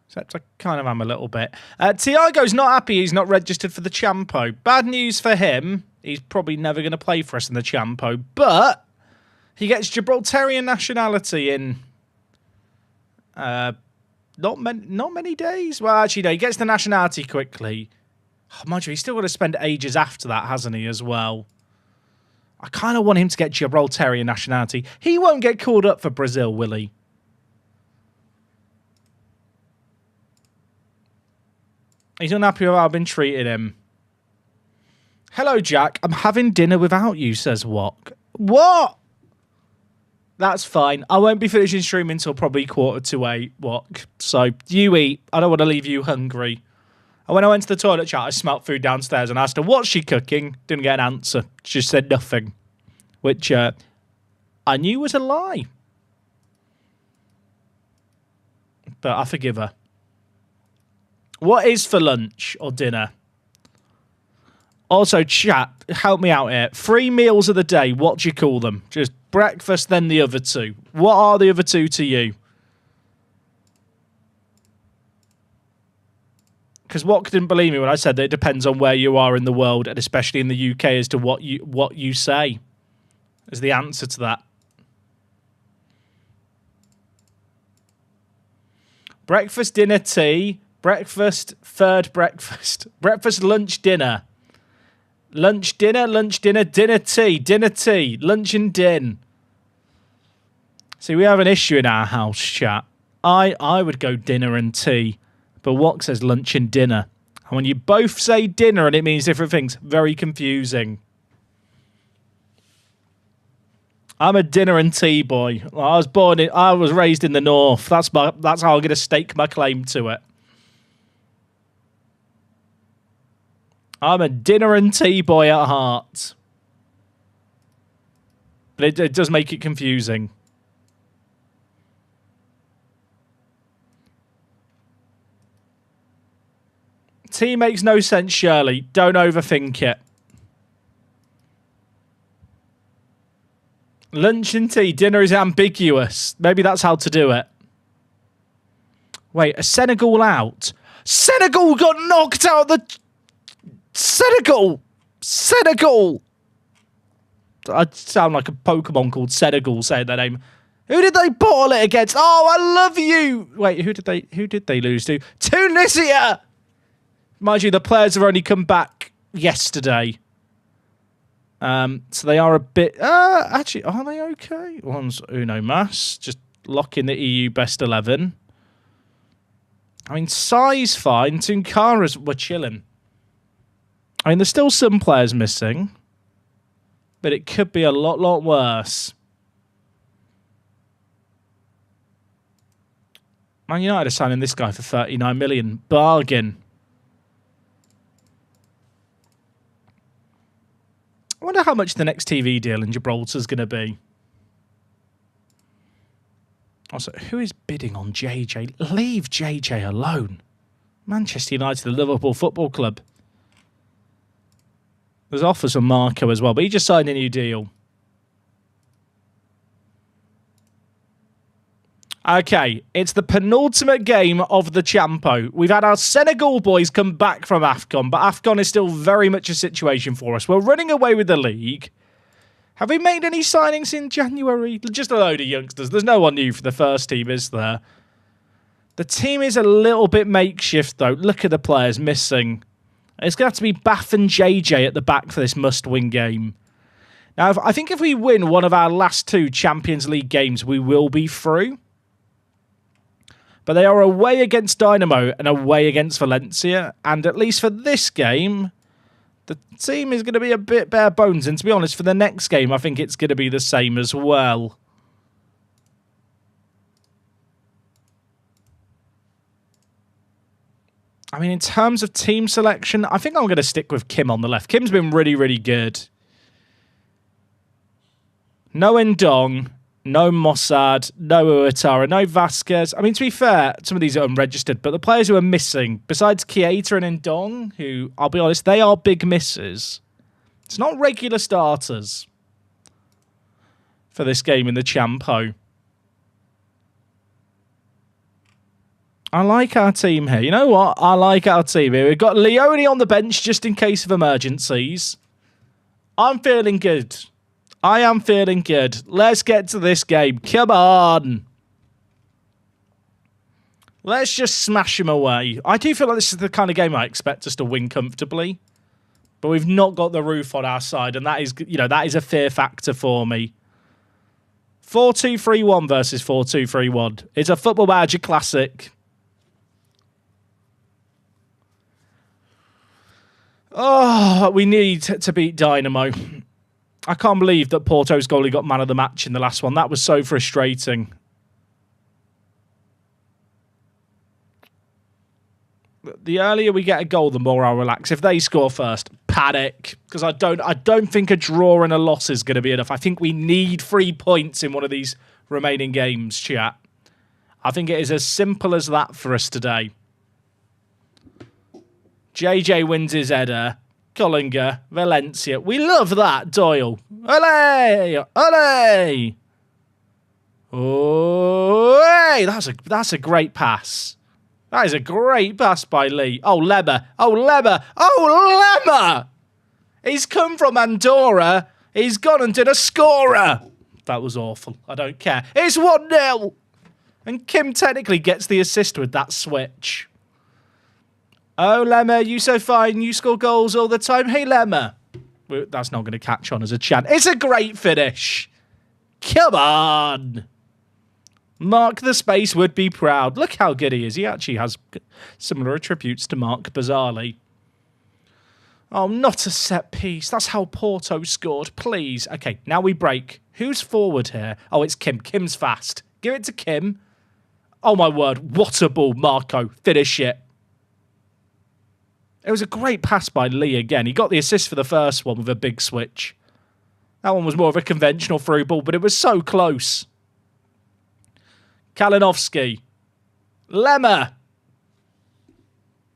Except I kind of am a little bit. Tiago's not happy he's not registered for the Champo. Bad news for him. He's probably never going to play for us in the Champo. But he gets Gibraltarian nationality in not many days. Well, actually, no. He gets the nationality quickly. Oh, mind you, he's still got to spend ages after that, hasn't he, as well? I kind of want him to get Gibraltarian nationality. He won't get called up for Brazil, will he? He's unhappy with how I've been treating him. Hello, Jack. I'm having dinner without you, says Wok. What? That's fine. I won't be finishing streaming until probably 7:45, Wok. So, you eat. I don't want to leave you hungry. And when I went to the toilet chat, I smelt food downstairs and asked her, what's she cooking? Didn't get an answer. She just said nothing. Which I knew was a lie. But I forgive her. What is for lunch or dinner? Also, chat, help me out here. 3 meals of the day, what do you call them? Just breakfast, then the other 2. What are the other 2 to you? Because Wok didn't believe me when I said that it depends on where you are in the world, and especially in the UK, as to what you say is the answer to that. Breakfast, dinner, tea. Breakfast, third breakfast. Breakfast, lunch, dinner. Lunch, dinner, dinner, tea, lunch and din. See, we have an issue in our house, chat. I would go dinner and tea, but Wok says lunch and dinner. And when you both say dinner and it means different things, very confusing. I'm a dinner and tea boy. I was raised in the north. That's how I'm going to stake my claim to it. I'm a dinner and tea boy at heart. But it does make it confusing. Tea makes no sense, Shirley. Don't overthink it. Lunch and tea. Dinner is ambiguous. Maybe that's how to do it. Wait, a Senegal out? Senegal got knocked out the... Senegal! I sound like a Pokemon called Senegal saying their name. Who did they bottle it against? Oh, I love you! Wait, who did they lose to? Tunisia! Mind you, the players have only come back yesterday. So they are a bit... actually, are they okay? One's Uno Mas, just locking the EU best 11. I mean, Sai's fine. Tunkara's... We're chilling. I mean, there's still some players missing, but it could be a lot worse. Man United are signing this guy for 39 million. Bargain. I wonder how much the next TV deal in Gibraltar is going to be. Also, who is bidding on JJ? Leave JJ alone. Manchester United, the Liverpool Football Club. There's offers on Marco as well, but he just signed a new deal. Okay, it's the penultimate game of the Champo. We've had our Senegal boys come back from AFCON, but AFCON is still very much a situation for us. We're running away with the league. Have we made any signings in January? Just a load of youngsters. There's no one new for the first team, is there? The team is a little bit makeshift, though. Look at the players missing. It's going to have to be Bath and JJ at the back for this must-win game. Now, I think if we win one of our last 2 Champions League games, we will be through. But they are away against Dynamo and away against Valencia. And at least for this game, the team is going to be a bit bare bones. And to be honest, for the next game, I think it's going to be the same as well. I mean, in terms of team selection, I think I'm going to stick with Kim on the left. Kim's been really good. No Ndong, no Mossad, no Uatara, no Vasquez. I mean, to be fair, some of these are unregistered, but the players who are missing, besides Keita and Ndong, who, I'll be honest, they are big misses. It's not regular starters for this game in the Champo. I like our team here. You know what? I like our team here. We've got Leone on the bench just in case of emergencies. I'm feeling good. I am feeling good. Let's get to this game. Come on. Let's just smash him away. I do feel like this is the kind of game I expect us to win comfortably. But we've not got the roof on our side, and that is, that is a fear factor for me. 4-2-3-1 versus 4-2-3-1. It's a Football Manager classic. Oh, we need to beat Dynamo. I can't believe that Porto's goalie got man of the match in the last one. That was so frustrating. The earlier we get a goal, the more I'll relax. If they score first, panic. Because I don't think a draw and a loss is going to be enough. I think we need 3 points in one of these remaining games, chat. I think it is as simple as that for us today. JJ wins his header. Collinger, Valencia. We love that, Doyle. Ole! Ole! Oh, hey! That's a great pass. That is a great pass by Lee. Oh, Lemmer. Oh, Lemmer. Oh, Lemmer! He's come from Andorra. He's gone and did a scorer. That was awful. I don't care. It's 1-0. And Kim technically gets the assist with that switch. Oh, Lemmer, you so fine. You score goals all the time. Hey, Lemmer. That's not going to catch on as a chant. It's a great finish. Come on. Mark the Space would be proud. Look how good he is. He actually has similar attributes to Mark, bizarrely. Oh, not a set piece. That's how Porto scored. Please. Okay, now we break. Who's forward here? Oh, it's Kim. Kim's fast. Give it to Kim. Oh, my word. What a ball, Marco. Finish it. It was a great pass by Lee again. He got the assist for the first one with a big switch. That one was more of a conventional through ball, but it was so close. Kalinowski. Lemmer.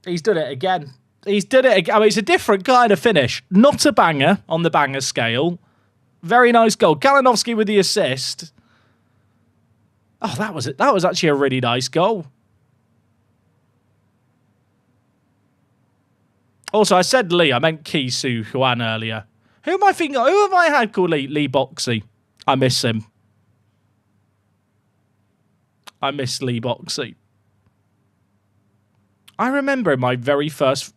He's done it again. He's done it again. I mean, it's a different kind of finish. Not a banger on the banger scale. Very nice goal. Kalinowski with the assist. Oh, that was it. That was actually a really nice goal. Also, I said Lee. I meant Ki Su Huan earlier. Who am I thinking? Who have I had called Lee? Lee Boxy. I miss him. I miss Lee Boxy. I remember in my very first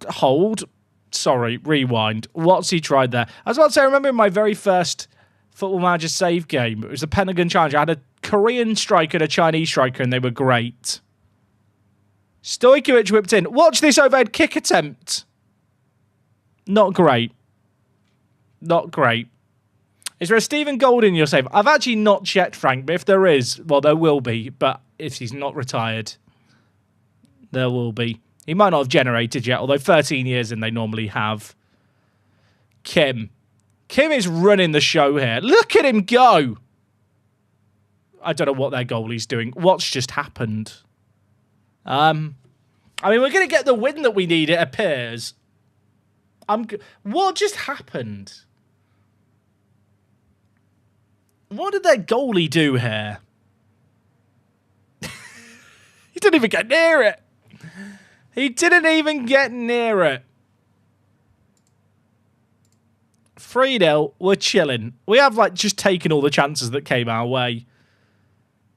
hold. Sorry, rewind. What's he tried there? I was about to say, I remember in my very first Football Manager save game. It was a Pentagon Challenge. I had a Korean striker and a Chinese striker, and they were great. Stojkovic whipped in. Watch this overhead kick attempt. Not great. Not great. Is there a Stephen Gold in your save? I've actually not checked, Frank, but if there is, well, there will be. But if he's not retired, there will be. He might not have generated yet, although 13 years in they normally have. Kim. Kim is running the show here. Look at him go. I don't know what their goalie's doing. What's just happened? I mean, we're going to get the win that we need, it appears. What just happened? What did their goalie do here? He didn't even get near it. He didn't even get near it. 3-0, we're chilling. We have, just taken all the chances that came our way.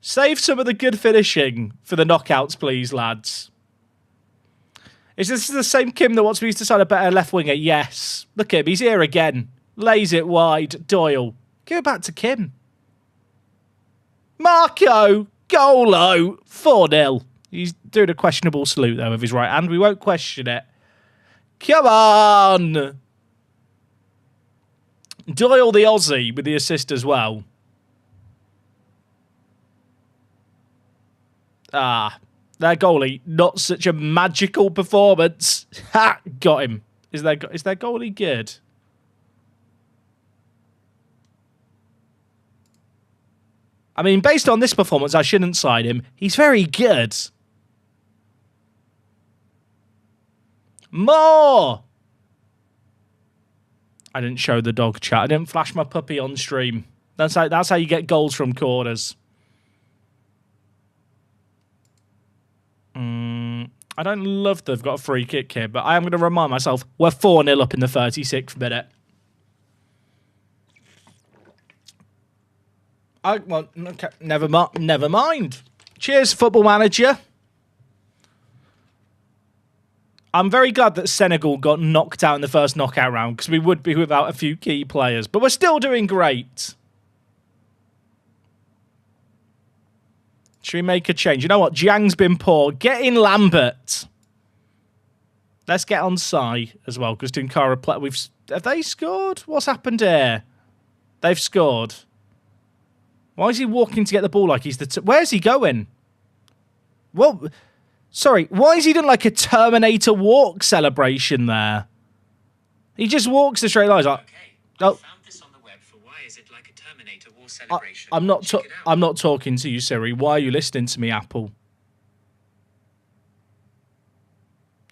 Save some of the good finishing for the knockouts, please, lads. Is this the same Kim that wants me to sign a better left winger? Yes. Look at him. He's here again. Lays it wide. Doyle. Give it back to Kim. Marco. Golo. 4-0. He's doing a questionable salute there with his right hand. We won't question it. Come on. Doyle the Aussie with the assist as well. Their goalie, not such a magical performance. Ha! Got him. Is their goalie good? I mean, based on this performance, I shouldn't sign him. He's very good. More! I didn't show the dog chat. I didn't flash my puppy on stream. That's how you get goals from corners. I don't love they've got a free kick here, but I am going to remind myself we're 4-0 up in the 36th minute. Well, okay, never mind. Cheers, Football Manager. I'm very glad that Senegal got knocked out in the first knockout round because we would be without a few key players, but we're still doing great. Should we make a change? You know what? Jiang's been poor. Get in Lambert. Let's get on Sai as well because Dunkara have they scored? What's happened here? They've scored. Why is he walking to get the ball like he's where's he going? Well, sorry. Why is he doing like a Terminator walk celebration there? He just walks the straight lines. Like, oh. Found this on the web for why is it like a Terminator war celebration? I'm not talking to you, Siri. Why are you listening to me, Apple?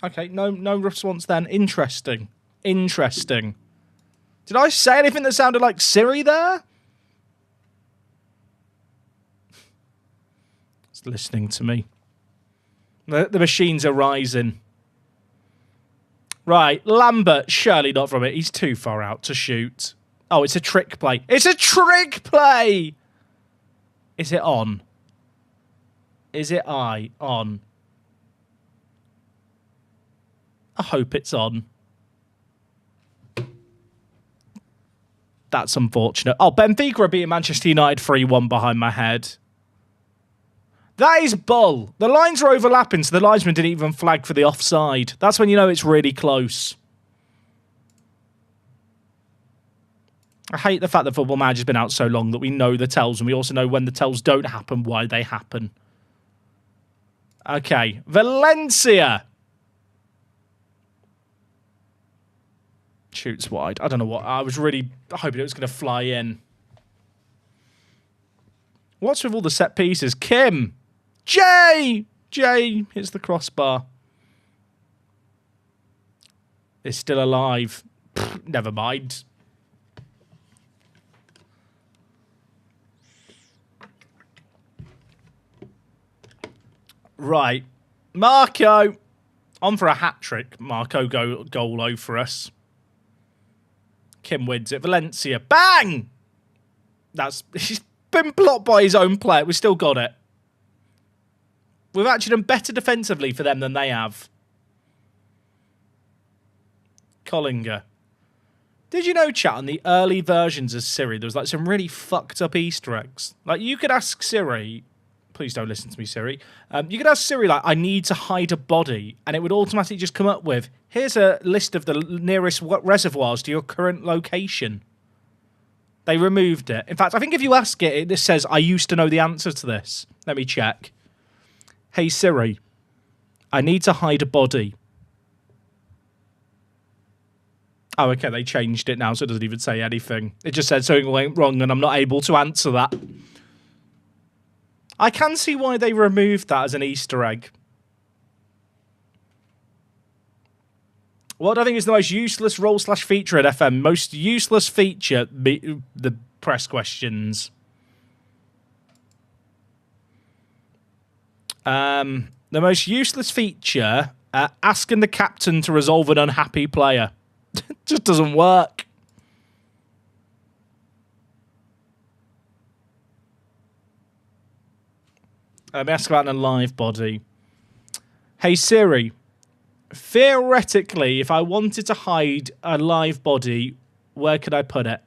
Okay, no response then. Interesting. Did I say anything that sounded like Siri there? It's listening to me. The machines are rising. Right, Lambert, surely not from it. He's too far out to shoot. Oh, it's a trick play. It's a trick play! Is it on? Is it on? I hope it's on. That's unfortunate. Oh, Benfica are beating Manchester United 3-1 behind my head. That is bull. The lines are overlapping, so the linesman didn't even flag for the offside. That's when you know it's really close. I hate the fact that Football Manager's been out so long that we know the tells, and we also know when the tells don't happen, why they happen. Okay, Valencia. Shoots wide. I don't know what. I was really hoping it was going to fly in. What's with all the set pieces? Kim. Jay hits the crossbar. Is still alive. Pfft, never mind. Right. Marco. On for a hat-trick. Marco goal for us. Kim wins it. Valencia. Bang! He's been blocked by his own player. We've still got it. We've actually done better defensively for them than they have. Collinger. Did you know, chat, on the early versions of Siri, there was like some really fucked up Easter eggs? Like, you could ask Siri... Please don't listen to me, Siri. You could ask Siri, like, I need to hide a body, and it would automatically just come up with, here's a list of the nearest reservoirs to your current location. They removed it. In fact, I think if you ask it, it says, I used to know the answer to this. Let me check. Hey, Siri, I need to hide a body. Oh, okay, they changed it now, so it doesn't even say anything. It just said something went wrong, and I'm not able to answer that. I can see why they removed that as an Easter egg. What do I think is the most useless role/feature at FM? Most useless feature, the press questions. The most useless feature, asking the captain to resolve an unhappy player. Just doesn't work. Let me ask about a live body. Hey Siri, theoretically, if I wanted to hide a live body, where could I put it?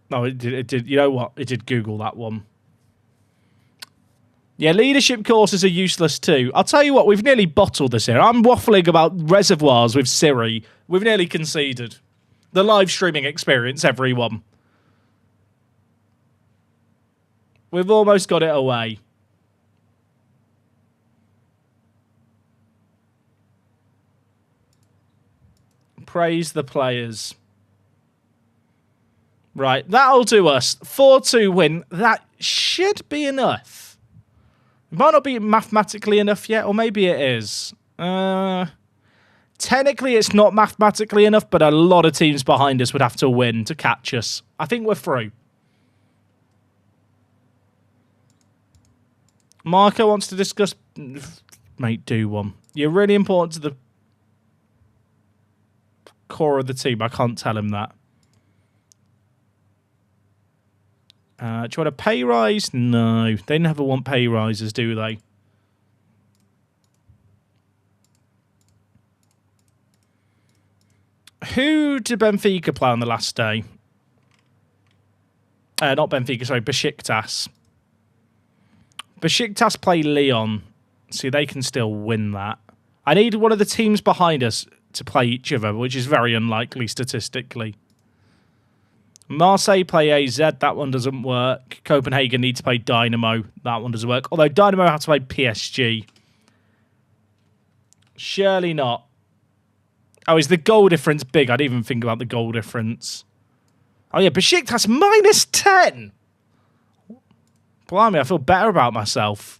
No, it did. You know what? It did Google that one. Yeah, leadership courses are useless too. I'll tell you what, we've nearly bottled this here. I'm waffling about reservoirs with Siri. We've nearly conceded. The live streaming experience, everyone. We've almost got it away. Praise the players. Right, that'll do us. 4-2 win. That should be enough. It might not be mathematically enough yet, or maybe it is. 10 Technically, it's not mathematically enough, but a lot of teams behind us would have to win to catch us. I think we're through. Marco wants to discuss... Mate, do one. You're really important to the core of the team. I can't tell him that. Do you want a pay rise? No. They never want pay rises, do they? Who did Benfica play on the last day? Not Benfica, sorry, Besiktas. Besiktas play Lyon. See, they can still win that. I need one of the teams behind us to play each other, which is very unlikely statistically. Marseille play AZ. That one doesn't work. Copenhagen need to play Dynamo. That one doesn't work. Although Dynamo have to play PSG. Surely not. Oh, is the goal difference big? I didn't even think about the goal difference. Oh, yeah, Besiktas minus 10. Blimey, I feel better about myself.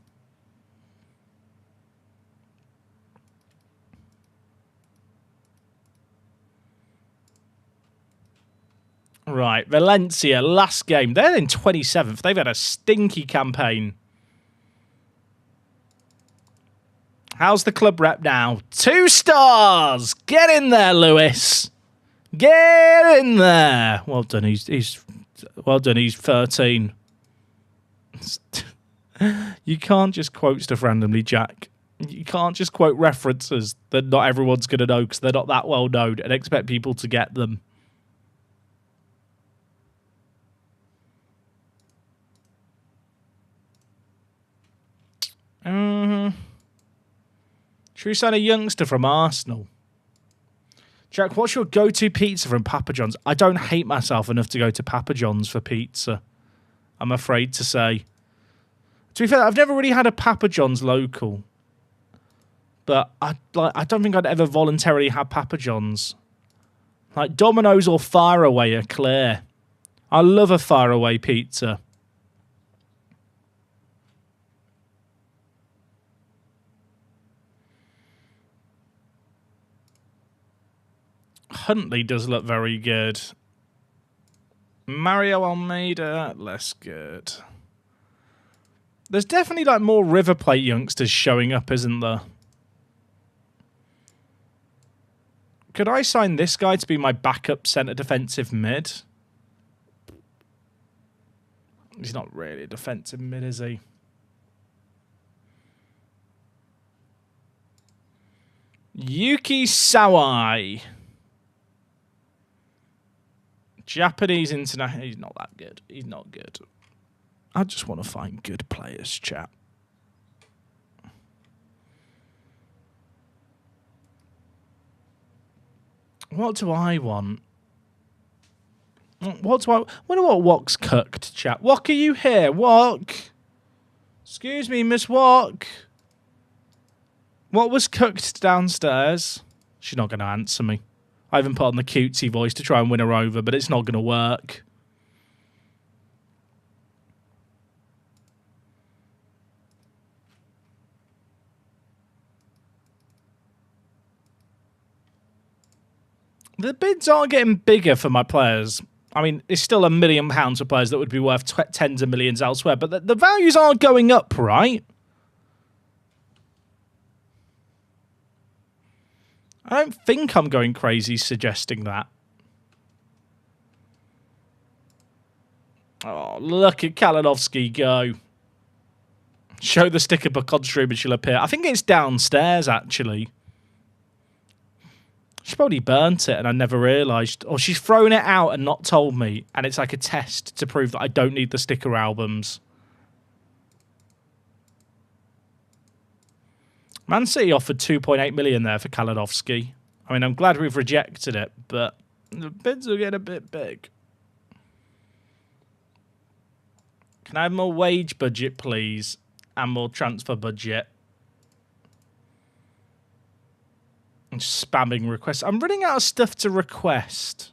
Right, Valencia, last game. They're in 27th. They've had a stinky campaign. How's the club rep now? 2 stars! Get in there, Lewis. Get in there. Well done. He's well done. He's 13. You can't just quote stuff randomly, Jack. You can't just quote references that not everyone's going to know because they're not that well known and expect people to get them. Should we sign a youngster from Arsenal? Jack, what's your go-to pizza from Papa John's? I don't hate myself enough to go to Papa John's for pizza, I'm afraid to say. To be fair, I've never really had a Papa John's local. But I don't think I'd ever voluntarily have Papa John's. Like Domino's or Faraway are clear. I love a Faraway pizza. Huntley does look very good. Mario Almeida, less good. There's definitely like more River Plate youngsters showing up, isn't there? Could I sign this guy to be my backup centre defensive mid? He's not really a defensive mid, is he? Yuki Sawai. Japanese international. He's not that good. He's not good. I just want to find good players, chat. What do I want? What do I wonder what Wok's cooked, chat? Wok, are you here? Wok? Excuse me, Miss Wok. What was cooked downstairs? She's not going to answer me. I haven't put on the cutesy voice to try and win her over, but it's not going to work. The bids are getting bigger for my players. I mean, it's still £1 million for players that would be worth tens of millions elsewhere, but the values are going up, right? I don't think I'm going crazy suggesting that. Oh, look at Kalinowski go. Show the sticker book on stream and she'll appear. I think it's downstairs, actually. She probably burnt it and I never realised. Or she's thrown it out and not told me. And it's like a test to prove that I don't need the sticker albums. Man City offered 2.8 million there for Kalinowski. I mean, I'm glad we've rejected it, but the bids are getting a bit big. Can I have more wage budget, please? And more transfer budget. I'm spamming requests. I'm running out of stuff to request.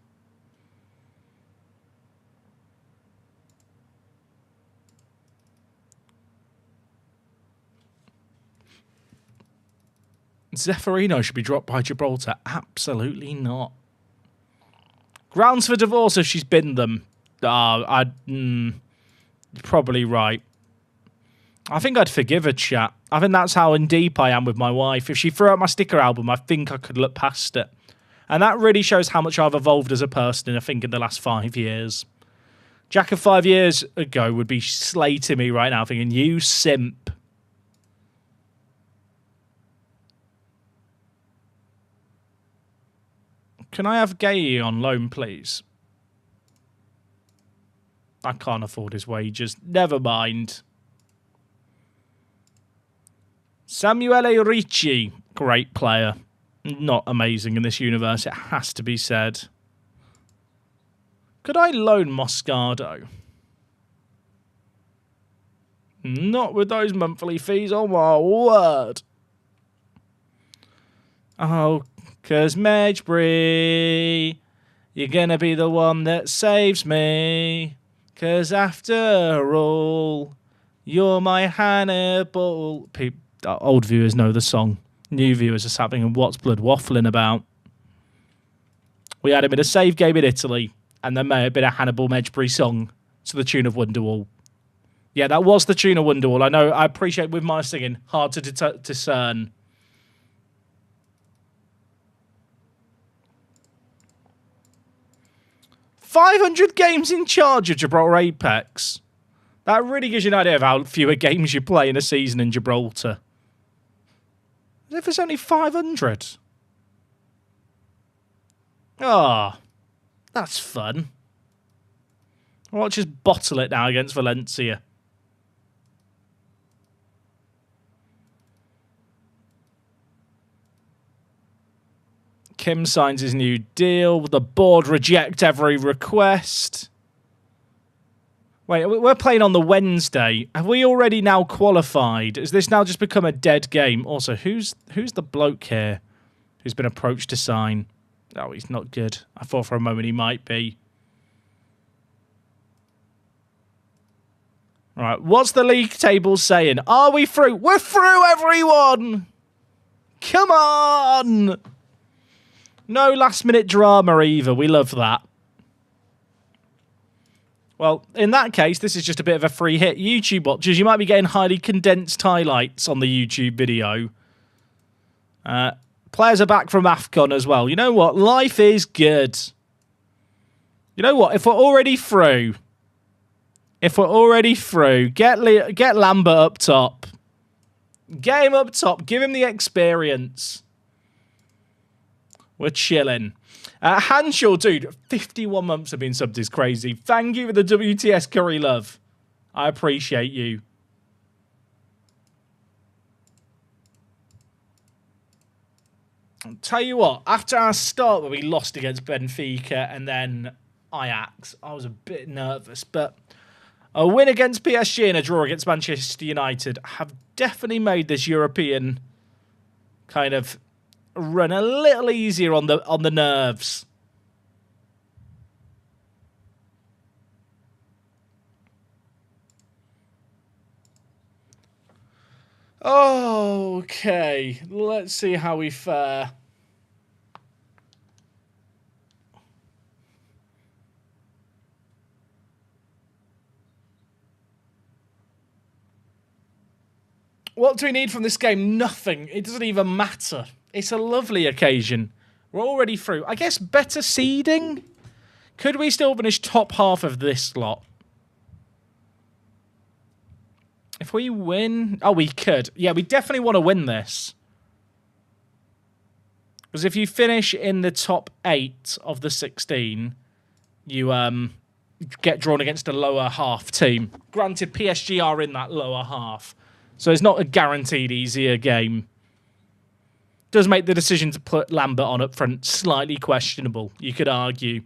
Zeffirino should be dropped by Gibraltar. Absolutely not. Grounds for divorce if she's binned them. You're probably right. I think I'd forgive her, chat. I think that's how in deep I am with my wife. If she threw out my sticker album, I think I could look past it. And that really shows how much I've evolved as a person, I think, in the last 5 years. Jack of 5 years ago would be slating me right now, thinking, you simp. Can I have Gay on loan, please? I can't afford his wages. Never mind. Samuele Ricci, great player. Not amazing in this universe, it has to be said. Could I loan Moscardo? Not with those monthly fees, oh my word. Oh, 'cause Medjbury, you're gonna be the one that saves me. 'Cause after all, you're my Hannibal. Old viewers know the song. New viewers are sat thinking, what's Blood waffling about? We had him in a save game in Italy, and there may have been a Hannibal Medjbury song to the tune of Wonderwall. Yeah, that was the tune of Wonderwall. I know, I appreciate with my singing, hard to discern. $500 games in charge of Gibraltar Apex. That really gives you an idea of how fewer games you play in a season in Gibraltar. As if it's only 500. Ah, that's fun. I'll just bottle it now against Valencia. Kim signs his new deal. The board reject every request. Wait, we're playing on the Wednesday. Have we already now qualified? Has this now just become a dead game? Also, who's the bloke here who's been approached to sign? Oh, he's not good. I thought for a moment he might be. All right, what's the league table saying? Are we through? We're through, everyone! Come on! No last-minute drama either. We love that. Well, in that case, this is just a bit of a free hit. YouTube watchers, you might be getting highly condensed highlights on the YouTube video. Players are back from AFCON as well. You know what? Life is good. You know what? If we're already through, get Lambert up top. Get him up top. Give him the experience. We're chilling. Hanshaw, dude, 51 months have been subbed is crazy. Thank you for the WTS curry love. I appreciate you. I'll tell you what, after our start where we lost against Benfica and then Ajax, I was a bit nervous, but a win against PSG and a draw against Manchester United have definitely made this European kind of run a little easier on the nerves. Okay, let's see how we fare. What do we need from this game? Nothing. It doesn't even matter. It's a lovely occasion. We're already through. I guess better seeding? Could we still finish top half of this lot? If we win... Oh, we could. Yeah, we definitely want to win this. Because if you finish in the top 8 of the 16, you get drawn against a lower half team. Granted, PSG are in that lower half. So it's not a guaranteed easier game. Does make the decision to put Lambert on up front slightly questionable, you could argue.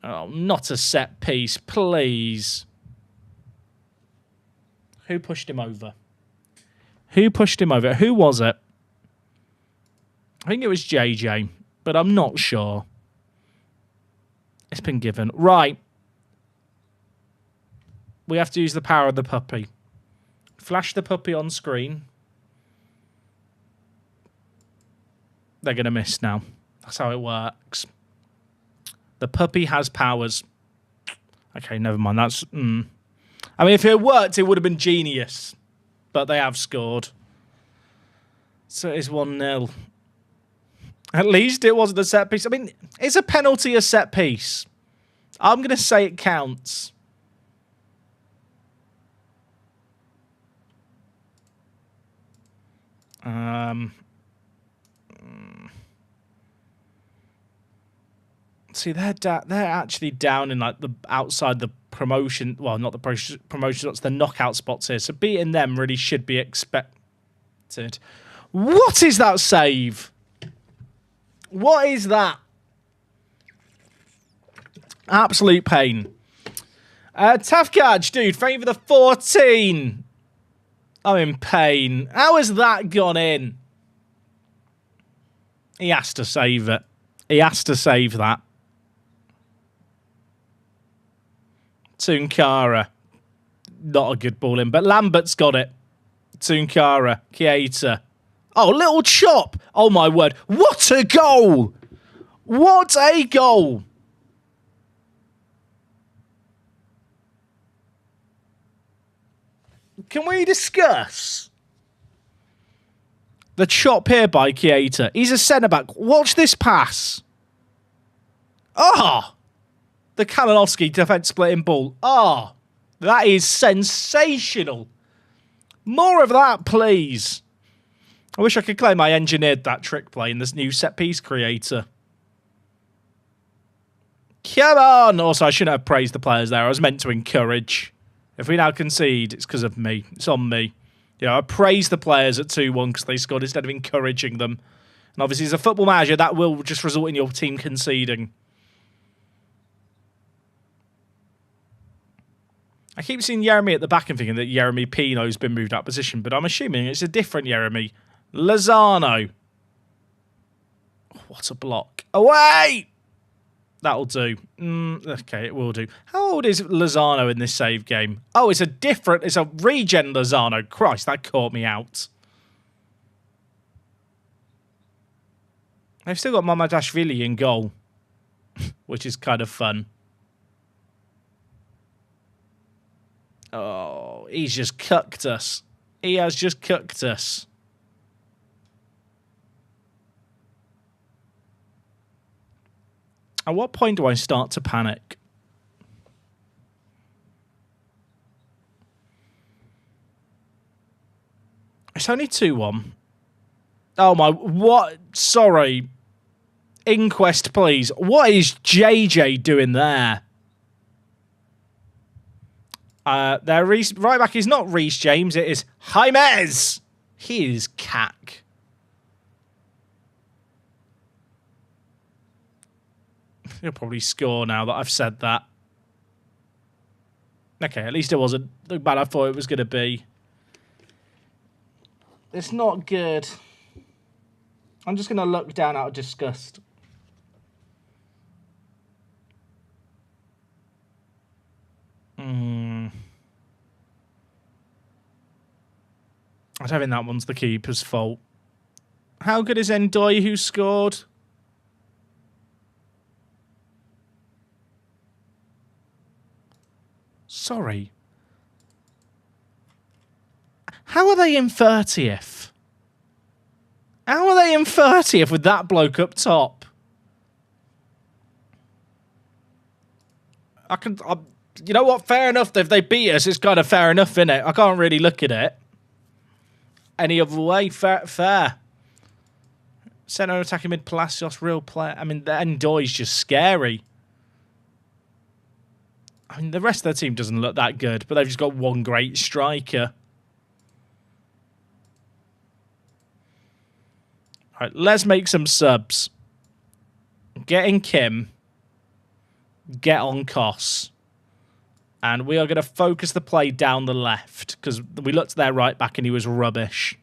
Oh, not a set piece, please. Who pushed him over? Who pushed him over? Who was it? I think it was JJ, but I'm not sure. It's been given. Right. We have to use the power of the puppy. Flash the puppy on screen. They're going to miss now. That's how it works. The puppy has powers. Okay, never mind. That's... I mean, if it worked, it would have been genius. But they have scored. So it is 1-0. At least it wasn't a set piece. I mean, is a penalty a set piece? I'm going to say it counts. See, they're actually down in like the outside the promotion. Well, not the promotion. That's the knockout spots here. So beating them really should be expected. What is that save? What is that? Absolute pain. Tafkaj, dude, thank you for the 14. I'm in pain. How has that gone in? He has to save it. He has to save that. Tunkara. Not a good ball in, but Lambert's got it. Tunkara. Keita. Oh, little chop. Oh, my word. What a goal. What a goal. Can we discuss the chop here by Keita? He's a centre-back. Watch this pass. Ah! The Kalinowski defence splitting ball. Ah! That is sensational. More of that, please. I wish I could claim I engineered that trick play in this new set-piece creator. Come on! Also, I shouldn't have praised the players there. I was meant to encourage. If we now concede, it's because of me. It's on me. You know, I praised the players at 2-1 because they scored instead of encouraging them. And obviously, as a football manager, that will just result in your team conceding. I keep seeing Jeremy at the back and thinking that Jeremy Pino's been moved out of position, but I'm assuming it's a different Jeremy. Lozano. Oh, what a block. Away! That'll do. Okay, it will do. How old is Lozano in this save game? Oh, it's a regen Lozano. Christ, that caught me out. They've still got Mamadashvili in goal, which is kind of fun. Oh, he's just cucked us. He has just cucked us. At what point do I start to panic? It's only 2-1. Oh my, what? Sorry. Inquest, please. What is JJ doing there? Their right back is not Reece James, it is Jaimez. He is cack. He'll probably score now that I've said that. Okay, at least it wasn't the bad I thought it was going to be. It's not good. I'm just going to look down out of disgust. I don't think that one's the keeper's fault. How good is Ndoye who scored? Sorry. How are they in 30th? How are they in 30th with that bloke up top? You know what? Fair enough. If they beat us, it's kind of fair enough, innit? I can't really look at it any other way. Fair. Centre attacking mid Palacios, real player. I mean, the Ndoye's just scary. I mean, the rest of their team doesn't look that good, but they've just got one great striker. All right, let's make some subs. Get in Kim. Get on Kos. And we are going to focus the play down the left, because we looked at their right back and he was rubbish.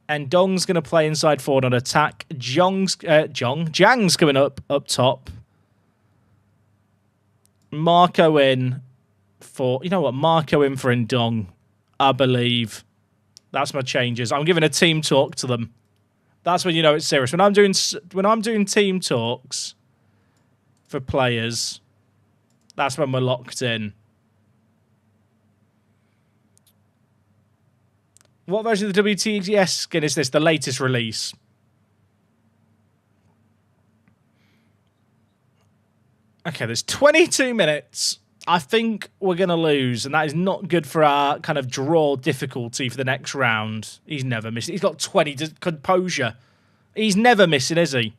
And Dong's going to play inside forward on attack. Jang's coming up top. Marco in for... You know what? Marco in for Ndong, I believe. That's my changes. I'm giving a team talk to them. That's when you know it's serious. When I'm doing team talks for players, that's when we're locked in. What version of the WTS skin is this? The latest release. Okay, there's 22 minutes. I think we're going to lose, and that is not good for our kind of draw difficulty for the next round. He's never missing. He's got 20 composure. He's never missing, is he?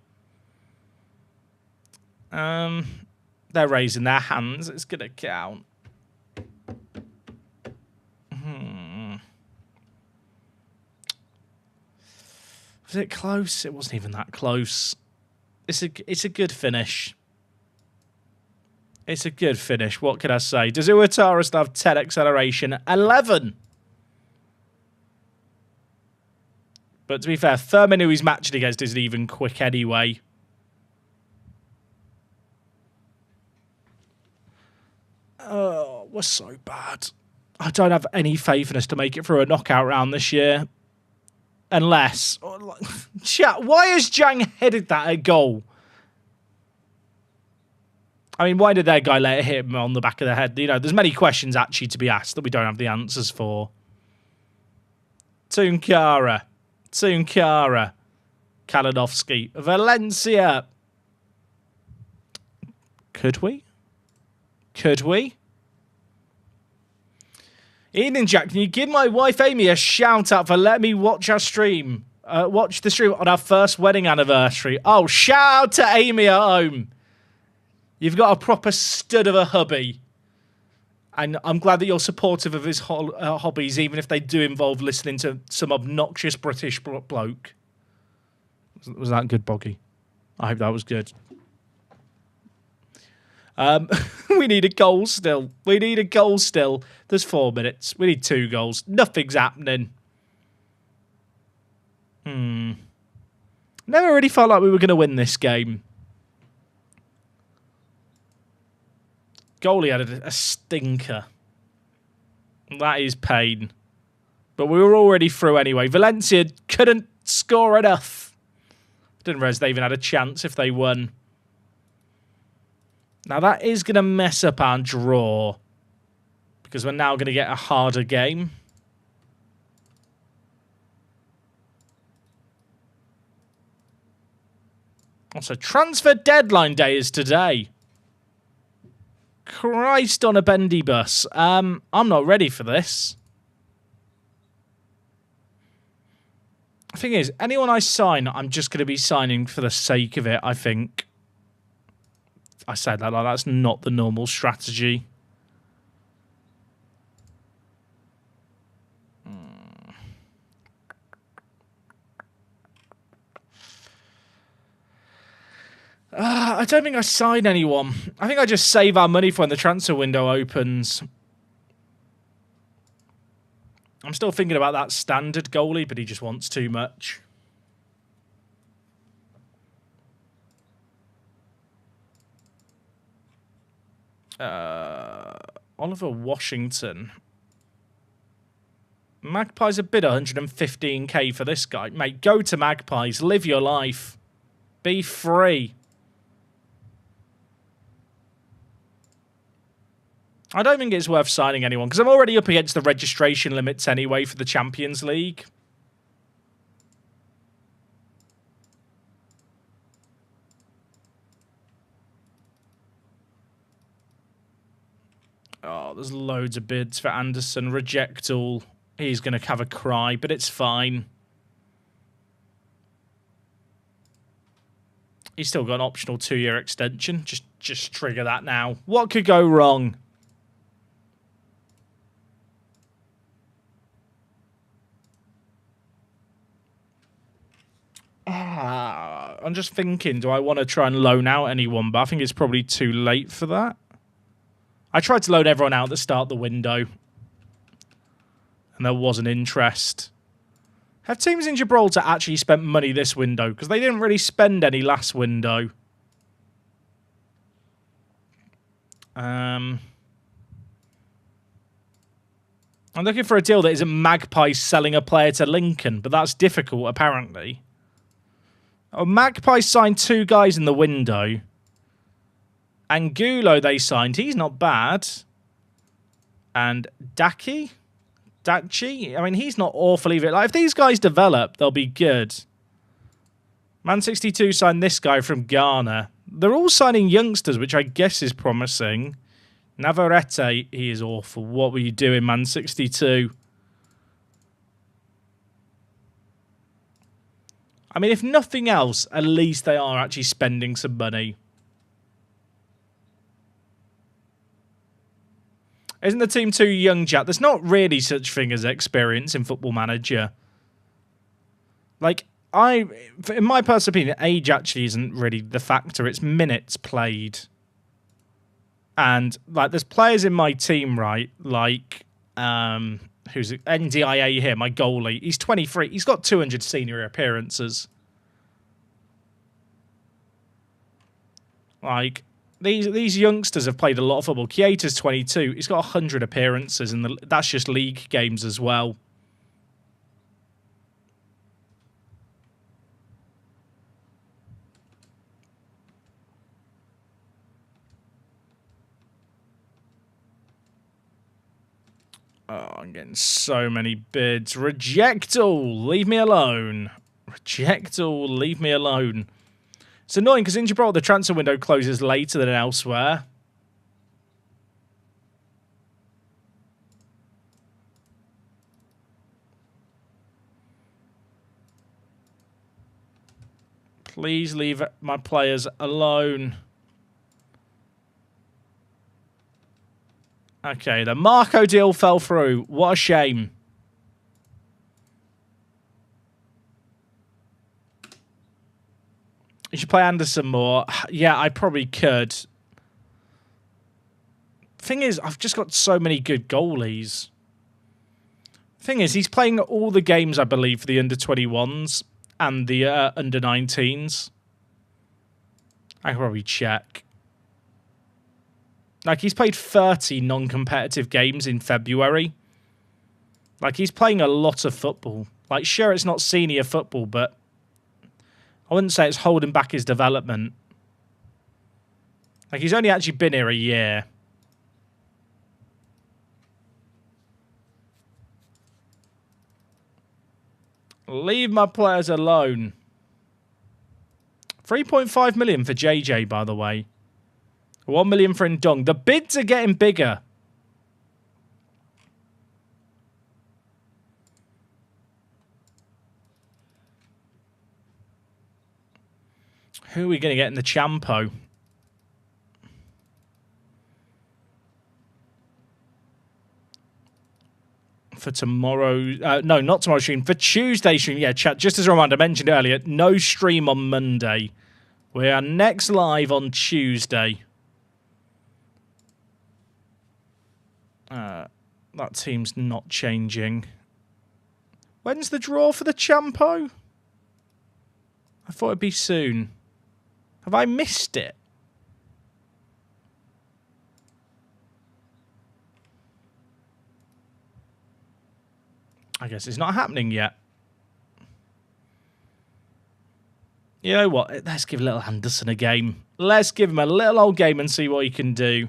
They're raising their hands. It's going to count. Was it close? It wasn't even that close. It's a good finish. It's a good finish. What can I say? Does Iwatara still have 10 acceleration? 11. But to be fair, Thurman, who he's matching against, isn't even quick anyway. Oh, we're so bad. I don't have any faith in us to make it through a knockout round this year. Unless... Chat, why has Zhang headed that at goal? I mean, why did that guy let it hit him on the back of the head? You know, there's many questions actually to be asked that we don't have the answers for. Tunkara. Kalinowski. Valencia. Could we? Ian and Jack, can you give my wife Amy a shout out for letting me watch our stream? Watch the stream on our first wedding anniversary. Oh, shout out to Amy at home. You've got a proper stud of a hubby. And I'm glad that you're supportive of his hobbies, even if they do involve listening to some obnoxious British bloke. Was that good, Boggy? I hope that was good. We need a goal still. There's 4 minutes. We need 2 goals. Nothing's happening. Never really felt like we were going to win this game. Goalie had a stinker. That is pain. But we were already through anyway. Valencia couldn't score enough. Didn't realise they even had a chance if they won. Now that is going to mess up our draw. Because we're now going to get a harder game. Also, transfer deadline day is today. Christ on a bendy bus. I'm not ready for this. The thing is, anyone I sign, I'm just going to be signing for the sake of it, I think. I said that like that's not the normal strategy. I don't think I sign anyone. I think I just save our money for when the transfer window opens. I'm still thinking about that standard goalie, but he just wants too much. Oliver Washington. Magpies a bid 115k for this guy. Mate, go to Magpies. Live your life. Be free. I don't think it's worth signing anyone because I'm already up against the registration limits anyway for the Champions League. Oh, there's loads of bids for Anderson. Reject all. He's going to have a cry, but it's fine. He's still got an optional 2-year extension. Just trigger that now. What could go wrong? I'm just thinking, do I want to try and loan out anyone? But I think it's probably too late for that. I tried to loan everyone out at the start of the window. And there wasn't interest. Have teams in Gibraltar actually spent money this window? Because they didn't really spend any last window. I'm looking for a deal that isn't Magpies selling a player to Lincoln. But that's difficult, apparently. Oh, Magpie signed 2 guys in the window. Angulo they signed. He's not bad. And Dachi? I mean, he's not awful either. Like, if these guys develop, they'll be good. Man 62 signed this guy from Ghana. They're all signing youngsters, which I guess is promising. Navarrete, he is awful. What were you doing, Man 62? I mean, if nothing else, at least they are actually spending some money. Isn't the team too young, Jack? There's not really such thing as experience in Football Manager. Like, in my personal opinion, age actually isn't really the factor. It's minutes played. And, like, there's players in my team, right? Like, who's it? NDIA here, my goalie. He's 23. He's got 200 senior appearances. Like, these youngsters have played a lot of football. Keita's 22. He's got 100 appearances, and that's just league games as well. Oh, I'm getting so many bids. Reject all. Leave me alone. Reject all. Leave me alone. It's annoying because in Gibraltar, the transfer window closes later than elsewhere. Please leave my players alone. Okay, the Marco deal fell through. What a shame. You should play Anderson more. Yeah, I probably could. Thing is, I've just got so many good goalies. Thing is, he's playing all the games, I believe, for the under-21s and the under-19s. I can probably check. Like, he's played 30 non-competitive games in February. Like, he's playing a lot of football. Like, sure, it's not senior football, but I wouldn't say it's holding back his development. Like, he's only actually been here a year. Leave my players alone. 3.5 million for JJ, by the way. 1 million for Ndong. The bids are getting bigger. Who are we going to get in the Champo? For tomorrow... no, not tomorrow stream. For Tuesday stream. Yeah, chat. Just as a reminder, I mentioned earlier, no stream on Monday. We are next live on Tuesday. That team's not changing. When's the draw for the Champo? I thought it'd be soon. Have I missed it? I guess it's not happening yet. You know what? Let's give little Anderson a game. Let's give him a little old game and see what he can do.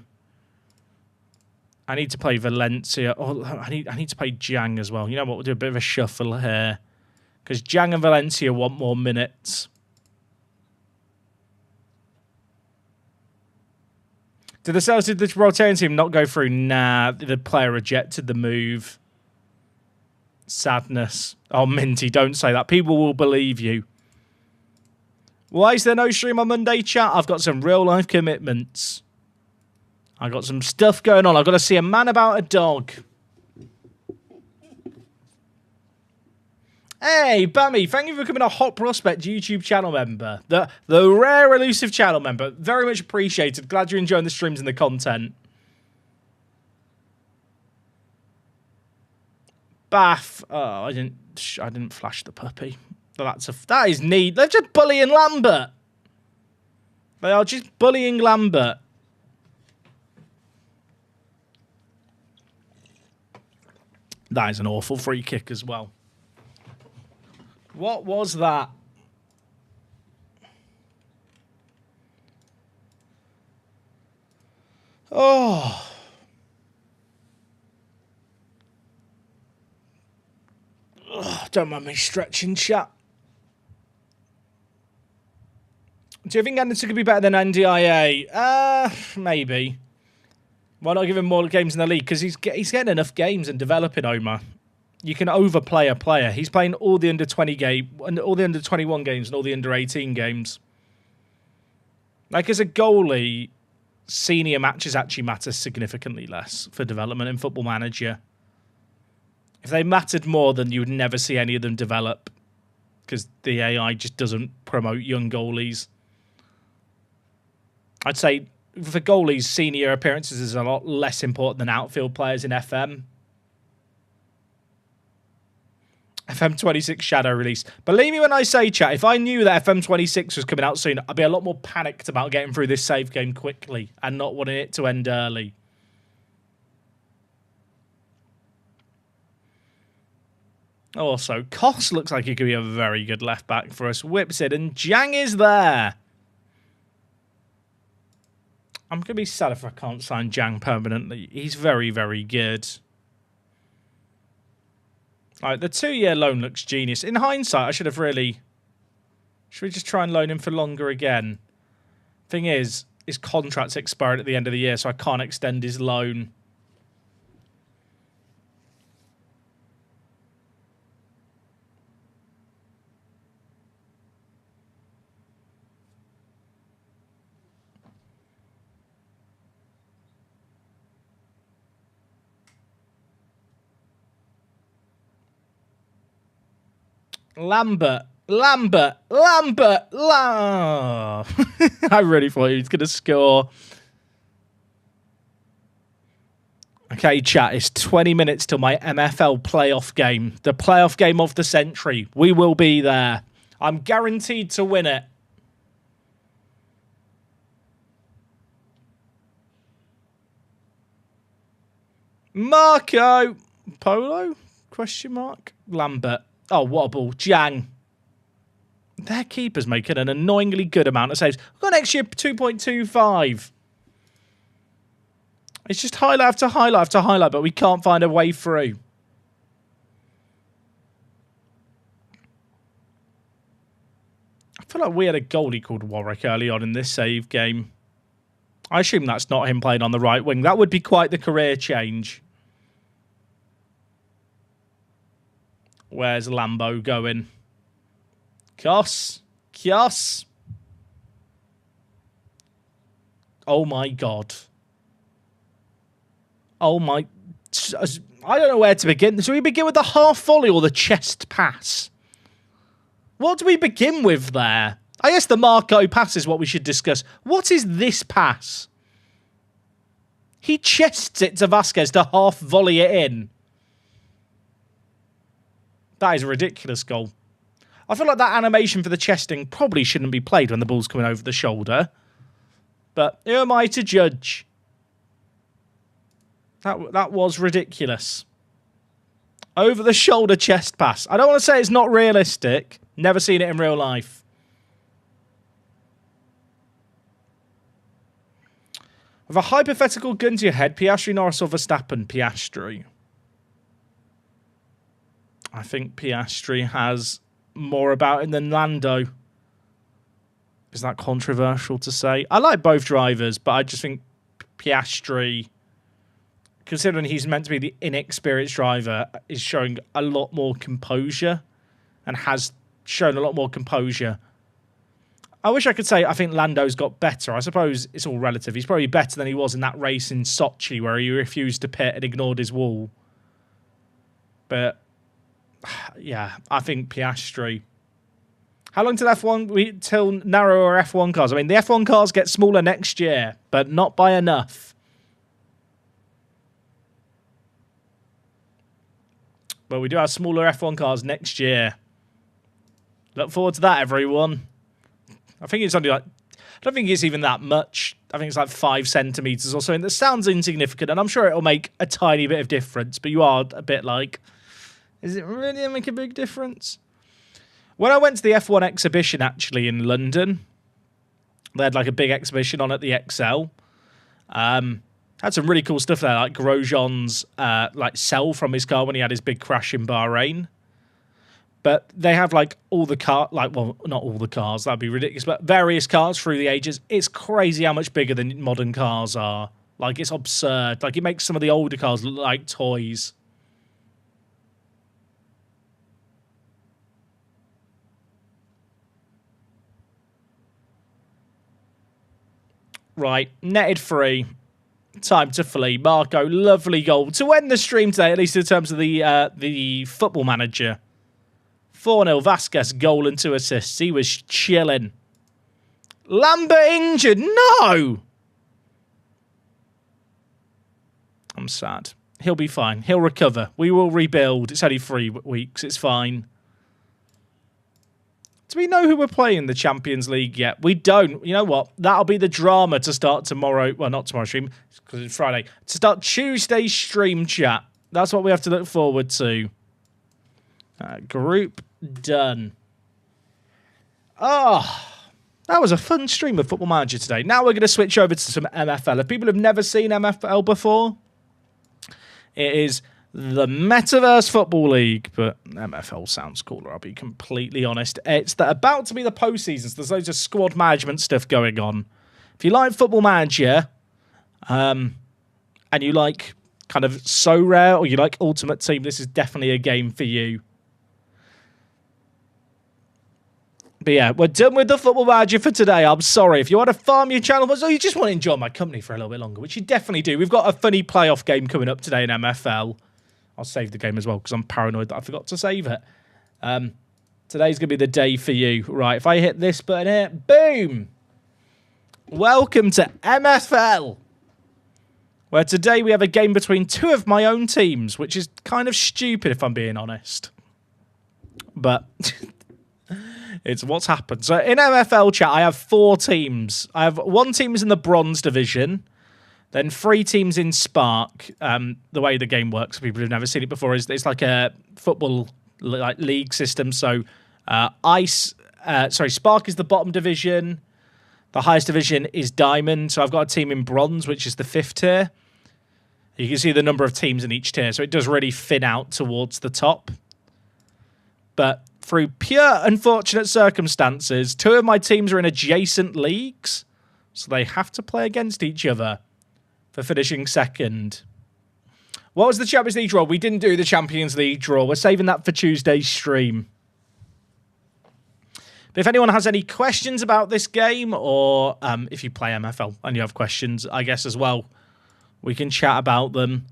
I need to play Valencia. Oh, I need to play Jang as well. You know what? We'll do a bit of a shuffle here. Because Jang and Valencia want more minutes. Did the Gibraltar team not go through? Nah, the player rejected the move. Sadness. Oh, Minty, don't say that. People will believe you. Why is there no stream on Monday, chat? I've got some real-life commitments. I got some stuff going on. I've got to see a man about a dog. Hey, Bammy, thank you for becoming a Hot Prospect YouTube channel member. The rare elusive channel member. Very much appreciated. Glad you're enjoying the streams and the content. Bath. Oh, I didn't flash the puppy. That is neat. They're just bullying Lambert. They are just bullying Lambert. That is an awful free kick as well. What was that? Oh. Don't mind me stretching, chat. Do you think Anderson could be better than NDIA? Maybe. Why not give him more games in the league? Because he's getting enough games and developing, Omar. You can overplay a player. He's playing all the under 20 game, all the under 21 games and all the under 18 games. Like, as a goalie, senior matches actually matter significantly less for development in Football Manager. If they mattered more, then you would never see any of them develop because the AI just doesn't promote young goalies. I'd say for goalies, senior appearances is a lot less important than outfield players in FM. FM26 Shadow release. Believe me when I say, chat, if I knew that FM26 was coming out soon, I'd be a lot more panicked about getting through this save game quickly and not wanting it to end early. Also, Koss looks like he could be a very good left back for us. Whips it, and Jang is there. I'm going to be sad if I can't sign Jang permanently. He's very, very good. Alright, the 2-year loan looks genius. In hindsight, I should have really... Should we just try and loan him for longer again? Thing is, his contract's expired at the end of the year, so I can't extend his loan. Lambert. I really thought he was going to score. Okay, chat, it's 20 minutes till my MFL playoff game. The playoff game of the century. We will be there. I'm guaranteed to win it. Marco. Polo? Question mark. Lambert. Oh, what a ball. Jang. Their keeper's making an annoyingly good amount of saves. We've got next year 2.25. It's just highlight after highlight after highlight, but we can't find a way through. I feel like we had a goalie called Warwick early on in this save game. I assume that's not him playing on the right wing. That would be quite the career change. Where's Lambo going? Kios. Oh my god. Oh my... I don't know where to begin. So we begin with the half volley or the chest pass? What do we begin with there? I guess the Marco pass is what we should discuss. What is this pass? He chests it to Vasquez to half volley it in. That is a ridiculous goal. I feel like that animation for the chesting probably shouldn't be played when the ball's coming over the shoulder. But who am I to judge? That was ridiculous. Over the shoulder chest pass. I don't want to say it's not realistic. Never seen it in real life. With a hypothetical gun to your head, Piastri, Norris or Verstappen? Piastri. I think Piastri has more about him than Lando. Is that controversial to say? I like both drivers, but I just think Piastri, considering he's meant to be the inexperienced driver, is showing a lot more composure and has shown a lot more composure. I wish I could say I think Lando's got better. I suppose it's all relative. He's probably better than he was in that race in Sochi where he refused to pit and ignored his wall. But yeah, I think Piastri. How long till F1? Till narrower F1 cars? I mean, the F1 cars get smaller next year, but not by enough. But we do have smaller F1 cars next year. Look forward to that, everyone. I think it's only like... I don't think it's even that much. I think it's like 5 centimetres or something. That sounds insignificant, and I'm sure it'll make a tiny bit of difference, but you are a bit like... Is it really going to make a big difference? When I went to the F1 exhibition, actually, in London, they had like a big exhibition on at the XL. Had some really cool stuff there, like Grosjean's like cell from his car when he had his big crash in Bahrain. But they have like all the well, not all the cars, that'd be ridiculous, but various cars through the ages. It's crazy how much bigger than modern cars are. Like, it's absurd. Like, it makes some of the older cars look like toys. Right, netted free. Time to flee. Marco, lovely goal to end the stream today, at least in terms of the football manager. 4-0, Vasquez, goal and 2 assists. He was chilling. Lambert injured. No! I'm sad. He'll be fine. He'll recover. We will rebuild. It's only 3 weeks. It's fine. Do we know who we're playing in the Champions League yet? We don't. You know what? That'll be the drama to start tomorrow. Well, not tomorrow's stream, because it's Friday. To start Tuesday's stream chat. That's what we have to look forward to. Group done. Oh, that was a fun stream of Football Manager today. Now we're going to switch over to some MFL. If people have never seen MFL before, it is the Metaverse Football League, but MFL sounds cooler, I'll be completely honest. It's about to be the postseasons. There's loads of squad management stuff going on. If you like Football Manager, and you like kind of So Rare, or you like Ultimate Team, this is definitely a game for you. But yeah, we're done with the Football Manager for today. I'm sorry. If you want to farm your channel, or you just want to enjoy my company for a little bit longer, which you definitely do. We've got a funny playoff game coming up today in MFL. I'll save the game as well because I'm paranoid that I forgot to save it. Today's going to be the day for you. Right, if I hit this button here, boom! Welcome to MFL, where today we have a game between 2 of my own teams, which is kind of stupid if I'm being honest. But it's what's happened. So in MFL chat, I have 4 teams. I have 1 team is in the Bronze Division. Then 3 teams in Spark. The way the game works, for people who've never seen it before, is it's like a football league system. So Spark is the bottom division. The highest division is Diamond. So I've got a team in Bronze, which is the 5th tier. You can see the number of teams in each tier. So it does really thin out towards the top. But through pure unfortunate circumstances, 2 of my teams are in adjacent leagues. So they have to play against each other for finishing second. What was the Champions League draw? We didn't do the Champions League draw. We're saving that for Tuesday's stream. But if anyone has any questions about this game, or if you play MFL and you have questions, I guess as well, we can chat about them.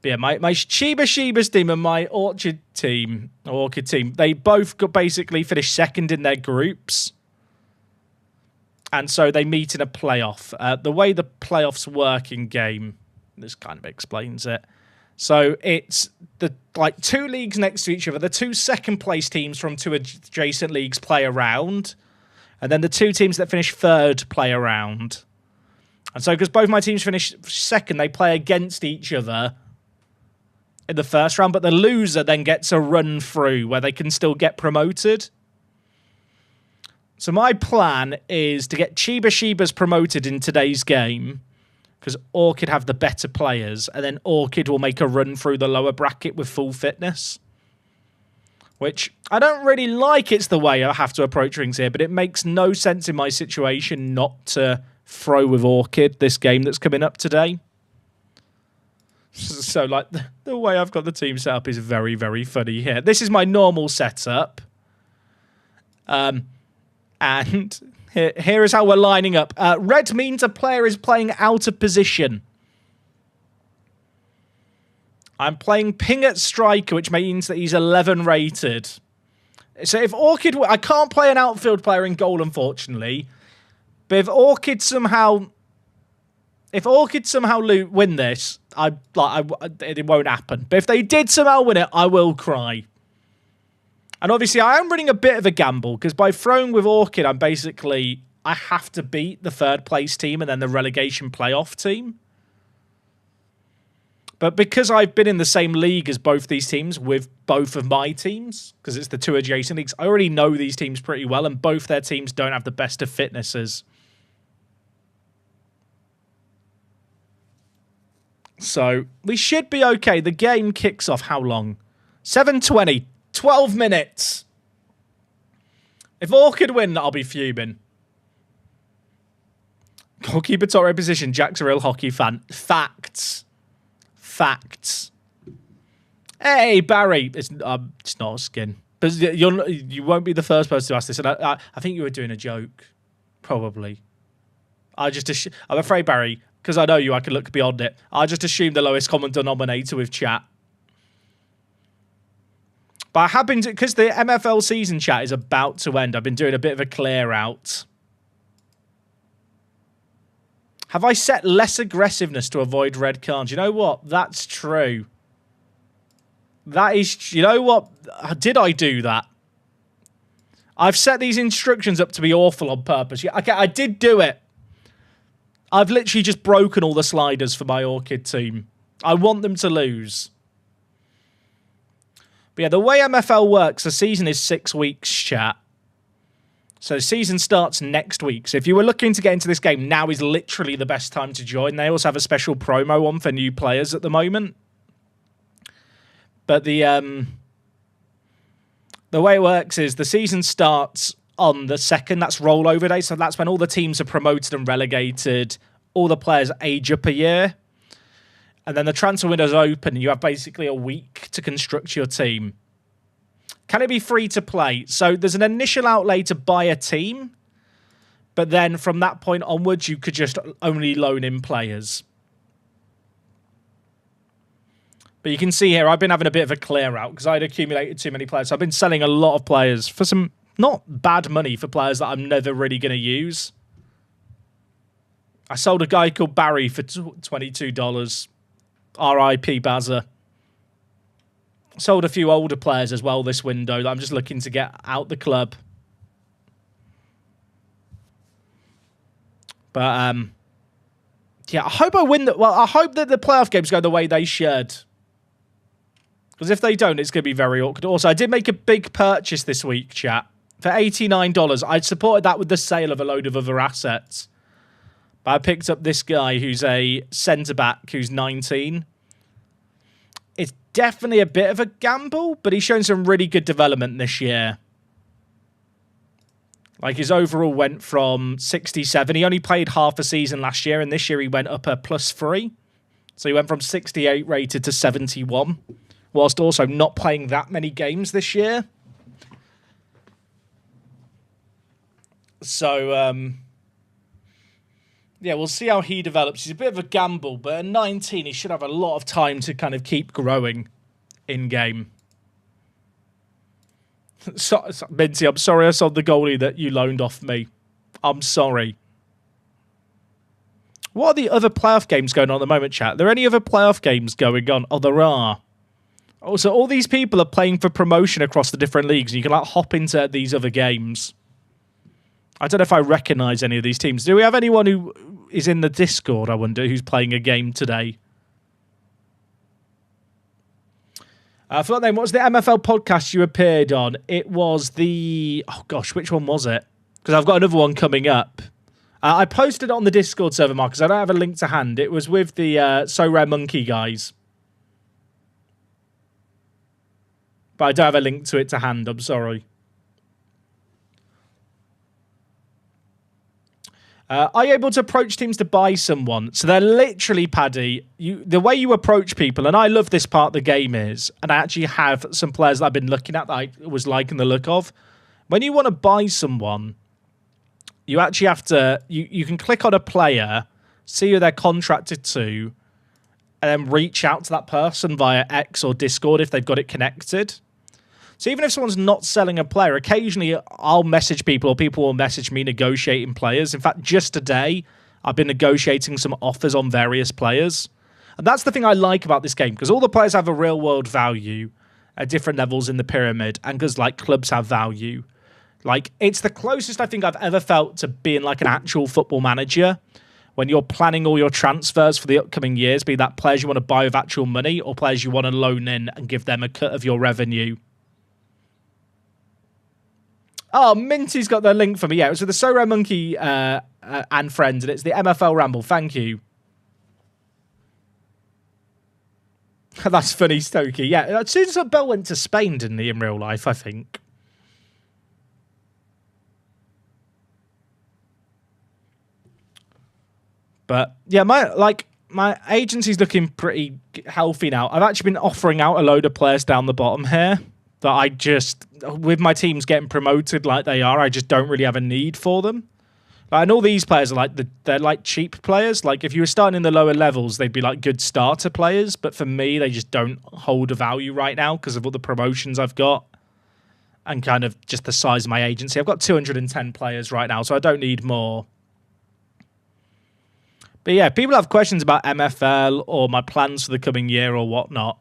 But yeah, my Sheba's team and my Orchid team, they both basically finished second in their groups. And so they meet in a playoff. The way the playoffs work in game, this kind of explains it. So it's the 2 leagues next to each other. The 2 second place teams from 2 adjacent leagues play a round. And then the 2 teams that finish 3rd play a round. And so because both my teams finish second, they play against each other in the first round. But the loser then gets a run through where they can still get promoted. So my plan is to get Shebas promoted in today's game, because Orchid have the better players, and then Orchid will make a run through the lower bracket with full fitness. Which, I don't really like it's the way I have to approach things here, but it makes no sense in my situation not to throw with Orchid this game that's coming up today. So, the way I've got the team set up is very, very funny here. This is my normal setup. And here is how we're lining up. Red means a player is playing out of position. I'm playing ping at striker, which means that he's 11 rated. So if Orchid... I can't play an outfield player in goal, unfortunately. But if Orchid somehow win this, it won't happen. But if they did somehow win it, I will cry. And obviously, I am running a bit of a gamble, because by throwing with Orchid, I have to beat the 3rd place team and then the relegation playoff team. But because I've been in the same league as both these teams with both of my teams, because it's the 2 adjacent leagues, I already know these teams pretty well, and both their teams don't have the best of fitnesses. So we should be okay. The game kicks off how long? 7:20. 12 minutes. If Orchid win, I'll be fuming. Goalkeeper top red position. Jack's a real hockey fan. Facts. Facts. Hey, Barry. It's not a skin. But you won't be the first person to ask this. And I think you were doing a joke. Probably. I'm afraid, Barry, because I know you, I can look beyond it. I just assume the lowest common denominator with chat. But I have been, because the MFL season chat is about to end, I've been doing a bit of a clear out. Have I set less aggressiveness to avoid red cards? You know what? That's true. That is, you know what? Did I do that? I've set these instructions up to be awful on purpose. Yeah, okay, I did do it. I've literally just broken all the sliders for my Orchid team. I want them to lose. But yeah, the way MFL works, the season is 6 weeks, chat. So the season starts next week. So if you were looking to get into this game, now is literally the best time to join. They also have a special promo on for new players at the moment. But the way it works is the season starts on the 2nd. That's rollover day. So that's when all the teams are promoted and relegated. All the players age up a year. And then the transfer window's open. And you have basically a week to construct your team. Can it be free to play? So there's an initial outlay to buy a team. But then from that point onwards, you could just only loan in players. But you can see here, I've been having a bit of a clear out because I'd accumulated too many players. So I've been selling a lot of players for some not bad money for players that I'm never really going to use. I sold a guy called Barry for $22. R.I.P. Bazza. Sold a few older players as well this window that I'm just looking to get out the club. But, yeah, I hope I win. I hope that the playoff games go the way they should. Because if they don't, it's going to be very awkward. Also, I did make a big purchase this week, chat. For $89. I supported that with the sale of a load of other assets. But I picked up this guy who's a centre-back who's 19. It's definitely a bit of a gamble, but he's shown some really good development this year. Like, his overall went from 67. He only played half a season last year, and this year he went up a +3. So he went from 68 rated to 71, whilst also not playing that many games this year. So, yeah, we'll see how he develops. He's a bit of a gamble, but at 19, he should have a lot of time to kind of keep growing in-game. Minty, I'm sorry I sold the goalie that you loaned off me. I'm sorry. What are the other playoff games going on at the moment, chat? Are there any other playoff games going on? Oh, there are. Oh, so all these people are playing for promotion across the different leagues, and you can like hop into these other games. I don't know if I recognise any of these teams. Do we have anyone who is in the Discord, I wonder, who's playing a game today? I forgot the name. What was the MFL podcast you appeared on? It was the... Oh, gosh, which one was it? Because I've got another one coming up. I posted it on the Discord server, Mark, because I don't have a link to hand. It was with the So Rare Monkey guys. But I don't have a link to it to hand. I'm sorry. Are you able to approach teams to buy someone? So they're literally, Paddy, the way you approach people, and I love this part of the game is, and I actually have some players that I've been looking at that I was liking the look of. When you want to buy someone, you actually have to, you can click on a player, see who they're contracted to, and then reach out to that person via X or Discord if they've got it connected. So even if someone's not selling a player, occasionally I'll message people or people will message me negotiating players. In fact, just today, I've been negotiating some offers on various players. And that's the thing I like about this game, because all the players have a real-world value at different levels in the pyramid, and because like clubs have value. Like, it's the closest I think I've ever felt to being like an actual football manager when you're planning all your transfers for the upcoming years, be that players you want to buy with actual money or players you want to loan in and give them a cut of your revenue. Oh, Minty's got the link for me. Yeah, it was with the So Rare Monkey and friends, and it's the MFL Ramble. Thank you. That's funny, Stokey. Yeah, as soon as Bell went to Spain, didn't he, in real life, I think. But yeah, my agency's looking pretty healthy now. I've actually been offering out a load of players down the bottom here that I just, with my teams getting promoted like they are, I just don't really have a need for them. And all these players are they're like cheap players. Like if you were starting in the lower levels, they'd be like good starter players. But for me, they just don't hold a value right now because of all the promotions I've got and kind of just the size of my agency. I've got 210 players right now, so I don't need more. But yeah, people have questions about MFL or my plans for the coming year or whatnot.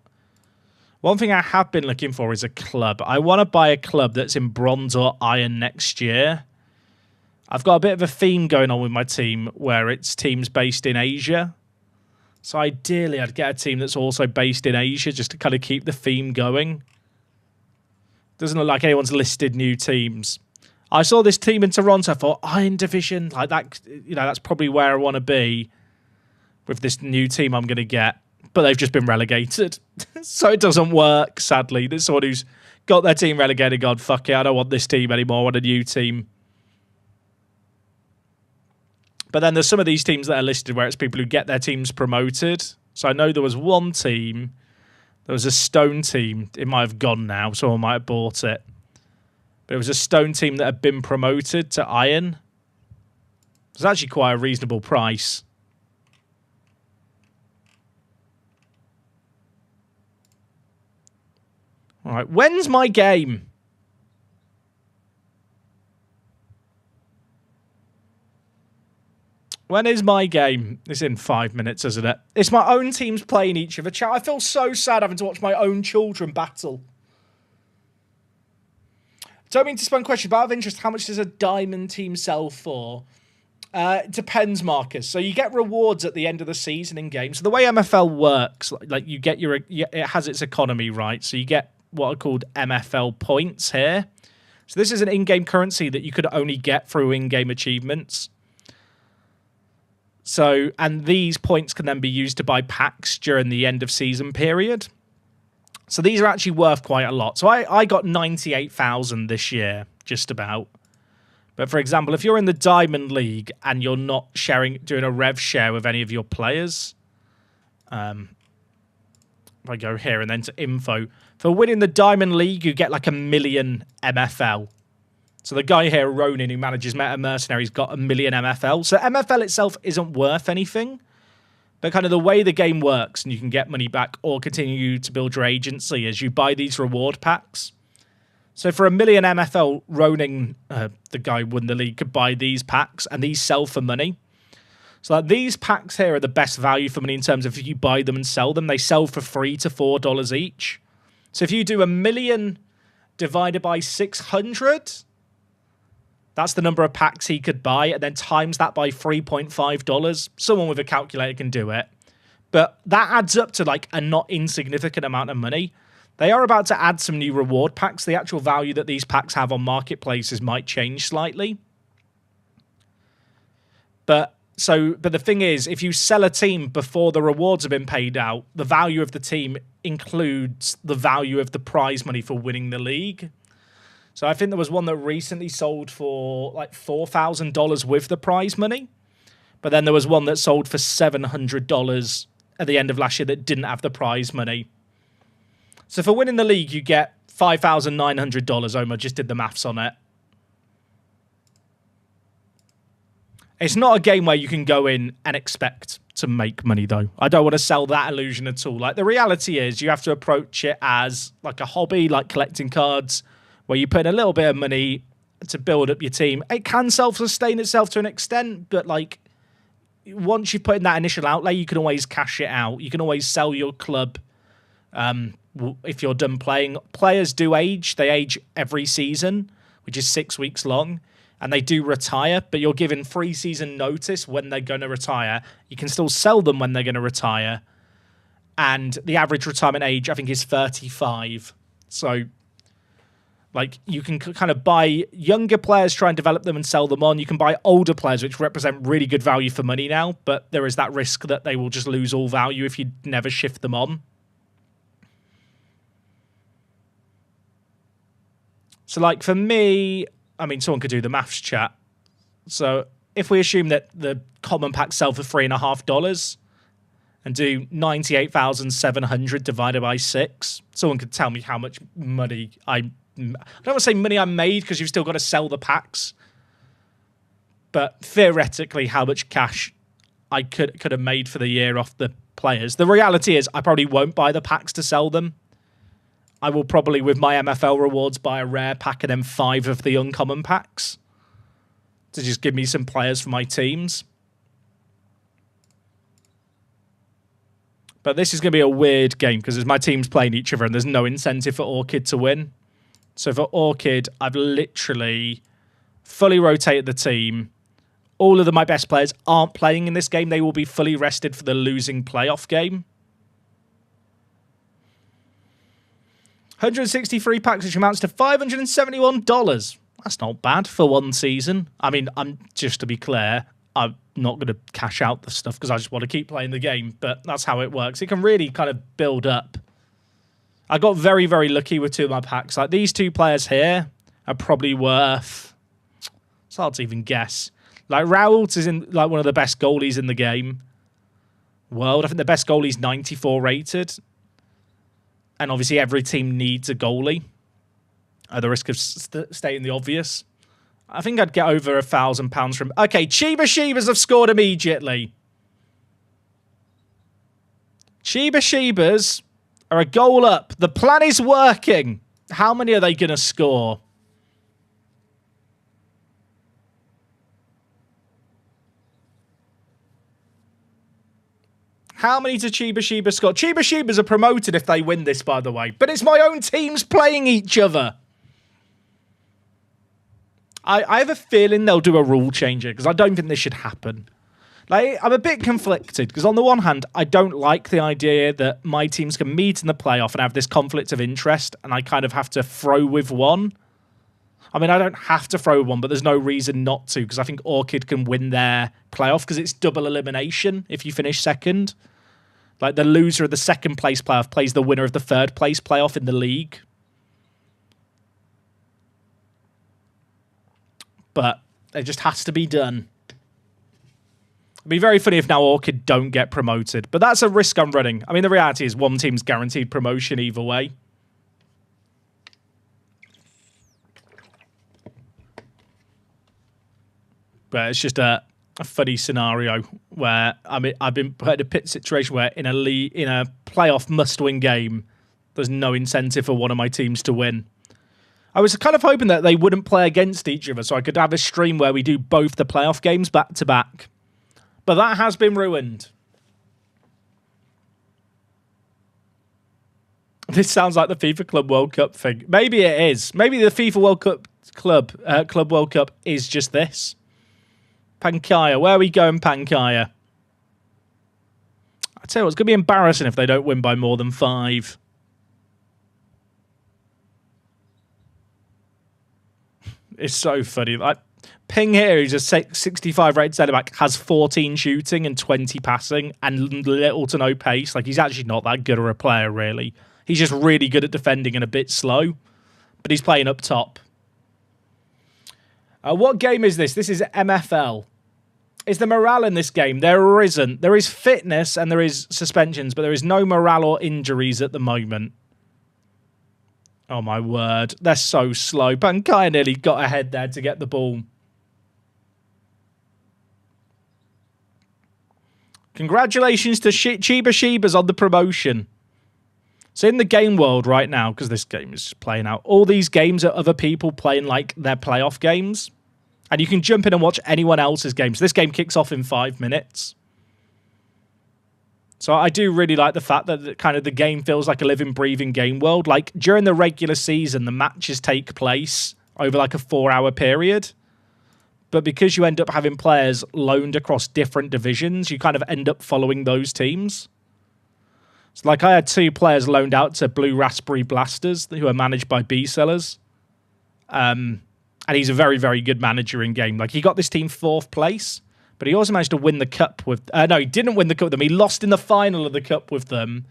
One thing I have been looking for is a club. I want to buy a club that's in bronze or iron next year. I've got a bit of a theme going on with my team where it's teams based in Asia. So ideally, I'd get a team that's also based in Asia just to kind of keep the theme going. Doesn't look like anyone's listed new teams. I saw this team in Toronto for Iron Division. Like that, that's probably where I want to be with this new team I'm going to get. But they've just been relegated. So it doesn't work, sadly. There's someone who's got their team relegated, gone, fuck it, I don't want this team anymore, I want a new team. But then there's some of these teams that are listed where it's people who get their teams promoted. So I know there was one team, there was a stone team. It might have gone now, someone might have bought it. But it was a stone team that had been promoted to iron. It was actually quite a reasonable price. All right, when's my game? When is my game? It's in 5 minutes, isn't it? It's my own teams playing each other. Chat, I feel so sad having to watch my own children battle. Don't mean to spam question, but out of interest, how much does a diamond team sell for? It depends, Marcus. So you get rewards at the end of the season in games. So the way MFL works, like you get it has its economy, right? So you get what are called MFL points here. So this is an in-game currency that you could only get through in-game achievements. So, and these points can then be used to buy packs during the end of season period. So these are actually worth quite a lot. So I got 98,000 this year, just about. But for example, if you're in the Diamond League and you're not doing a rev share with any of your players, if I go here and then to info, for winning the Diamond League, you get like 1 million MFL. So the guy here, Ronin, who manages Meta Mercenaries, got 1 million MFL. So MFL itself isn't worth anything. But kind of the way the game works, and you can get money back or continue to build your agency, is you buy these reward packs. So for 1 million MFL, Ronin, the guy who won the league, could buy these packs, and these sell for money. So like, these packs here are the best value for money in terms of if you buy them and sell them. They sell for $3 to $4 each. So if you do 1 million divided by 600... that's the number of packs he could buy, and then times that by $3.5. Someone with a calculator can do it. But that adds up to like a not insignificant amount of money. They are about to add some new reward packs. The actual value that these packs have on marketplaces might change slightly. But the thing is, if you sell a team before the rewards have been paid out, the value of the team includes the value of the prize money for winning the league. So I think there was one that recently sold for like $4,000 with the prize money. But then there was one that sold for $700 at the end of last year that didn't have the prize money. So for winning the league, you get $5,900. Omar just did the maths on it. It's not a game where you can go in and expect to make money, though. I don't want to sell that illusion at all. Like, the reality is you have to approach it as like a hobby, like collecting cards, where you put a little bit of money to build up your team. It can self-sustain itself to an extent, but like once you put in that initial outlay, you can always cash it out. You can always sell your club if you're done playing. Players do age. They age every season, which is 6 weeks long, and they do retire, but you're given 3-season notice when they're going to retire. You can still sell them when they're going to retire, and the average retirement age, I think, is 35. So like, you can kind of buy younger players, try and develop them and sell them on. You can buy older players, which represent really good value for money now, but there is that risk that they will just lose all value if you never shift them on. So, like, for me, I mean, someone could do the maths chat. So, if we assume that the common packs sell for $3.50 and do 98,700 divided by 6, someone could tell me how much money I don't want to say money I made because you've still got to sell the packs. But theoretically, how much cash I could have made for the year off the players. The reality is I probably won't buy the packs to sell them. I will probably, with my MFL rewards, buy a rare pack and then 5 of the uncommon packs to just give me some players for my teams. But this is going to be a weird game because my team's playing each other and there's no incentive for Orchid to win. So for Orchid, I've literally fully rotated the team. All of my best players aren't playing in this game. They will be fully rested for the losing playoff game. 163 packs, which amounts to $571. That's not bad for one season. I mean, just to be clear, I'm not going to cash out the stuff because I just want to keep playing the game, but that's how it works. It can really kind of build up. I got very, very lucky with 2 of my packs. Like, these 2 players here are probably worth... It's hard to even guess. Like, Raoult is in like one of the best goalies in the game. World. I think the best goalie is 94 rated. And obviously every team needs a goalie at the risk of stating the obvious. I think I'd get over £1,000 from... Okay, Chiba Shibas have scored immediately. Chiba Shibas are a goal up. The plan is working. How many are they going to score? How many did Chiba Shibas score? Chiba Shibas are promoted if they win this, by the way. But it's my own teams playing each other. I have a feeling they'll do a rule changer because I don't think this should happen. Like, I'm a bit conflicted because on the one hand, I don't like the idea that my teams can meet in the playoff and have this conflict of interest and I kind of have to throw with one. I mean, I don't have to throw one, but there's no reason not to because I think Orchid can win their playoff because it's double elimination if you finish second. Like, the loser of the second place playoff plays the winner of the third place playoff in the league. But it just has to be done. It'd be very funny if now Orchid don't get promoted. But that's a risk I'm running. I mean, the reality is one team's guaranteed promotion either way. But it's just a funny scenario where I've been put in a pit situation where in a playoff must-win game, there's no incentive for one of my teams to win. I was kind of hoping that they wouldn't play against each other so I could have a stream where we do both the playoff games back to back. But that has been ruined. This sounds like the FIFA Club World Cup thing. Maybe it is. Maybe the FIFA World Cup Club World Cup is just this. Pankaya. Where are we going, Pankaya? I tell you what, it's going to be embarrassing if they don't win by more than 5. It's so funny. Like, Ping here, who's a 65 rated centre back, has 14 shooting and 20 passing and little to no pace. Like, he's actually not that good of a player, really. He's just really good at defending and a bit slow. But he's playing up top. What game is this? This is MFL. Is the morale in this game? There isn't. There is fitness and there is suspensions, but there is no morale or injuries at the moment. Oh, my word. They're so slow. Pankaya nearly got ahead there to get the ball. Congratulations to Chiba Shibas on the promotion. So in the game world right now, because this game is just playing out, all these games are other people playing like their playoff games. And you can jump in and watch anyone else's games. This game kicks off in 5 minutes. So I do really like the fact that kind of the game feels like a living, breathing game world. Like, during the regular season, the matches take place over like a 4-hour period. But because you end up having players loaned across different divisions, you kind of end up following those teams. So, like, I had 2 players loaned out to Blue Raspberry Blasters, who are managed by B-Sellers. And he's a very, very good manager in game. Like, he got this team 4th place, but he also managed to win the cup with... no, he didn't win the cup with them. He lost in the final of the cup with them.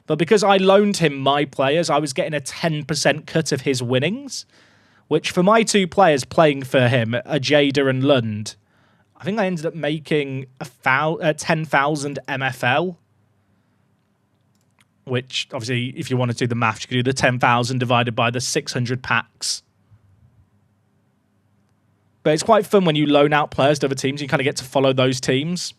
But because I loaned him my players, I was getting a 10% cut of his winnings, which for my two players playing for him, Jada and Lund, I think I ended up making 10,000 MFL, which obviously, if you want to do the math, you can do the 10,000 divided by the 600 packs. But it's quite fun when you loan out players to other teams. You kind of get to follow those teams.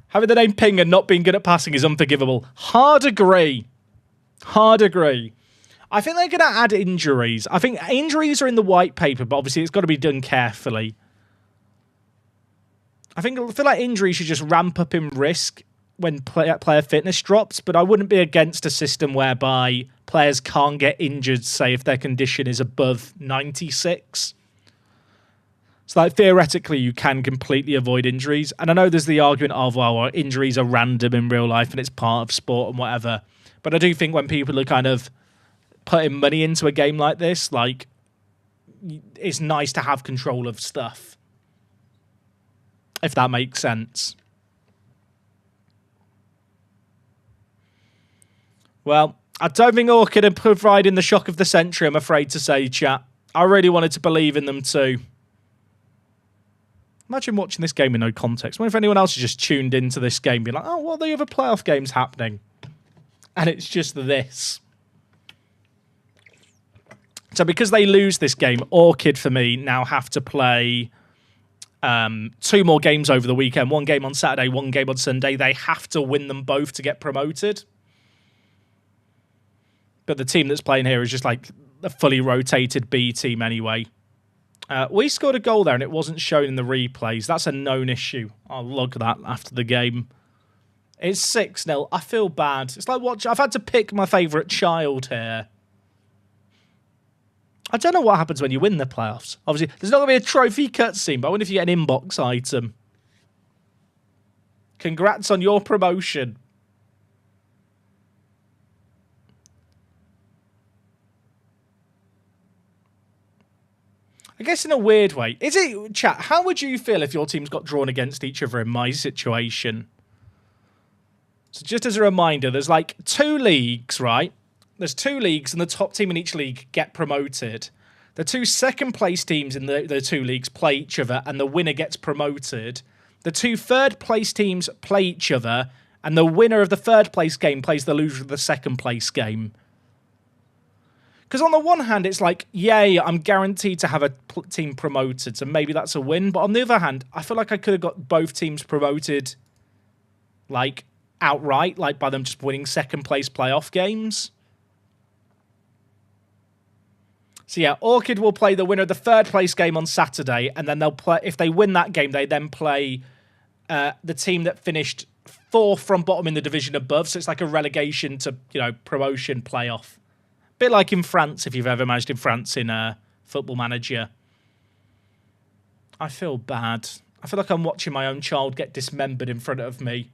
Having the name Ping and not being good at passing is unforgivable. Hard agree. Hard agree. I think they're going to add injuries. I think injuries are in the white paper, but obviously it's got to be done carefully. I feel like injuries should just ramp up in risk when player fitness drops, but I wouldn't be against a system whereby players can't get injured, say, if their condition is above 96. So, like, theoretically, you can completely avoid injuries. And I know there's the argument of, well, injuries are random in real life and it's part of sport and whatever. But I do think when people are kind of putting money into a game like this, like, it's nice to have control of stuff. If that makes sense. Well, I don't think Orchid are providing the shock of the century, I'm afraid to say, chat. I really wanted to believe in them too. Imagine watching this game with no context. I wonder if anyone else has just tuned into this game being like, oh, what are the other playoff games happening? And it's just this. So because they lose this game, Orchid, for me, now have to play 2 more games over the weekend. 1 game on Saturday, 1 game on Sunday. They have to win them both to get promoted. But the team that's playing here is just like a fully rotated B team anyway. We scored a goal there and it wasn't shown in the replays. That's a known issue. I'll log that after the game. It's 6-0. I feel bad. It's like I've had to pick my favourite child here. I don't know what happens when you win the playoffs. Obviously, there's not going to be a trophy cutscene, but I wonder if you get an inbox item. Congrats on your promotion. I guess in a weird way. Is it, chat, how would you feel if your teams got drawn against each other in my situation? So just as a reminder, there's like 2 leagues, right? There's 2 leagues and the top team in each league get promoted. The 2 second place teams in the 2 leagues play each other and the winner gets promoted. The 2 third place teams play each other and the winner of the third place game plays the loser of the second place game. Because on the one hand, it's like, yay, I'm guaranteed to have a team promoted, so maybe that's a win. But on the other hand, I feel like I could have got both teams promoted, like, outright, like by them just winning second place playoff games. So yeah, Orchid will play the winner of the third place game on Saturday, and then they'll play, if they win that game, they then play the team that finished 4th from bottom in the division above. So it's like a relegation to, promotion playoff. Bit like in France, if you've ever managed in France in Football Manager. I feel bad. I feel like I'm watching my own child get dismembered in front of me.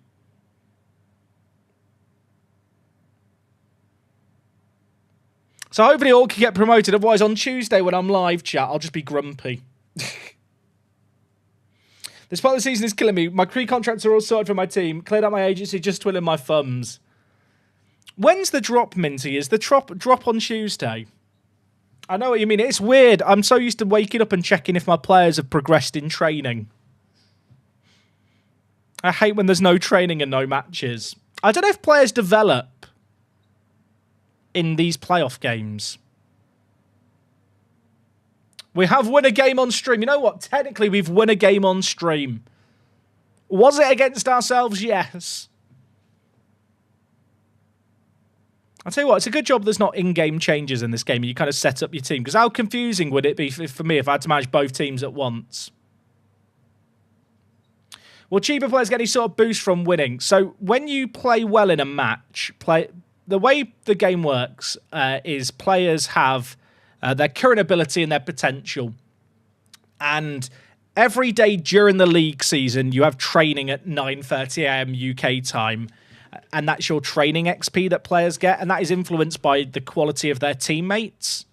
So hopefully all can get promoted. Otherwise, on Tuesday when I'm live, chat, I'll just be grumpy. This part of the season is killing me. My pre-contracts are all sorted for my team. Cleared out my agency, just twiddling my thumbs. When's the drop, Minty? Is the drop on Tuesday? I know what you mean. It's weird. I'm so used to waking up and checking if my players have progressed in training. I hate when there's no training and no matches. I don't know if players develop in these playoff games. We have won a game on stream. You know what? Technically, we've won a game on stream. Was it against ourselves? Yes. I'll tell you what, it's a good job there's not in-game changes in this game. You kind of set up your team. Because how confusing would it be for me if I had to manage both teams at once? Will cheaper players get any sort of boost from winning? So when you play well in a match, the way the game works is players have their current ability and their potential. And every day during the league season, you have training at 9:30 a.m. UK time. And that's your training XP that players get. And that is influenced by the quality of their teammates.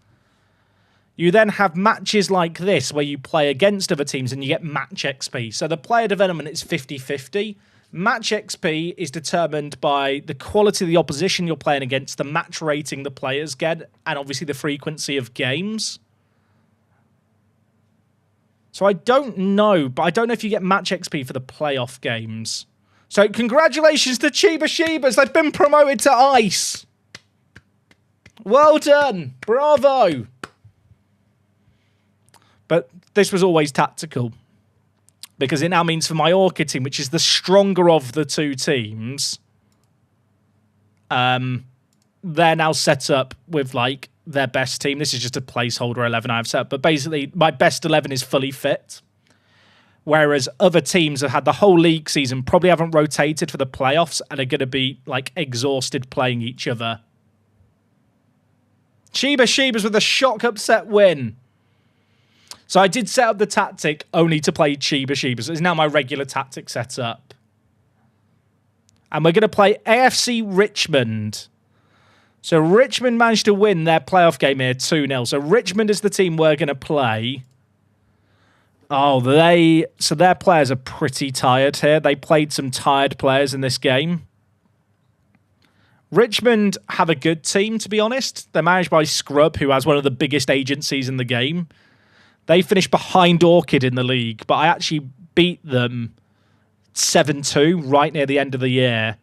You then have matches like this where you play against other teams and you get match XP. So the player development is 50-50. Match XP is determined by the quality of the opposition you're playing against, the match rating the players get, and obviously the frequency of games. So I don't know, but I don't know if you get match XP for the playoff games. So congratulations to Chiba Shibas. They've been promoted to Ice. Well done. Bravo. But this was always tactical, because it now means for my Orchid team, which is the stronger of the two teams, they're now set up with, like, their best team. This is just a placeholder 11 I've set up, but basically my best 11 is fully fit, whereas other teams have had the whole league season, probably haven't rotated for the playoffs, and are going to be, like, exhausted playing each other. Chiba Shibas with a shock upset win. So I did set up the tactic only to play Chiba Shibas. It's now my regular tactic set up. And we're going to play AFC Richmond. So Richmond managed to win their playoff game here 2-0. So Richmond is the team we're going to play. Oh, so their players are pretty tired here. They played some tired players in this game. Richmond have a good team, to be honest. They're managed by Scrub, who has one of the biggest agencies in the game. They finished behind Orchid in the league, but I actually beat them 7-2 right near the end of the year.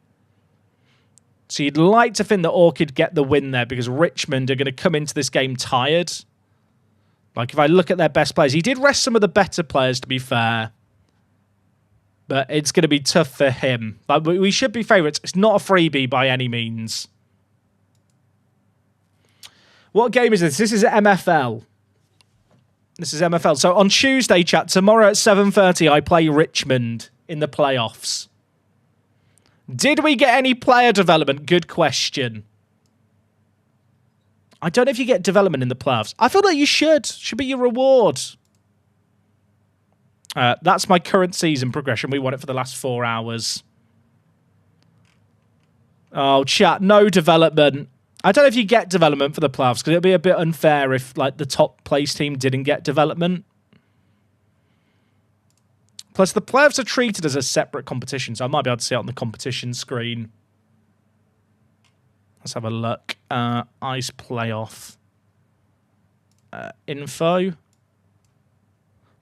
So you'd like to think that Orchid get the win there, because Richmond are going to come into this game tired. Like, if I look at their best players, he did rest some of the better players, to be fair. But it's going to be tough for him. But we should be favourites. It's not a freebie by any means. What game is this? This is MFL. This is MFL. So on Tuesday, chat, tomorrow at 7:30, I play Richmond in the playoffs. Did we get any player development? Good question. I don't know if you get development in the playoffs. I feel like you should. Should be your reward. That's my current season progression. We want it for the last 4 hours. Oh, chat, no development. I don't know if you get development for the playoffs, because it'll be a bit unfair if, like, the top place team didn't get development. Plus, the playoffs are treated as a separate competition, so I might be able to see it on the competition screen. Let's have a look. Ice playoff info.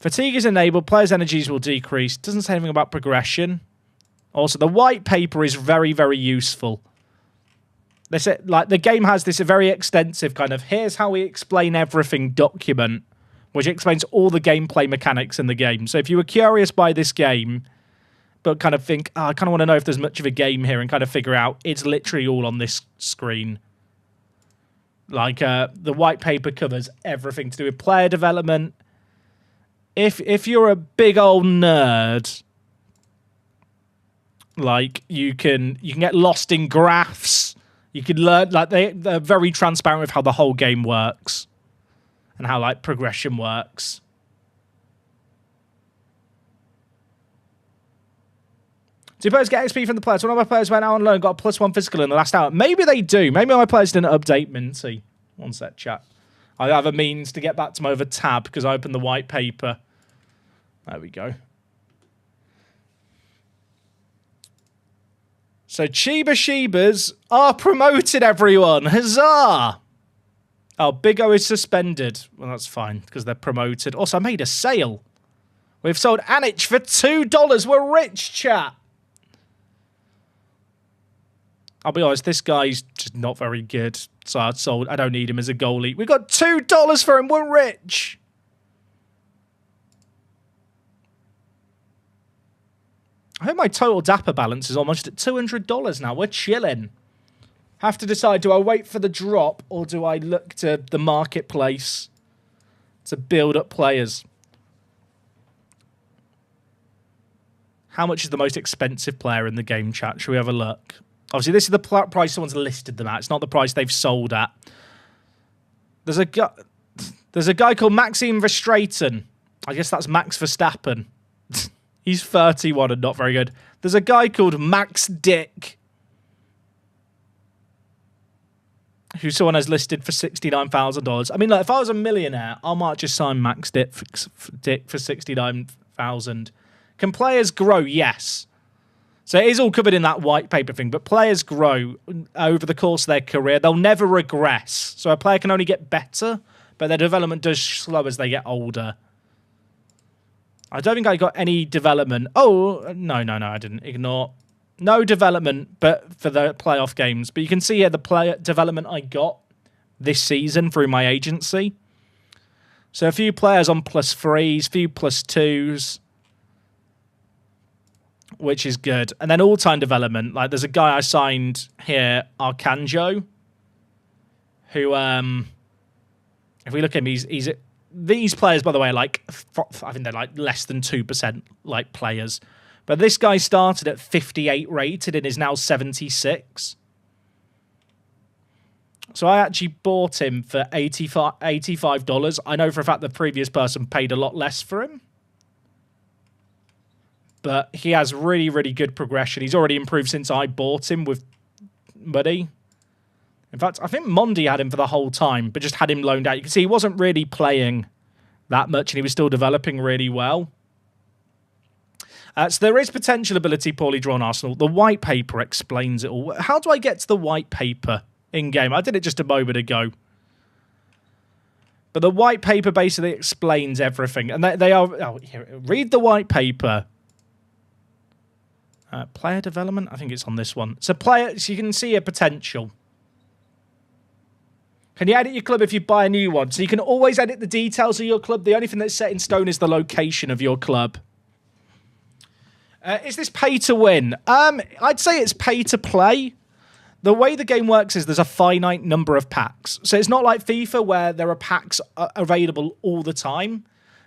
Fatigue is enabled. Players' energies will decrease. Doesn't say anything about progression. Also, the white paper is very, very useful. Like, the game has this very extensive kind of here's how we explain everything document, which explains all the gameplay mechanics in the game. So if you were curious by this game, but kind of think, I kind of want to know if there's much of a game here, and kind of figure out, it's literally all on this screen. Like, the white paper covers everything to do with player development. If you're a big old nerd, like, you can get lost in graphs. You can learn, like, they're very transparent with how the whole game works and how, like, progression works. Do players get XP from the players? One of my players went out on loan and got a +1 physical in the last hour. Maybe they do. Maybe my players didn't update Minty. One sec, chat. I have a means to get back to my other tab because I opened the white paper. There we go. So Chiba Shibas are promoted, everyone. Huzzah! Oh, Big O is suspended. Well, that's fine, because they're promoted. Also, I made a sale. We've sold Anich for $2. We're rich, chat. I'll be honest, this guy's just not very good. So I don't need him as a goalie. We got $2 for him. We're rich. I hope my total Dapper balance is almost at $200 now. We're chilling. Have to decide, do I wait for the drop or do I look to the marketplace to build up players? How much is the most expensive player in the game, chat? Shall we have a look? Obviously, this is the price someone's listed them at. It's not the price they've sold at. There's a guy called Maxime Verstraeten. I guess that's Max Verstappen. He's 31 and not very good. There's a guy called Max Dick, who someone has listed for $69,000. I mean, like, if I was a millionaire, I might just sign Max Dick for $69,000. Can players grow? Yes. So it is all covered in that white paper thing, but players grow over the course of their career. They'll never regress. So a player can only get better, but their development does slow as they get older. I don't think I got any development. Oh, no, I didn't. Ignore. No development, but for the playoff games. But you can see here the player development I got this season through my agency. So a few players on +3s, few +2s, which is good. And then all-time development. Like there's a guy I signed here, Arcanjo, who, if we look at him, he's these players, by the way, like I think they're like less than 2% like players. But this guy started at 58 rated and is now 76. So I actually bought him for $85. I know for a fact the previous person paid a lot less for him. But he has really, really good progression. He's already improved since I bought him with Muddy. In fact, I think Mondi had him for the whole time, but just had him loaned out. You can see he wasn't really playing that much, and he was still developing really well. So there is potential ability, poorly drawn Arsenal. The white paper explains it all. How do I get to the white paper in-game? I did it just a moment ago. But the white paper basically explains everything. And they are... Oh, here, read the white paper. Player development? I think it's on this one. So you can see a potential. Can you edit your club if you buy a new one? So you can always edit the details of your club. The only thing that's set in stone is the location of your club. Is this pay to win? I'd say it's pay to play. The way the game works is there's a finite number of packs. So it's not like FIFA where there are packs available all the time.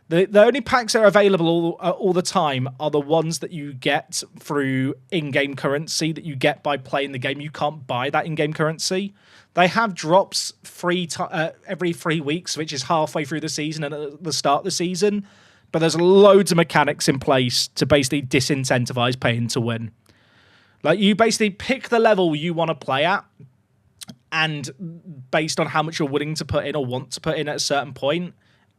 The only packs that are available all the time are the ones that you get through in-game currency that you get by playing the game. You can't buy that in-game currency. They have drops every 3 weeks, which is halfway through the season and at the start of the season. But there's loads of mechanics in place to basically disincentivize paying to win. Like, you basically pick the level you want to play at, and based on how much you're willing to put in or want to put in at a certain point,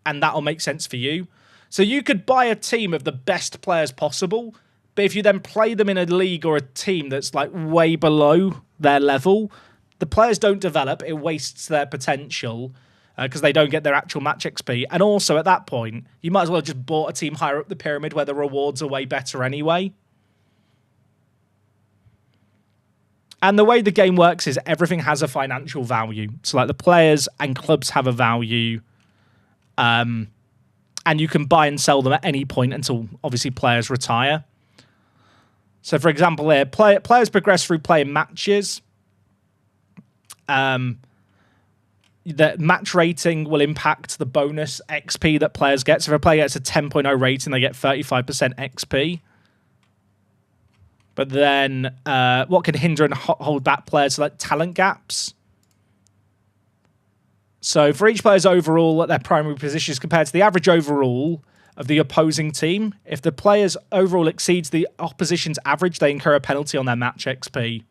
and that'll make sense for you. So you could buy a team of the best players possible, but if you then play them in a league or a team that's like way below their level, the players don't develop, it wastes their potential, because they don't get their actual match XP. And also, at that point, you might as well have just bought a team higher up the pyramid where the rewards are way better anyway. And the way the game works is everything has a financial value. So, like, the players and clubs have a value. And you can buy and sell them at any point until, obviously, players retire. So, for example, here, players progress through playing matches. The match rating will impact the bonus XP that players get. So if a player gets a 10.0 rating, they get 35% XP. But then what can hinder and hold back players? So like talent gaps. So for each player's overall at their primary positions compared to the average overall of the opposing team, if the player's overall exceeds the opposition's average, they incur a penalty on their match XP.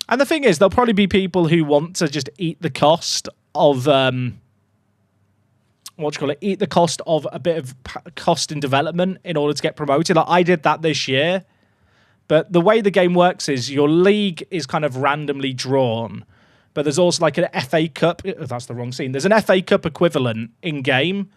And the thing is, there'll probably be people who want to just eat the cost of, eat the cost of a bit of cost in development in order to get promoted. Like, I did that this year. But the way the game works is your league is kind of randomly drawn. But there's also like an FA Cup. Oh, that's the wrong scene. There's an FA Cup equivalent in-game,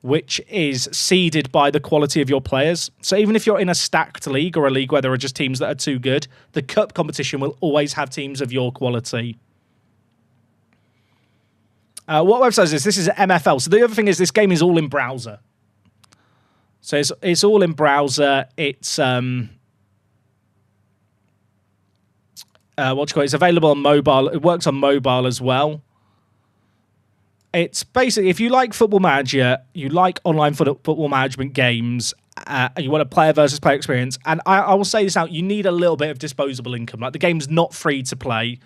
which is seeded by the quality of your players. So even if you're in a stacked league or a league where there are just teams that are too good, the cup competition will always have teams of your quality. What website is this? This is MFL. So the other thing is this game is all in browser. So it's all in browser. It's it's available on mobile. It works on mobile as well. It's basically, if you like Football Manager, you like online football management games, and you want a player versus player experience, and I will say this out, you need a little bit of disposable income. Like, the game's not free to play.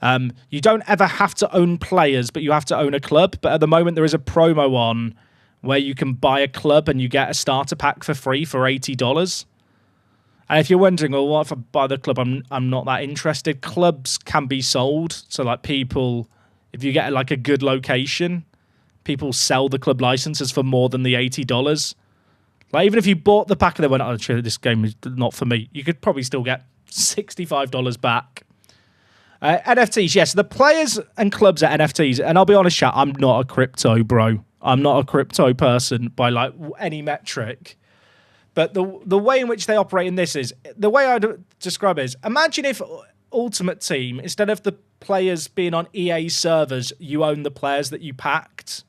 You don't ever have to own players, but you have to own a club. But at the moment, there is a promo on where you can buy a club and you get a starter pack for free for $80. And if you're wondering, well, what if I buy the club? I'm not that interested. Clubs can be sold. So, like, people... If you get like a good location, people sell the club licenses for more than the $80. Like, even if you bought the pack and they went, oh, this game is not for me, you could probably still get $65 back. NFTs, yes. The players and clubs are NFTs. And I'll be honest, chat, I'm not a crypto bro. I'm not a crypto person by like any metric. But the way in which they operate in this is, the way I'd describe it is, imagine if Ultimate Team, instead of the players being on EA servers, you own the players that you packed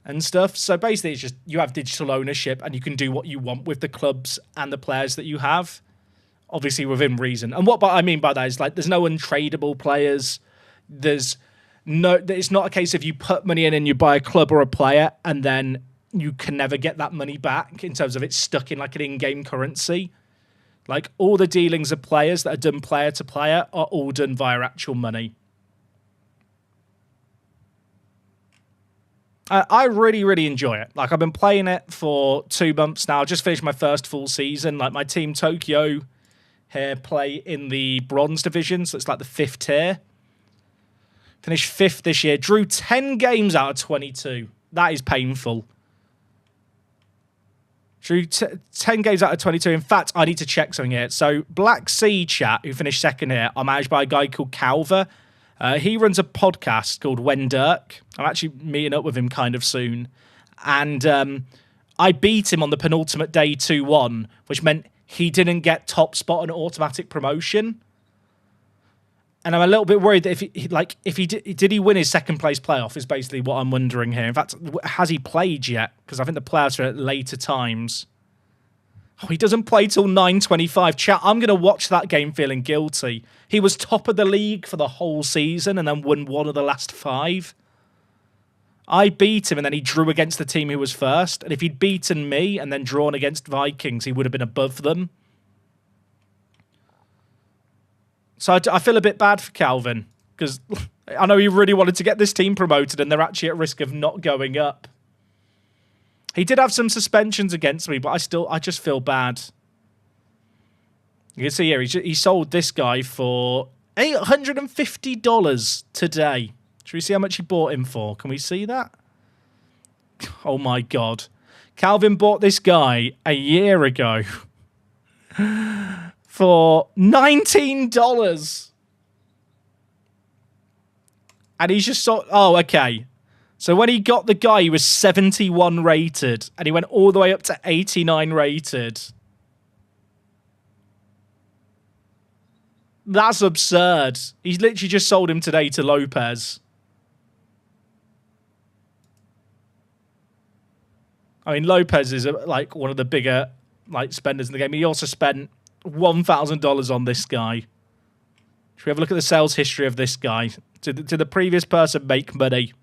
and stuff. So basically, it's just you have digital ownership and you can do what you want with the clubs and the players that you have, obviously within reason. And what I mean by that is, like, there's no untradeable players. It's not a case of you put money in and you buy a club or a player and then you can never get that money back in terms of it's stuck in like an in-game currency. Like, all the dealings of players that are done player to player are all done via actual money. I really, really enjoy it. Like, I've been playing it for 2 months now. Just finished my first full season. Like, my team Tokyo here play in the bronze division, so it's like the 5th tier. Finished 5th this year. Drew 10 games out of 22. That is painful. Drew 10 games out of 22. In fact, I need to check something here. So, Black Sea Chat, who finished 2nd here, are managed by a guy called Calver. He runs a podcast called When Dirk. I'm actually meeting up with him kind of soon. And I beat him on the penultimate day 2-1, which meant he didn't get top spot on automatic promotion. And I'm a little bit worried that if he did he win his 2nd place playoff is basically what I'm wondering here. In fact, has he played yet? Because I think the playoffs are at later times. Oh, he doesn't play till 9:25. Chat, I'm going to watch that game feeling guilty. He was top of the league for the whole season and then won 1 of the last 5. I beat him and then he drew against the team who was first. And if he'd beaten me and then drawn against Vikings, he would have been above them. So I feel a bit bad for Calvin because I know he really wanted to get this team promoted and they're actually at risk of not going up. He did have some suspensions against me, but I just feel bad. You can see here, he sold this guy for $850 today. Should we see how much he bought him for? Can we see that? Oh my God. Calvin bought this guy a year ago for $19. And he's just oh, okay. So when he got the guy, he was 71 rated, and he went all the way up to 89 rated. That's absurd. He's literally just sold him today to Lopez. I mean, Lopez is like one of the bigger spenders in the game. He also spent $1,000 on this guy. Should we have a look at the sales history of this guy? Did the previous person make money?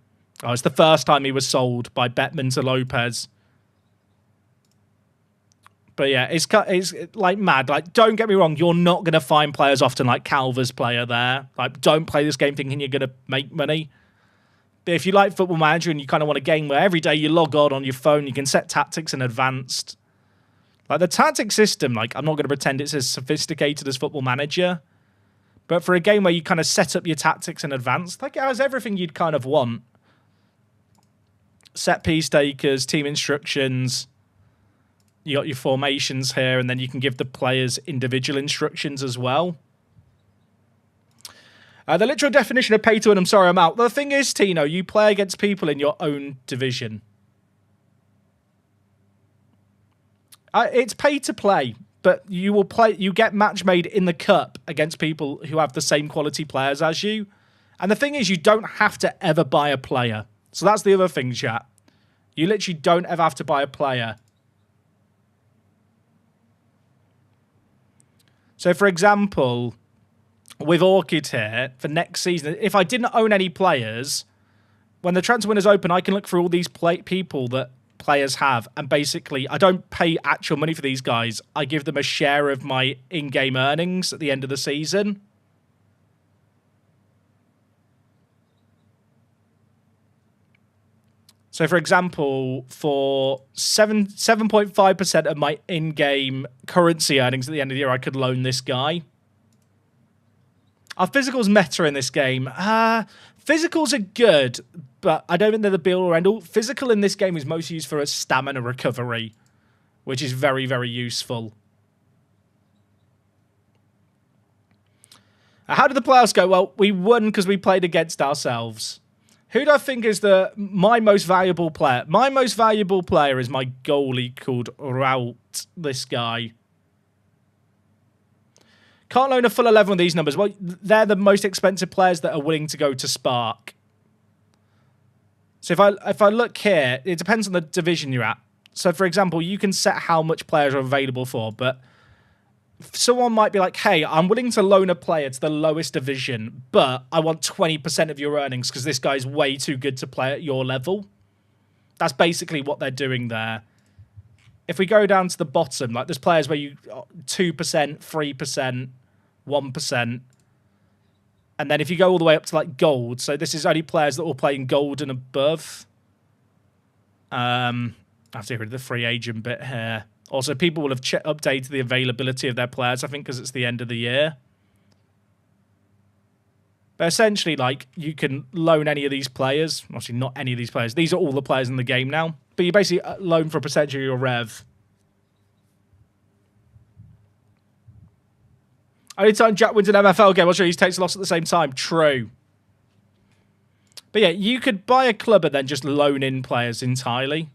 Oh, it's the first time he was sold by Bettman to Lopez. But yeah, it's like mad. Like, don't get me wrong, you're not going to find players often like Calver's player there. Like, don't play this game thinking you're going to make money. But if you like Football Manager and you kind of want a game where every day you log on your phone, you can set tactics in advanced. Like, the tactic system, like, I'm not going to pretend it's as sophisticated as Football Manager. But for a game where you kind of set up your tactics in advance, like, it has everything you'd kind of want. Set piece takers, team instructions. You got your formations here, and then you can give the players individual instructions as well. The literal definition of pay to win, I'm sorry, I'm out. The thing is, Tino, you play against people in your own division. It's pay to play, but you get match made in the cup against people who have the same quality players as you. And the thing is, you don't have to ever buy a player. So that's the other thing, chat. You literally don't ever have to buy a player. So, for example, with Orchid here, for next season, if I didn't own any players, when the transfer windows open, I can look through all these people that players have, and basically, I don't pay actual money for these guys. I give them a share of my in-game earnings at the end of the season. So, for example, for 7.5% of my in-game currency earnings at the end of the year, I could loan this guy. Are physicals meta in this game? Physicals are good, but I don't think they're the be all or end all. Physical in this game is mostly used for a stamina recovery, which is very, very useful. How did the playoffs go? Well, we won because we played against ourselves. Who do I think is my most valuable player? My most valuable player is my goalie called Rout, this guy. Can't loan a full 11 with these numbers. Well, they're the most expensive players that are willing to go to Spark. So if I look here, it depends on the division you're at. So, for example, you can set how much players are available for, but someone might be like, hey, I'm willing to loan a player to the lowest division, but I want 20% of your earnings because this guy's way too good to play at your level. That's basically what they're doing there. If we go down to the bottom, like there's players where you 2%, 3%, 1%. And then if you go all the way up to like gold, so this is only players that will play in gold and above. I have to get rid of the free agent bit here. Also, people will have updated the availability of their players, I think, because it's the end of the year. But essentially, like, you can loan any of these players. Obviously, not any of these players. These are all the players in the game now. But you basically loan for a percentage of your rev. Only time Jack wins an MFL game, I'll show you he takes a loss at the same time. True. But yeah, you could buy a club and then just loan in players entirely.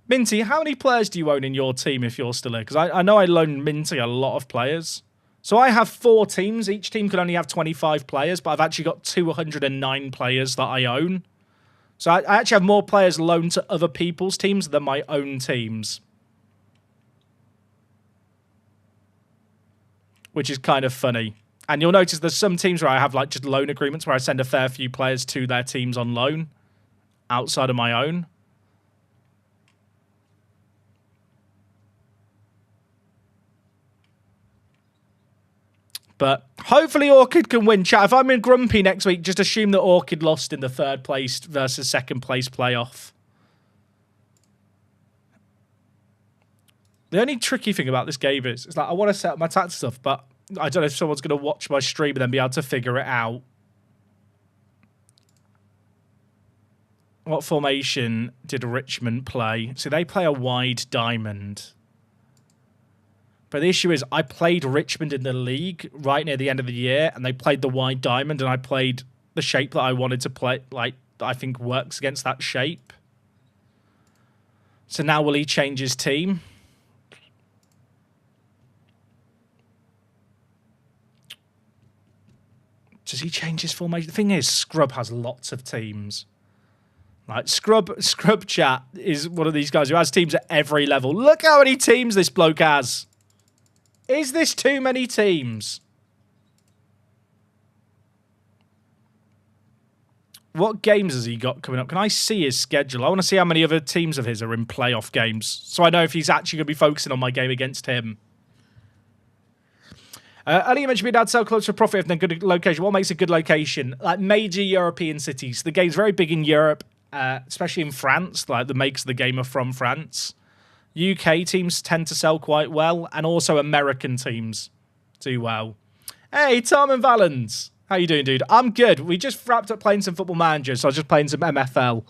Minty, how many players do you own in your team if you're still here? Because I know I loan Minty a lot of players. So I have 4 teams. Each team can only have 25 players, but I've actually got 209 players that I own. So I actually have more players loaned to other people's teams than my own teams. Which is kind of funny. And you'll notice there's some teams where I have like just loan agreements where I send a fair few players to their teams on loan outside of my own. But hopefully Orchid can win. Chat, if I'm in Grumpy next week, just assume that Orchid lost in the 3rd place versus 2nd place playoff. The only tricky thing about this game is, it's like I want to set up my tactics stuff, but I don't know if someone's going to watch my stream and then be able to figure it out. What formation did Richmond play? So they play a wide diamond. But the issue is I played Richmond in the league right near the end of the year, and they played the wide diamond, and I played the shape that I wanted to play, like, that I think works against that shape. So now will he change his team? Does he change his formation? The thing is, Scrub has lots of teams. Like, Scrub Chat is one of these guys who has teams at every level. Look how many teams this bloke has. Is this too many teams? What games has he got coming up? Can I see his schedule? I want to see how many other teams of his are in playoff games, so I know if he's actually going to be focusing on my game against him. Earlier you mentioned being able to sell clothes for profit in a good location. What makes a good location? Like major European cities. The game's very big in Europe, especially in France. Like the makers of the game are from France. UK teams tend to sell quite well, and also American teams do well. Hey, Tom and Valens. How you doing, dude? I'm good. We just wrapped up playing some Football Manager, so I was just playing some MFL.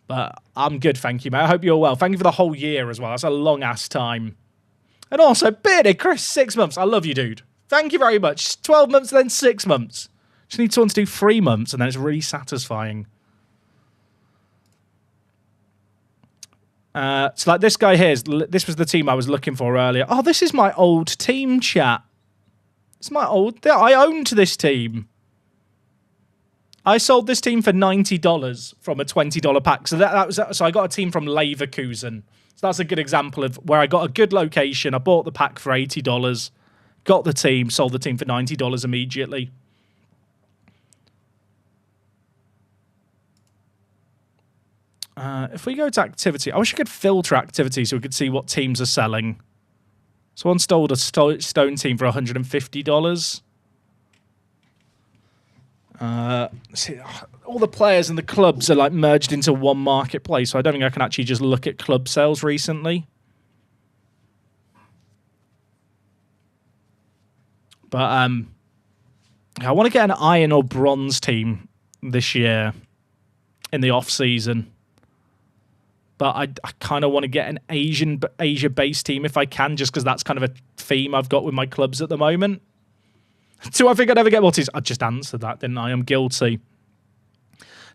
But I'm good, thank you, mate. I hope you're well. Thank you for the whole year as well. That's a long-ass time. And also, Bearded Chris, 6 months. I love you, dude. Thank you very much. 12 months, then 6 months. Just need someone to do 3 months, and then it's really satisfying. So like this guy here, this was the team I was looking for earlier. Oh, this is my old team, chat. It's my old... I owned this team. I sold this team for $90 from a $20 pack. So so I got a team from Leverkusen. So that's a good example of where I got a good location. I bought the pack for $80, got the team, sold the team for $90 immediately. If we go to activity, I wish I could filter activity so we could see what teams are selling. Someone stole a stone team for $150. See, all the players and the clubs are like merged into one marketplace, so I don't think I can actually just look at club sales recently. But I want to get an iron or bronze team this year in the off season. But I kind of want to get an Asia-based team if I can, just because that's kind of a theme I've got with my clubs at the moment. Do I think I'd ever get more teams? I just answered that, didn't I? I'm guilty.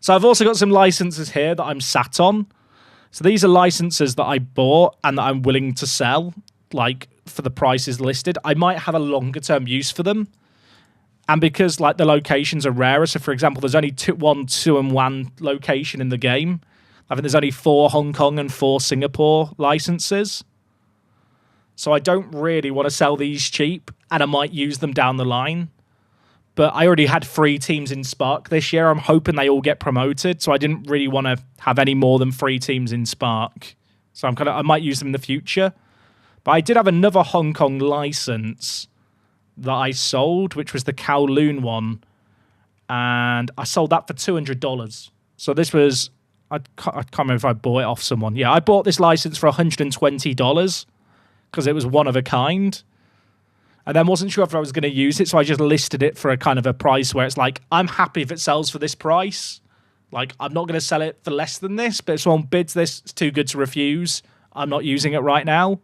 So I've also got some licenses here that I'm sat on. So these are licenses that I bought and that I'm willing to sell, like for the prices listed. I might have a longer term use for them. And because like the locations are rarer, so for example, there's only one 2-in-1 location in the game. I think there's only 4 Hong Kong and 4 Singapore licenses. So I don't really want to sell these cheap, and I might use them down the line. But I already had 3 teams in Spark this year. I'm hoping they all get promoted, so I didn't really want to have any more than 3 teams in Spark. So I might use them in the future. But I did have another Hong Kong license that I sold, which was the Kowloon one, and I sold that for $200. So this was, I can't remember if I bought it off someone. Yeah, I bought this license for $120 because it was one of a kind. And then wasn't sure if I was going to use it, so I just listed it for a kind of a price where it's like, I'm happy if it sells for this price. Like, I'm not going to sell it for less than this, but if someone bids this, it's too good to refuse. I'm not using it right now.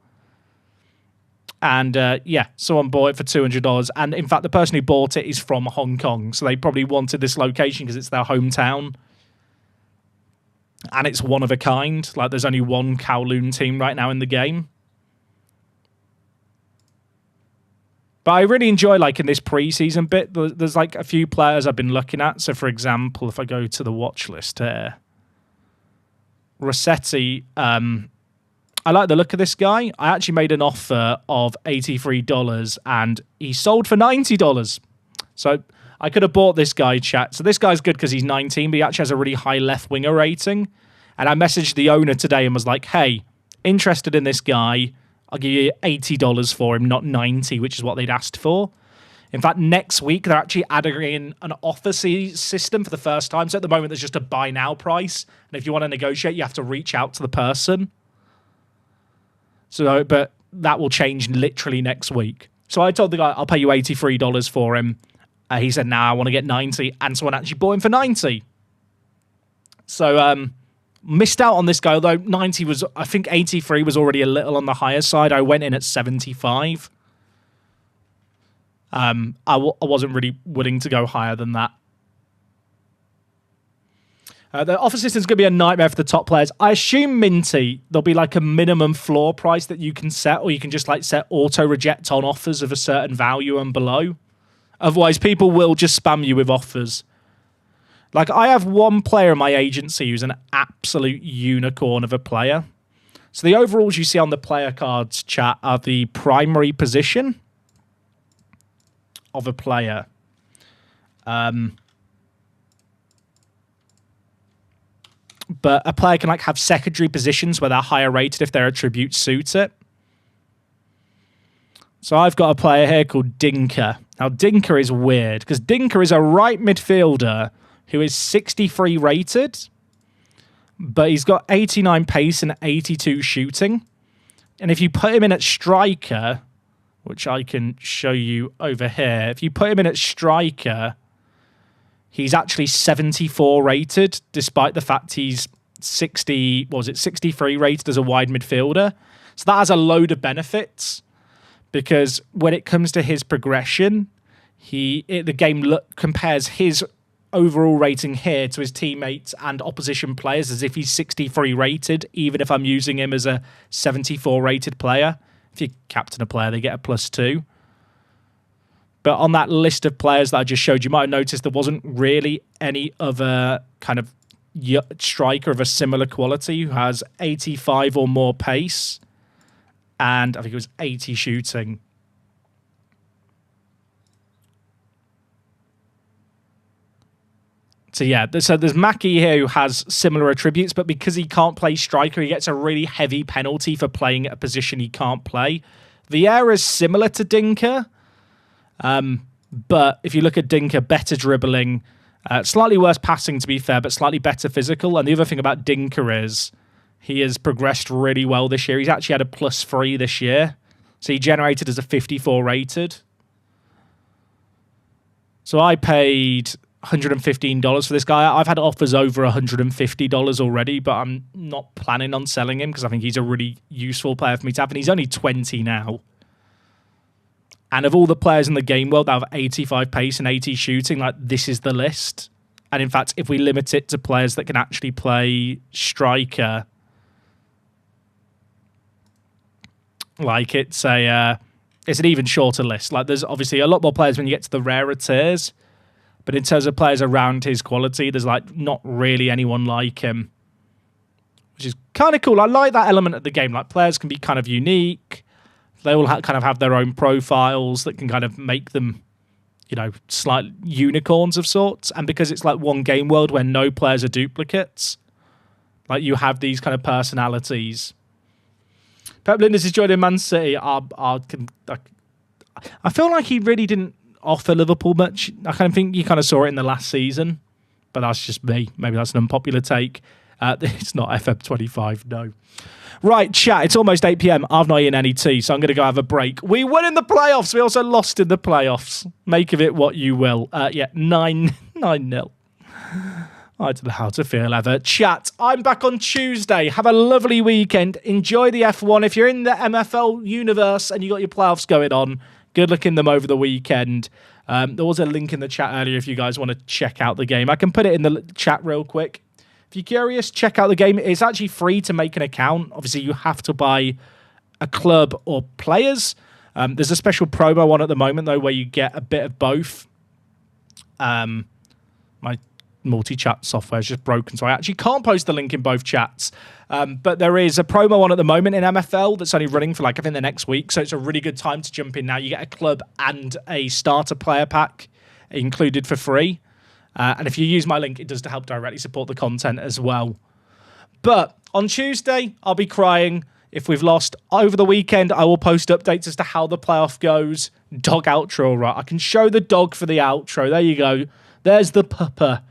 And yeah, someone bought it for $200. And in fact, the person who bought it is from Hong Kong. So they probably wanted this location because it's their hometown. And it's one of a kind. Like, there's only one Kowloon team right now in the game. But I really enjoy, like, in this preseason bit, there's, like, a few players I've been looking at. So, for example, if I go to the watch list here, Rossetti, I like the look of this guy. I actually made an offer of $83 and he sold for $90. So I could have bought this guy, chat. So this guy's good because he's 19, but he actually has a really high left winger rating. And I messaged the owner today and was like, hey, interested in this guy. I'll give you $80 for him, not $90, which is what they'd asked for. In fact, next week, they're actually adding in an offer system for the first time. So at the moment, there's just a buy now price. And if you want to negotiate, you have to reach out to the person. So, but that will change literally next week. So I told the guy, I'll pay you $83 for him. He said, nah, I want to get 90. And someone actually bought him for 90. So, missed out on this guy, although 90 was, I think 83 was already a little on the higher side. I went in at 75. I wasn't really willing to go higher than that. The offer system's going to be a nightmare for the top players. I assume Minty, there'll be like a minimum floor price that you can set, or you can just like set auto reject on offers of a certain value and below. Otherwise, people will just spam you with offers. Like, I have one player in my agency who's an absolute unicorn of a player. So the overalls you see on the player cards, chat, are the primary position of a player. But a player can like have secondary positions where they're higher rated if their attributes suit it. So I've got a player here called Dinker. Now, Dinker is weird because Dinker is a right midfielder who is 63 rated, but he's got 89 pace and 82 shooting. And if you put him in at striker, which I can show you over here, if you put him in at striker, he's actually 74 rated, despite the fact he's 63 rated as a wide midfielder. So that has a load of benefits, because when it comes to his progression, the game compares his overall rating here to his teammates and opposition players as if he's 63 rated, even if I'm using him as a 74 rated player. If you captain a player, they get a +2. But on that list of players that I just showed, you might have noticed there wasn't really any other kind of striker of a similar quality who has 85 or more pace, and I think it was 80 shooting. So yeah, so there's Mackie here who has similar attributes, but because he can't play striker, he gets a really heavy penalty for playing at a position he can't play. Vieira is similar to Dinker, but if you look at Dinker, better dribbling, slightly worse passing to be fair, but slightly better physical. And the other thing about Dinker is he has progressed really well this year. He's actually had a +3 this year, so he generated as a 54 rated. So I paid $115 for this guy. I've had offers over $150 already, but I'm not planning on selling him because I think he's a really useful player for me to have, and he's only 20 now. And of all the players in the game world that have 85 pace and 80 shooting, like, this is the list. And in fact, if we limit it to players that can actually play striker, like, it's an even shorter list. Like, there's obviously a lot more players when you get to the rarer tiers, but in terms of players around his quality, there's like not really anyone like him, which is kind of cool. I like that element of the game. Like, players can be kind of unique. They all kind of have their own profiles that can kind of make them, you know, slight unicorns of sorts. And because it's like one game world where no players are duplicates, like, you have these kind of personalities. Pep Linders is joining Man City. I feel like he really didn't offer Liverpool much. I kind of think you kind of saw it in the last season, but that's just me. Maybe that's an unpopular take. It's not FM25, no. Right, chat, it's almost 8 p.m. I've not eaten any tea, so I'm going to go have a break. We won in the playoffs. We also lost in the playoffs. Make of it what you will. 9-0. I don't know how to feel ever. Chat, I'm back on Tuesday. Have a lovely weekend. Enjoy the F1. If you're in the MFL universe and you got your playoffs going on, good luck in them over the weekend. There was a link in the chat earlier if you guys want to check out the game. I can put it in the chat real quick. If you're curious, check out the game. It's actually free to make an account. Obviously, you have to buy a club or players. There's a special promo on at the moment, though, where you get a bit of both. My multi-chat software is just broken, so I actually can't post the link in both chats. But there is a promo on at the moment in MFL that's only running for, like, I think the next week, so it's a really good time to jump in now. You get a club and a starter player pack included for free. And if you use my link, it does to help directly support the content as well. But on Tuesday, I'll be crying if we've lost. Over the weekend, I will post updates as to how the playoff goes. Dog outro, right? I can show the dog for the outro. There you go. There's the pupper.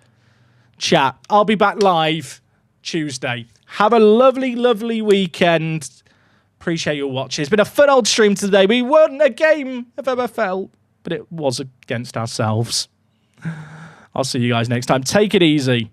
Chat, I'll be back live Tuesday. Have a lovely, lovely weekend. Appreciate your watching. It's been a fun old stream today. We won a game of MFL, but it was against ourselves. I'll see you guys next time. Take it easy.